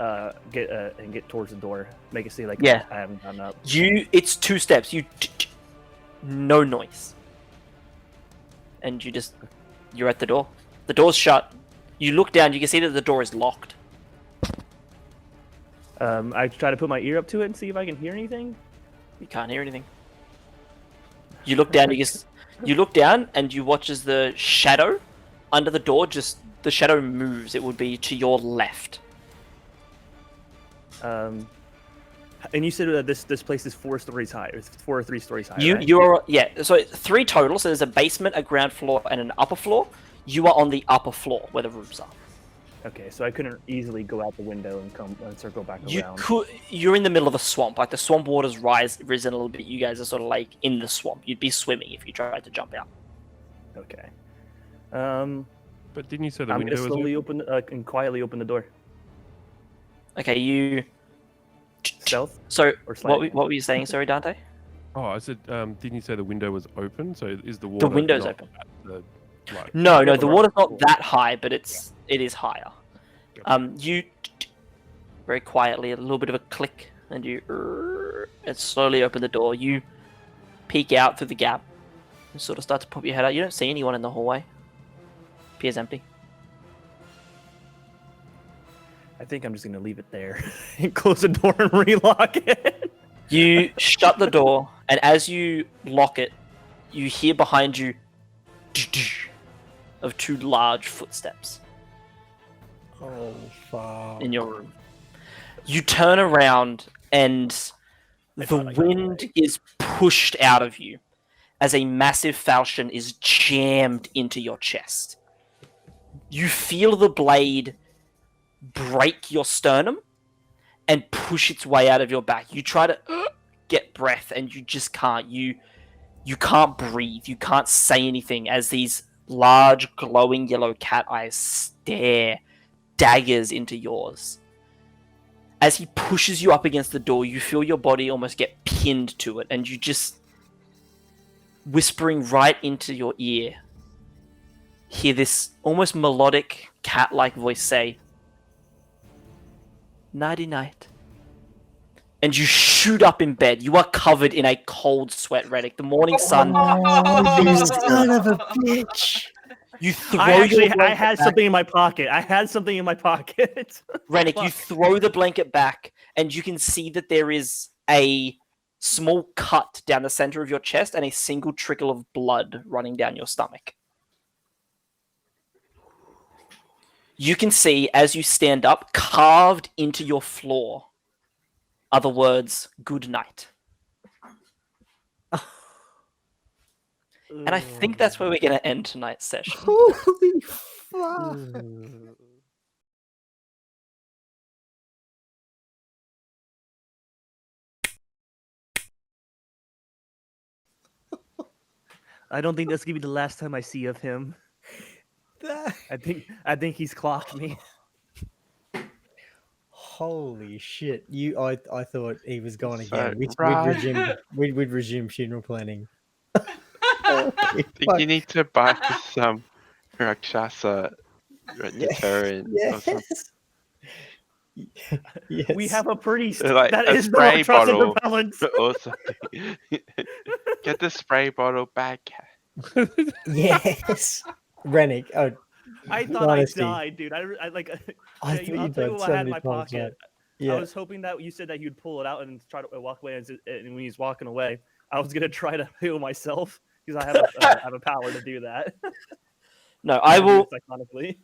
Speaker 3: get towards the door. Make it seem like
Speaker 1: Yeah.
Speaker 3: I haven't gone up.
Speaker 1: It's 2 steps. No noise, and you're at the door. The door's shut. You look down. You can see that the door is locked.
Speaker 3: I try to put my ear up to it and see if I can hear anything.
Speaker 1: You can't hear anything. You look down. You look down, and you watch as the shadow under the door the shadow moves. It would be to your left.
Speaker 3: And you said that this place is 4 stories high. It's 4 or 3 stories high.
Speaker 1: You
Speaker 3: right?
Speaker 1: you are so 3 total. So there's a basement, a ground floor, and an upper floor. You are on the upper floor where the rooms are.
Speaker 3: Okay, so I couldn't easily go out the window and circle back around.
Speaker 1: You're in the middle of a swamp. Like the swamp water's risen a little bit. You guys are sort of like in the swamp. You'd be swimming if you tried to jump out.
Speaker 3: Okay.
Speaker 6: But didn't you say the
Speaker 3: I'm
Speaker 6: window
Speaker 3: gonna
Speaker 6: was
Speaker 3: slowly
Speaker 6: open?
Speaker 3: open and quietly open the door.
Speaker 1: Okay, you.
Speaker 3: Stealth.
Speaker 1: So
Speaker 3: Or slide.
Speaker 1: what were you saying? Sorry, Dante.
Speaker 6: Oh, I said, didn't you say the window was open? So is the water?
Speaker 1: The window's
Speaker 6: not
Speaker 1: open.
Speaker 6: at the, like,
Speaker 1: No,
Speaker 3: Yeah,
Speaker 1: the
Speaker 3: right.
Speaker 1: water's not
Speaker 3: Cool.
Speaker 1: that high, but it is higher.
Speaker 3: Okay.
Speaker 1: You very quietly, a little bit of a click, and you slowly open the door. You peek out through the gap and sort of start to pop your head out. You don't see anyone in the hallway. Appears empty.
Speaker 3: I think I'm just gonna leave it there and close the door and relock it.
Speaker 1: You shut the door, and as you lock it, you hear behind you of 2 large footsteps
Speaker 2: Oh, fuck.
Speaker 1: in your room. You turn around, and the
Speaker 3: thought I got
Speaker 1: wind is pushed out of you as a massive falchion is jammed into your chest. You feel the blade break your sternum and push its way out of your back. You try to get breath, and you just can't. You can't breathe. You can't say anything as these large, glowing yellow cat eyes stare daggers into yours. As he pushes you up against the door, you feel your body almost get pinned to it, and you just, whispering right into your ear, hear this almost melodic, cat-like voice say, "Nighty-night." And you shoot up in bed. You are covered in a cold sweat, Ranik. The morning sun.
Speaker 2: Oh, you son of a bitch.
Speaker 1: You throw
Speaker 3: I
Speaker 1: your blanket
Speaker 3: had
Speaker 1: back.
Speaker 3: something in my pocket. I had something in my pocket.
Speaker 1: Rennick, you throw the blanket back, and you can see that there is a small cut down the center of your chest and a single trickle of blood running down your stomach. You can see, as you stand up, carved into your floor are the words, "Good night." And I think that's where we're going to end tonight's session.
Speaker 2: Holy fuck.
Speaker 3: I don't think that's gonna be the last time I see of him. I think he's clocked me.
Speaker 2: Holy shit! I thought he was gone
Speaker 4: So,
Speaker 2: again.
Speaker 4: right.
Speaker 2: We'd resume funeral planning.
Speaker 4: I think you need to buy some Rakshasa deterrent or something.
Speaker 2: Yes.
Speaker 3: We have a priest.
Speaker 4: Like
Speaker 3: That
Speaker 4: a
Speaker 3: is
Speaker 4: spray
Speaker 3: no trust
Speaker 4: bottle.
Speaker 3: repellent.
Speaker 4: Or something. Get the spray bottle back.
Speaker 2: Yes. Rennick. Oh,
Speaker 3: I thought
Speaker 2: Honesty.
Speaker 3: I died, dude. I like.
Speaker 2: I
Speaker 3: Yeah,
Speaker 2: thought
Speaker 3: I'll
Speaker 2: you
Speaker 3: tell you
Speaker 2: died
Speaker 3: what
Speaker 2: so
Speaker 3: I had in
Speaker 2: many
Speaker 3: my
Speaker 2: times,
Speaker 3: pocket.
Speaker 2: mate. Yeah.
Speaker 3: I was hoping that you said that you'd pull it out and try to walk away. And when he's walking away, I was gonna try to heal myself because I have I have a power to do that.
Speaker 1: No, I will.
Speaker 3: Iconically.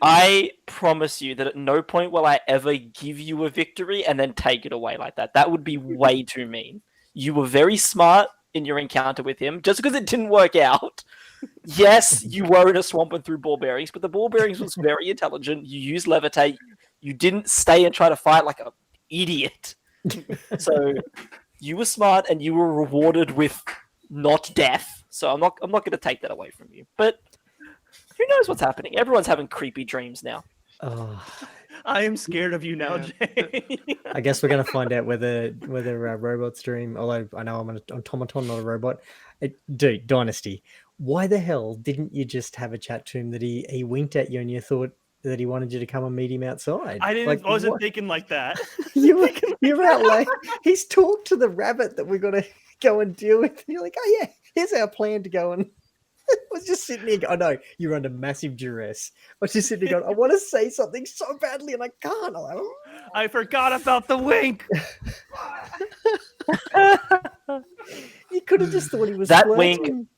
Speaker 1: I promise you that at no point will I ever give you a victory and then take it away like that. That would be way too mean. You were very smart in your encounter with him. Just because it didn't work out, yes, you were in a swamp and threw ball bearings, but the ball bearings was very intelligent. You used levitate. You didn't stay and try to fight like an idiot. So you were smart and you were rewarded with not death. So I'm not going to take that away from you. But who knows what's happening? Everyone's having creepy dreams now.
Speaker 2: Oh,
Speaker 3: I am scared of you now, Jay.
Speaker 2: I guess we're gonna find out whether robots dream. Although I know I'm an automaton, not a robot. Dude, Dynasty. why the hell didn't you just have a chat to him that he winked at you and you thought that he wanted you to come and meet him outside?
Speaker 3: I wasn't
Speaker 2: what?
Speaker 3: thinking like that.
Speaker 2: You were out late. He's talked to the rabbit that we got to go and deal with. And you're like, oh yeah, here's our plan to go and. I was just sitting here. Oh no, you're under massive duress. I was just sitting here going, I want to say something so badly and I can't. I'm like, "Oh."
Speaker 3: I forgot about the wink.
Speaker 2: You could have just thought he was
Speaker 1: That
Speaker 2: flirting.
Speaker 1: wink-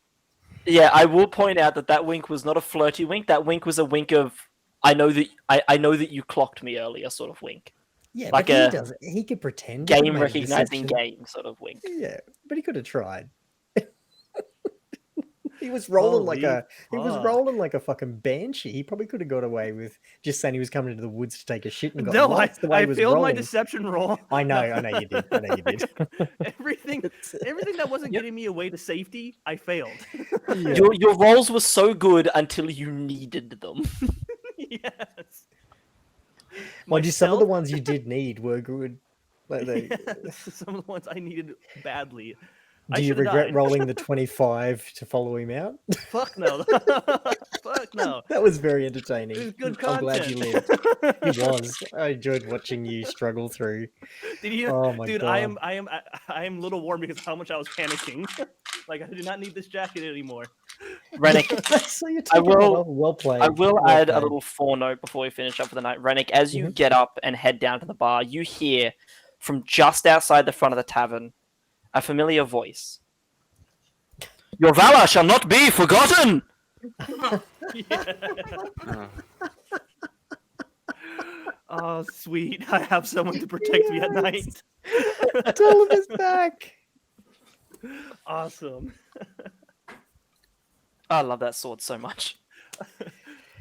Speaker 1: Yeah, I will point out that wink was not a flirty wink. That wink was a wink of I know that you clocked me earlier sort of wink.
Speaker 2: Yeah,
Speaker 1: like
Speaker 2: but
Speaker 1: a
Speaker 2: he doesn't. He could pretend. He could
Speaker 1: Game
Speaker 2: make a
Speaker 1: recognizing
Speaker 2: deception.
Speaker 1: game sort of wink.
Speaker 2: Yeah, but he could have tried. He was rolling rolling like a fucking banshee. He probably could have got away with just saying he was coming into the woods to take a shit and got
Speaker 3: No,
Speaker 2: lost the way
Speaker 3: I
Speaker 2: he was
Speaker 3: failed my
Speaker 2: rolling.
Speaker 3: deception roll.
Speaker 2: I know you did.
Speaker 3: Everything that wasn't getting me away to safety, I failed.
Speaker 2: Yeah.
Speaker 1: Your rolls were so good until you needed them.
Speaker 3: Yes.
Speaker 2: Mind you, some of the ones you did need were good. Like
Speaker 3: Yes, some of the ones I needed badly. I
Speaker 2: do you
Speaker 3: should've
Speaker 2: regret
Speaker 3: died.
Speaker 2: rolling the 25 to follow him out?
Speaker 3: Fuck no. Fuck no.
Speaker 2: That was very entertaining.
Speaker 3: It was good
Speaker 2: I'm glad you lived.
Speaker 3: content.
Speaker 2: It was. I enjoyed watching you struggle through.
Speaker 3: Did you?
Speaker 2: Oh my
Speaker 3: Dude,
Speaker 2: god.
Speaker 3: I am a little warm because of how much I was panicking. Like I do not need this jacket anymore.
Speaker 1: Rennick,
Speaker 2: So you're
Speaker 1: I
Speaker 2: taking that
Speaker 1: will-
Speaker 2: off. Well played.
Speaker 1: I will
Speaker 2: well
Speaker 1: add a
Speaker 2: played.
Speaker 1: little foreknote before we finish up for the night. Rennick, as you
Speaker 2: Mhm.
Speaker 1: get up and head down to the bar, you hear from just outside the front of the tavern a familiar voice. Your valor shall not be forgotten!
Speaker 4: Oh,
Speaker 3: Oh, sweet. I have someone to protect me at night.
Speaker 2: Tell him is back.
Speaker 3: Awesome.
Speaker 1: I love that sword so much.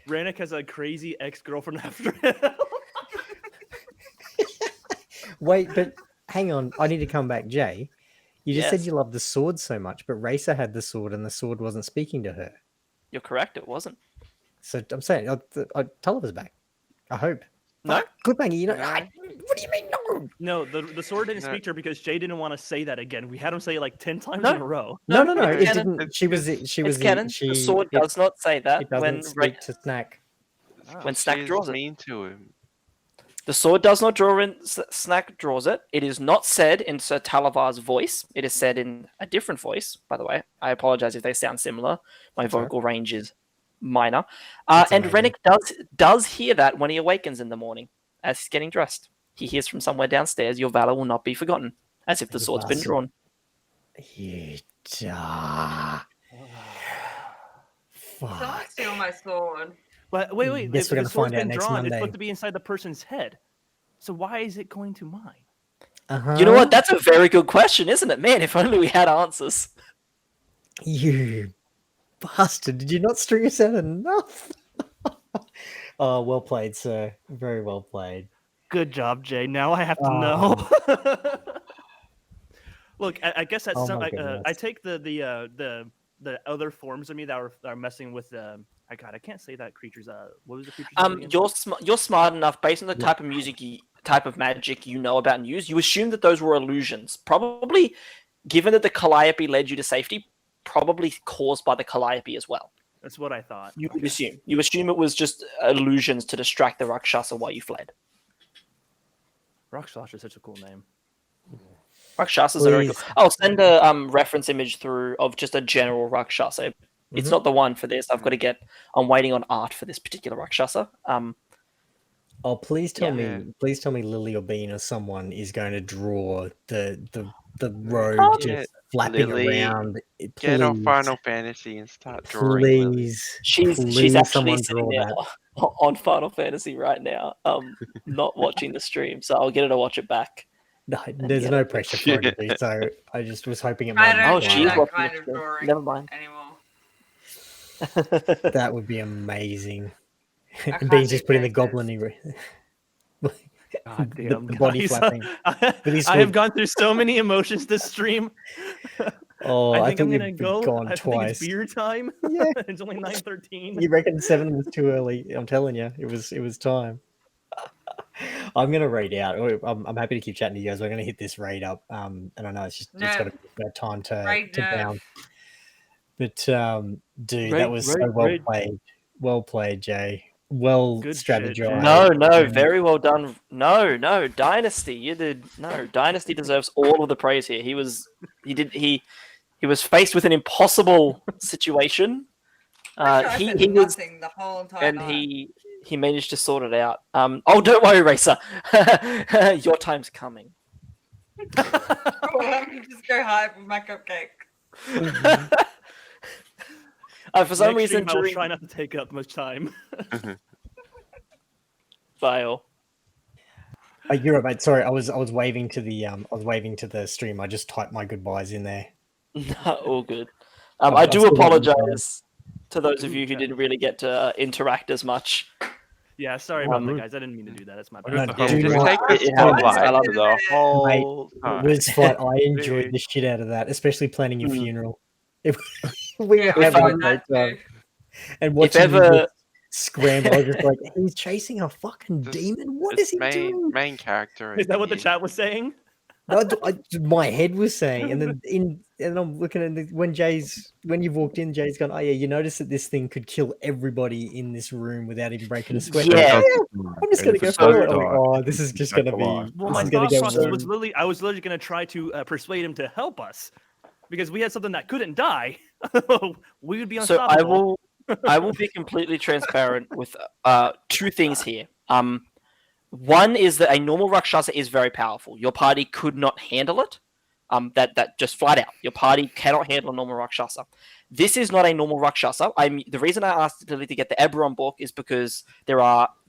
Speaker 3: Ranik has a crazy ex-girlfriend after him.
Speaker 2: Wait, but hang on. I need to come back, Jay. You just said
Speaker 1: Yes.
Speaker 2: you love the sword so much, but Racer had the sword and the sword wasn't speaking to her.
Speaker 1: You're correct, it wasn't.
Speaker 2: So I'm saying, Tulliver's back. I hope.
Speaker 1: No?
Speaker 2: Cliffhanger, you know.
Speaker 4: No.
Speaker 2: What do you mean, no?
Speaker 3: No, the sword didn't
Speaker 4: No.
Speaker 3: speak to her because Jay didn't want to say that again. We had him say it like 10 times
Speaker 1: No.
Speaker 3: in a row.
Speaker 2: No.
Speaker 1: No,
Speaker 2: It
Speaker 1: it's canon.
Speaker 2: didn't. She was. She was.
Speaker 1: It's canon.
Speaker 2: She,
Speaker 1: The sword
Speaker 2: it,
Speaker 1: does not say that
Speaker 2: It doesn't
Speaker 1: when
Speaker 2: speak to Snack.
Speaker 1: When Snack
Speaker 4: she's
Speaker 1: draws it.
Speaker 4: mean to him.
Speaker 1: The sword does not draw when Snack draws it. It is not said in Sir Talavar's voice. It is said in a different voice, by the way. I apologize if they sound similar. My
Speaker 2: That's all right.
Speaker 1: vocal range is minor.
Speaker 2: It's
Speaker 1: And
Speaker 2: amazing.
Speaker 1: Rennick does hear that when he awakens in the morning as he's getting dressed. He hears from somewhere downstairs, your valor will not be forgotten, as if the
Speaker 2: You
Speaker 1: sword's been
Speaker 2: bastard.
Speaker 1: drawn.
Speaker 2: You die.
Speaker 7: Someone
Speaker 2: Fuck.
Speaker 7: steal my sword.
Speaker 3: But wait.
Speaker 2: Guess
Speaker 3: If
Speaker 2: we're
Speaker 3: the
Speaker 2: gonna
Speaker 3: sword's
Speaker 2: find out
Speaker 3: been
Speaker 2: next
Speaker 3: drawn, it's
Speaker 2: Monday.
Speaker 3: supposed to be inside the person's head. So why is it going to mine?
Speaker 2: Uh-huh.
Speaker 1: You know what? That's a very good question, isn't it? Man, if only we had answers.
Speaker 2: You bastard! Did you not string us out enough? Oh, well played, sir. Very well played.
Speaker 3: Good job, Jay. Now I have to
Speaker 2: Oh.
Speaker 3: know. Look, I guess that's
Speaker 2: Oh
Speaker 3: some.
Speaker 2: my
Speaker 3: I
Speaker 2: goodness.
Speaker 3: take the other forms of me that are messing with. I can't say that creatures. What was the creature's name again?
Speaker 1: You're smart enough based on the
Speaker 2: Yeah.
Speaker 1: type of type of magic you know about and use. You assume that those were illusions, probably given that the Calliope led you to safety, probably caused by the Calliope as well.
Speaker 3: That's what I thought.
Speaker 1: You would assume. You assume it was just illusions to distract the Rakshasa while you fled.
Speaker 3: Rakshasa is such a cool name.
Speaker 1: Rakshasas are very cool.
Speaker 2: Please.
Speaker 1: I'll send a reference image through of just a general Rakshasa. It's
Speaker 2: Mhm.
Speaker 1: not the one for this. I'm waiting on art for this particular Rakshasa.
Speaker 2: Oh, please tell
Speaker 4: Yeah.
Speaker 2: me, please tell me Lily or Bean or someone is going to draw the rogue
Speaker 1: Oh,
Speaker 2: just
Speaker 4: yeah.
Speaker 2: flapping
Speaker 4: Lily,
Speaker 2: around.
Speaker 4: Get on
Speaker 2: Please.
Speaker 4: Final Fantasy and start drawing. Lily.
Speaker 2: Please,
Speaker 1: She's
Speaker 2: please
Speaker 1: actually
Speaker 2: someone
Speaker 1: sitting
Speaker 2: draw
Speaker 1: there
Speaker 2: that.
Speaker 1: on Final Fantasy right now, not watching the stream, so I'll get her to watch it back.
Speaker 2: No, there's
Speaker 1: Yeah.
Speaker 2: no pressure for her to do so. I just was hoping it
Speaker 7: I
Speaker 2: might.
Speaker 7: don't
Speaker 2: be
Speaker 1: Oh,
Speaker 7: do
Speaker 1: she's
Speaker 7: that
Speaker 1: watching
Speaker 7: kind
Speaker 1: the
Speaker 7: of
Speaker 1: stream.
Speaker 7: drawing
Speaker 1: Never mind.
Speaker 7: anymore.
Speaker 2: That would be amazing.
Speaker 7: I
Speaker 2: And
Speaker 7: can't
Speaker 2: Bean's
Speaker 7: do
Speaker 2: just putting the
Speaker 7: faces.
Speaker 2: goblin
Speaker 3: God
Speaker 2: the
Speaker 3: damn,
Speaker 2: body
Speaker 3: guys.
Speaker 2: flapping. But he's
Speaker 3: I have
Speaker 2: good.
Speaker 3: gone through so many emotions this stream.
Speaker 2: Oh,
Speaker 3: I
Speaker 2: I
Speaker 3: think
Speaker 2: thought
Speaker 3: I'm gonna
Speaker 2: you'd
Speaker 3: go.
Speaker 2: gone
Speaker 3: I think
Speaker 2: twice.
Speaker 3: it's beer time.
Speaker 2: Yeah.
Speaker 3: It's only 9:13.
Speaker 2: You reckon 7 was too early? I'm telling you, it was time. I'm gonna raid out. I'm happy to keep chatting to you guys. We're gonna hit this raid up. And I know it's got to be about time to
Speaker 7: Raid nerf.
Speaker 2: bounce. But dude, that was so well played. Well played, Jay. Well
Speaker 3: Good shit, Jay.
Speaker 2: strategized.
Speaker 1: No, very well done. No, Dynasty, you did Dynasty deserves all of the praise here. He was faced with an impossible situation.
Speaker 7: Actually, I said nothing the whole entire
Speaker 1: and
Speaker 7: night.
Speaker 1: he managed to sort it out. Oh, don't worry, Racer. Your time's coming.
Speaker 7: Let me just go hide with my cupcake.
Speaker 1: For some
Speaker 3: Next
Speaker 1: reason,
Speaker 3: stream, I will try not to take up much time.
Speaker 1: fail.
Speaker 2: You're right. Sorry, I was waving to the stream. I just typed my goodbyes in there.
Speaker 1: All good.
Speaker 2: I've
Speaker 1: I do
Speaker 2: still got my
Speaker 1: apologize to those of you who didn't really get to interact as much.
Speaker 3: Yeah, sorry about that, guys. I didn't mean to do that. That's my
Speaker 2: No,
Speaker 3: bad.
Speaker 6: Yeah,
Speaker 2: do
Speaker 4: just
Speaker 2: not-
Speaker 4: take the
Speaker 1: It happens.
Speaker 4: spotlight the whole
Speaker 2: It
Speaker 4: time.
Speaker 2: was fun. I enjoyed the shit out of that, especially planning your
Speaker 1: Mm.
Speaker 2: funeral. We were
Speaker 7: Yeah, I
Speaker 2: having a
Speaker 7: enjoyed
Speaker 2: great
Speaker 7: that
Speaker 2: time.
Speaker 7: too.
Speaker 2: And
Speaker 1: If
Speaker 2: watching you
Speaker 1: ever,
Speaker 2: just scramble, I was just like, he's chasing a fucking
Speaker 4: Just-
Speaker 2: demon? What
Speaker 4: Just
Speaker 2: is he doing?
Speaker 4: main character.
Speaker 3: Is that what the
Speaker 4: you.
Speaker 3: chat was saying?
Speaker 2: My head was saying, and then I'm looking at when you've walked in, Jay's gone, oh yeah, you notice that this thing could kill everybody in this room without even breaking a sweat.
Speaker 1: Yeah.
Speaker 2: I'm just gonna go for it. I'm like, oh, this is just gonna be.
Speaker 3: Well,
Speaker 2: This
Speaker 3: my
Speaker 2: is gonna
Speaker 3: thought
Speaker 2: go
Speaker 3: process
Speaker 2: wrong.
Speaker 3: was literally, I was literally going to try to persuade him to help us because we had something that couldn't die. We would be
Speaker 1: so
Speaker 3: unstoppable.
Speaker 1: I will be completely transparent with two things here. One is that a normal Rakshasa is very powerful. Your party could not handle it. That just flat out. Your party cannot handle a normal Rakshasa. This is not a normal Rakshasa. The reason I asked Lily to get the Eberron book is because there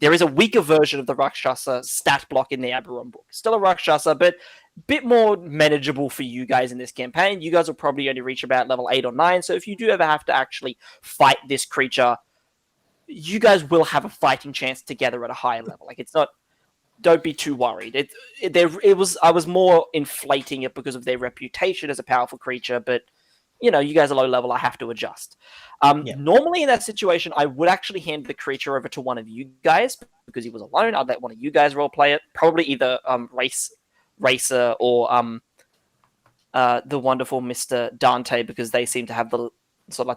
Speaker 1: is a weaker version of the Rakshasa stat block in the Eberron book. Still a Rakshasa, but a bit more manageable for you guys in this campaign. You guys will probably only reach about level 8 or 9, so if you do ever have to actually fight this creature, you guys will have a fighting chance together at a higher level. Like, it's not... Don't be too worried. I was more inflating it because of their reputation as a powerful creature, but you guys are low level. I have to adjust. Normally in that situation, I would actually hand the creature over to one of you guys because he was alone. I'd let one of you guys roleplay it. Probably either Racer or the wonderful Mr. Dante, because they seem to have the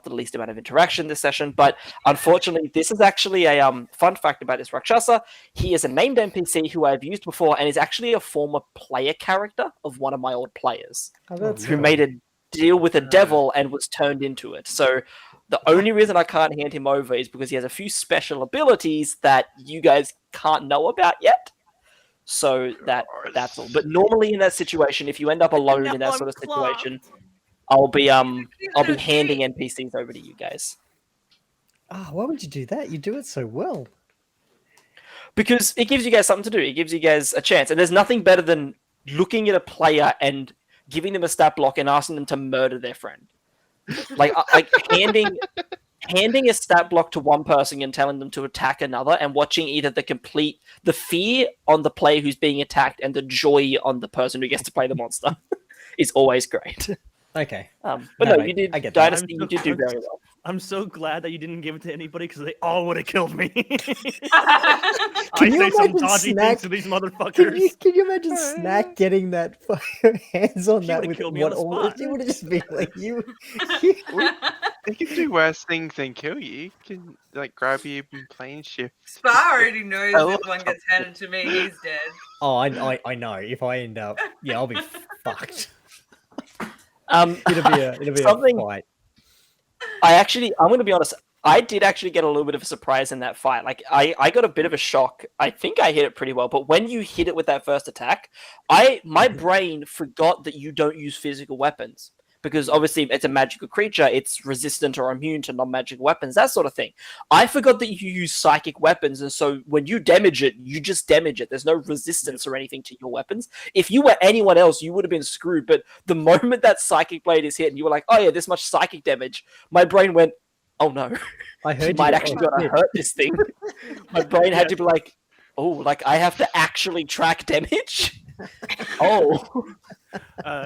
Speaker 1: least amount of interaction this session. But unfortunately, this is actually a fun fact about this Rakshasa. He is a named NPC who I've used before and is actually a former player character of one of my old players who made a deal with a devil and was turned into it. So the only reason I can't hand him over is because he has a few special abilities that you guys can't know about yet. So that's all. But normally in that situation, if you end up alone in that sort of situation, I'll be handing NPCs over to you guys.
Speaker 2: Why would you do that? You do it so well.
Speaker 1: Because it gives you guys something to do. It gives you guys a chance. And there's nothing better than looking at a player and giving them a stat block and asking them to murder their friend. Like handing a stat block to one person and telling them to attack another, and watching either the fear on the player who's being attacked and the joy on the person who gets to play the monster is always great.
Speaker 2: Okay.
Speaker 1: But no, you did.
Speaker 2: I get that.
Speaker 1: Dynasty, you did do very well.
Speaker 3: I'm so glad that you didn't give it to anybody because they all would have killed me.
Speaker 2: Can
Speaker 3: I
Speaker 2: you
Speaker 3: say some
Speaker 2: imagine
Speaker 3: dodgy
Speaker 2: Snack-
Speaker 3: things to these motherfuckers.
Speaker 2: Can you imagine Snack getting that hands on
Speaker 3: She
Speaker 2: that
Speaker 3: would've
Speaker 2: with
Speaker 3: killed me on
Speaker 2: what
Speaker 3: the
Speaker 2: all?
Speaker 3: spot.
Speaker 2: It would have just been like you.
Speaker 4: They can do worse things than kill you. You can grab you and plane shift.
Speaker 7: Spar already knows
Speaker 4: I
Speaker 7: if one gets handed to me, he's dead.
Speaker 2: Oh, I know. If I end up, I'll be fucked.
Speaker 1: It'll
Speaker 2: be
Speaker 1: something-
Speaker 2: a fight.
Speaker 1: I'm going to be honest. I did actually get a little bit of a surprise in that fight. Like, I got a bit of a shock. I think I hit it pretty well, but when you hit it with that first attack, my brain forgot that you don't use physical weapons. Because obviously it's a magical creature, it's resistant or immune to non-magical weapons, that sort of thing. I forgot that you use psychic weapons, and so when you damage it, you just damage it. There's no resistance or anything to your weapons. If you were anyone else, you would have been screwed, but the moment that psychic blade is hit and you were like, oh yeah, this much psychic damage, my brain went, oh no,
Speaker 2: I heard
Speaker 1: you might actually gonna hurt this thing. My brain had to be like, oh, like I have to actually track damage? Oh.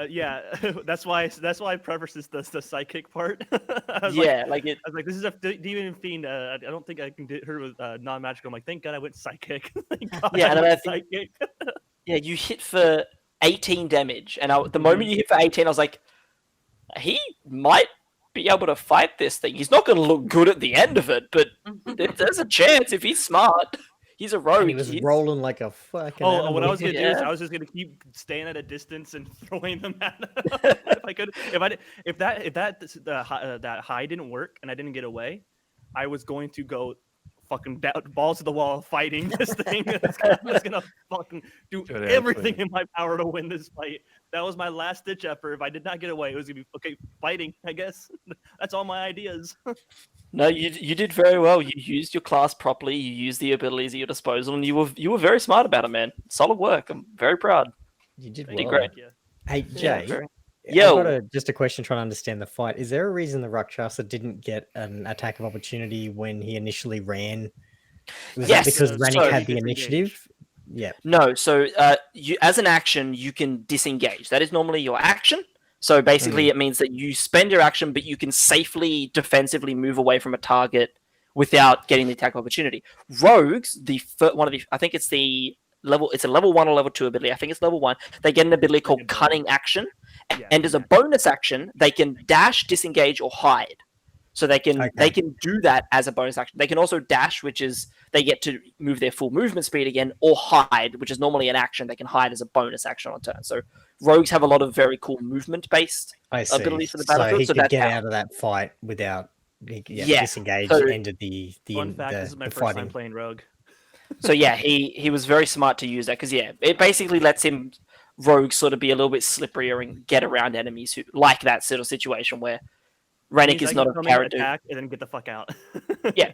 Speaker 3: Yeah, that's why I preface the psychic part. I was like, this is a demon fiend. I don't think I can hit her with non-magical. I'm like, thank God I went psychic.
Speaker 1: Yeah, and I think,
Speaker 3: psychic.
Speaker 1: yeah, you hit for 18 damage, and the moment you hit for 18, I was like, he might be able to fight this thing. He's not going to look good at the end of it, but there's a chance if he's smart. He's a rogue.
Speaker 2: And he was rolling like a fucking.
Speaker 3: Oh,
Speaker 2: animal.
Speaker 3: what I was gonna do is
Speaker 1: Yeah.
Speaker 3: I was just gonna keep staying at a distance and throwing them at him if I could. If that high didn't work and I didn't get away, I was going to go fucking balls to the wall fighting this thing. I was gonna fucking do
Speaker 6: Good
Speaker 3: everything
Speaker 6: answer.
Speaker 3: in my power to win this fight. That was my last ditch effort. If I did not get away, it was gonna be okay fighting. I guess that's all my ideas.
Speaker 1: No, you did very well. You used your class properly. You used the abilities at your disposal, and you were very smart about it, man. Solid work. I'm very proud.
Speaker 2: You did
Speaker 3: Thank
Speaker 2: well.
Speaker 3: you,
Speaker 1: great.
Speaker 3: thank you.
Speaker 2: Hey
Speaker 1: Yeah,
Speaker 2: Jay,
Speaker 1: very-
Speaker 2: I've
Speaker 1: Yo.
Speaker 2: got just a question trying to understand the fight. Is there a reason the Rakshasa didn't get an attack of opportunity when he initially ran? Was
Speaker 1: Yes,
Speaker 2: that because
Speaker 3: so
Speaker 2: Ranik had the
Speaker 3: disengage.
Speaker 2: initiative? Yeah.
Speaker 1: No, so you as an action, you can disengage. That is normally your action. So basically, it means that you spend your action, but you can safely defensively move away from a target without getting the attack of opportunity. Rogues, I think it's the level. It's a level 1 or level 2 ability. I think it's level 1. They get an ability called Cunning Action,
Speaker 3: Yeah,
Speaker 1: and as a bonus action, they can dash, disengage, or hide. So they can do that as a bonus action. They can also dash, which is they get to move their full movement speed again, or hide, which is normally an action. They can hide as a bonus action on turn. So rogues have a lot of very cool movement-based
Speaker 2: I see.
Speaker 1: abilities for the
Speaker 2: So
Speaker 1: battlefield.
Speaker 2: he
Speaker 1: So
Speaker 2: could
Speaker 1: that's
Speaker 2: get
Speaker 1: how-
Speaker 2: out of that fight without
Speaker 1: Yeah,
Speaker 2: disengage.
Speaker 1: so-
Speaker 2: Ended the
Speaker 3: Fun fact: this is my
Speaker 2: the
Speaker 3: first
Speaker 2: fighting.
Speaker 3: time playing Rogue.
Speaker 1: So yeah, he was very smart to use that because it basically lets him rogue sort of be a little bit slipperier and get around enemies who like that sort of situation where Ranik
Speaker 3: Means
Speaker 1: is
Speaker 3: I
Speaker 1: not
Speaker 3: can
Speaker 1: a
Speaker 3: come in,
Speaker 1: character.
Speaker 3: attack, and then get the fuck out.
Speaker 1: Yeah.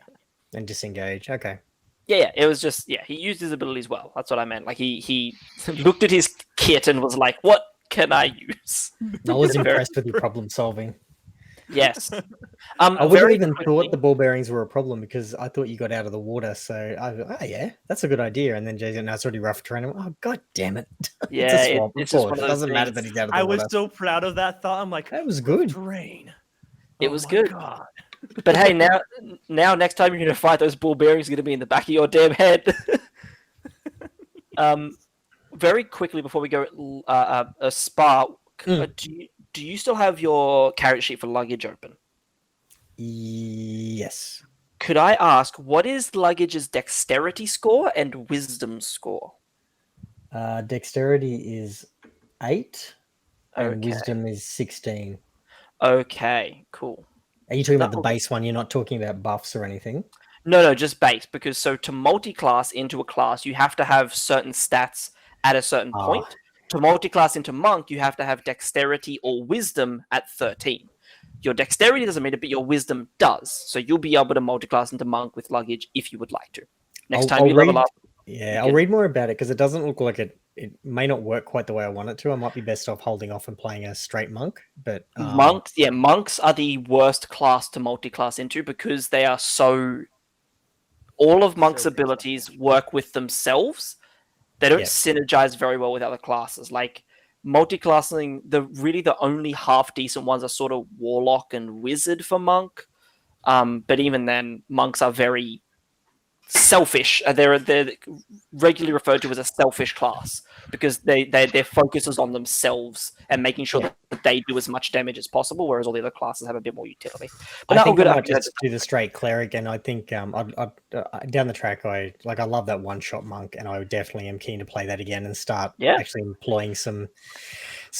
Speaker 2: And disengage. Okay.
Speaker 1: Yeah, it was just he used his abilities well. That's what I meant. Like he looked at his kit and was like, "What can I use?"
Speaker 2: I was impressed with your problem solving.
Speaker 1: Yes.
Speaker 2: I wouldn't
Speaker 1: very
Speaker 2: even
Speaker 1: quickly-
Speaker 2: thought the ball bearings were a problem because I thought you got out of the water. So I go, oh yeah, that's a good idea. And then Jay's like, no, it's already rough terrain. I'm like, oh god damn it!
Speaker 1: Yeah,
Speaker 2: it's a swamp.
Speaker 1: it's
Speaker 2: Of
Speaker 1: just
Speaker 2: course.
Speaker 1: one of
Speaker 2: It
Speaker 1: those
Speaker 2: doesn't matter that
Speaker 1: things.
Speaker 2: he's out of the
Speaker 3: I
Speaker 2: water.
Speaker 3: was so proud of that thought. I'm like,
Speaker 2: That was good.
Speaker 3: terrain.
Speaker 1: It
Speaker 3: Oh
Speaker 1: was
Speaker 3: my
Speaker 1: good.
Speaker 3: God.
Speaker 1: But hey, now next time you're gonna fight, those ball bearings are gonna be in the back of your damn head. Very quickly before we go, Spar, do you still have your character sheet for luggage open?
Speaker 2: Yes.
Speaker 1: Could I ask what is Luggage's dexterity score and wisdom score?
Speaker 2: Dexterity is 8 and
Speaker 1: Okay.
Speaker 2: wisdom is 16.
Speaker 1: Okay, cool.
Speaker 2: Are you talking about the
Speaker 1: That'll-
Speaker 2: base one? You're not talking about buffs or anything?
Speaker 1: No, just base, because so to multi-class into a class, you have to have certain stats at a certain
Speaker 2: Ah.
Speaker 1: point. To multi-class into monk, you have to have dexterity or wisdom at 13. Your dexterity doesn't mean it, but your wisdom does. So you'll be able to multi-class into monk with luggage if you would like to. Next time you level up.
Speaker 2: Yeah, I'll
Speaker 1: can-
Speaker 2: read more about it because it doesn't look like it may not work quite the way I want it to. I might be best off holding off and playing a straight monk. But
Speaker 1: Monks are the worst class to multi-class into because they are so. All of monks'
Speaker 3: So
Speaker 1: abilities work with themselves. They don't synergize very well with other classes. Like multi-classing, the only half decent ones are sort of warlock and wizard for monk. But even then, monks are very selfish. They're regularly referred to as a selfish class because their focus is on themselves and making sure that they do as much damage as possible, whereas all the other classes have a bit more utility. But
Speaker 2: I
Speaker 1: no,
Speaker 2: think
Speaker 1: good.
Speaker 2: I might just do the straight cleric, and I think I'd down the track, I love that one-shot monk, and I definitely am keen to play that again and start actually employing some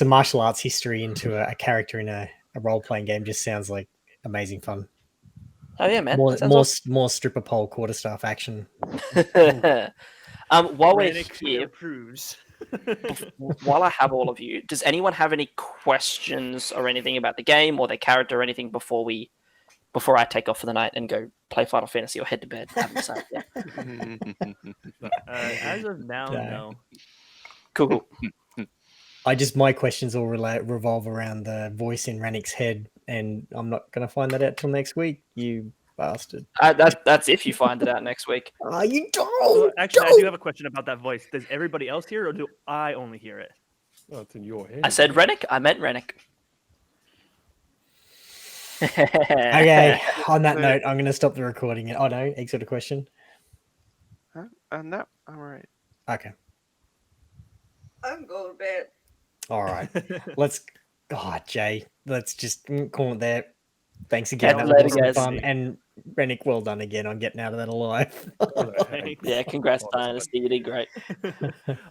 Speaker 2: martial arts history into a character in a role-playing game. Just sounds like amazing fun.
Speaker 1: Oh yeah, man.
Speaker 2: More stripper pole quarterstaff action.
Speaker 1: While we're
Speaker 3: Ranik
Speaker 1: here,
Speaker 3: approves.
Speaker 1: while I have all of you, does anyone have any questions or anything about the game or their character or anything before I take off for the night and go play Final Fantasy or head to bed?
Speaker 3: As of now, no.
Speaker 1: Cool.
Speaker 2: My questions all revolve around the voice in Ranik's head, and I'm not going to find that out till next week. You bastard.
Speaker 1: That's if you find it out next week.
Speaker 2: Oh, you don't.
Speaker 3: Well, actually, I do have a question about that voice. Does everybody else hear it, or do I only hear it?
Speaker 6: Oh, it's in your head.
Speaker 1: I said Ranik. I meant Ranik.
Speaker 2: Okay. On that note, I'm going to stop the recording. Oh no, Eggs got a question.
Speaker 4: Huh? No, I'm alright.
Speaker 2: Okay.
Speaker 7: I'm going to bed.
Speaker 2: All right. Let's. God, Jay. Let's just call it there. Thanks again.
Speaker 1: Catch
Speaker 2: That
Speaker 1: you
Speaker 2: was
Speaker 1: later,
Speaker 2: awesome
Speaker 1: guys.
Speaker 2: fun. And Renick, well done again on getting out of that alive.
Speaker 3: Thanks.
Speaker 1: Yeah, congrats,
Speaker 3: Oh, that's
Speaker 1: Dynasty. You did great.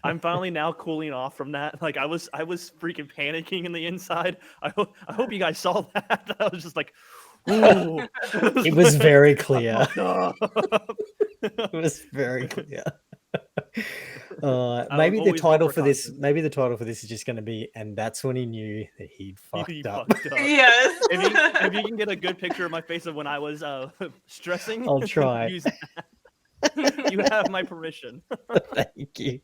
Speaker 3: I'm finally now cooling off from that. Like I was freaking panicking in the inside. I hope you guys saw that. I was just like, ooh.
Speaker 2: It was very clear.
Speaker 3: No.
Speaker 2: It was very clear.
Speaker 3: I
Speaker 2: Maybe the
Speaker 3: always go
Speaker 2: title
Speaker 3: for
Speaker 2: for this.
Speaker 3: content.
Speaker 2: Maybe the title for this is just going to be, and that's when he knew that he'd fucked
Speaker 3: He
Speaker 2: up.
Speaker 3: fucked up.
Speaker 7: Yes.
Speaker 3: If you can get a good picture of my face of when I was stressing,
Speaker 2: I'll try.
Speaker 3: use that. You have my permission.
Speaker 2: Thank you.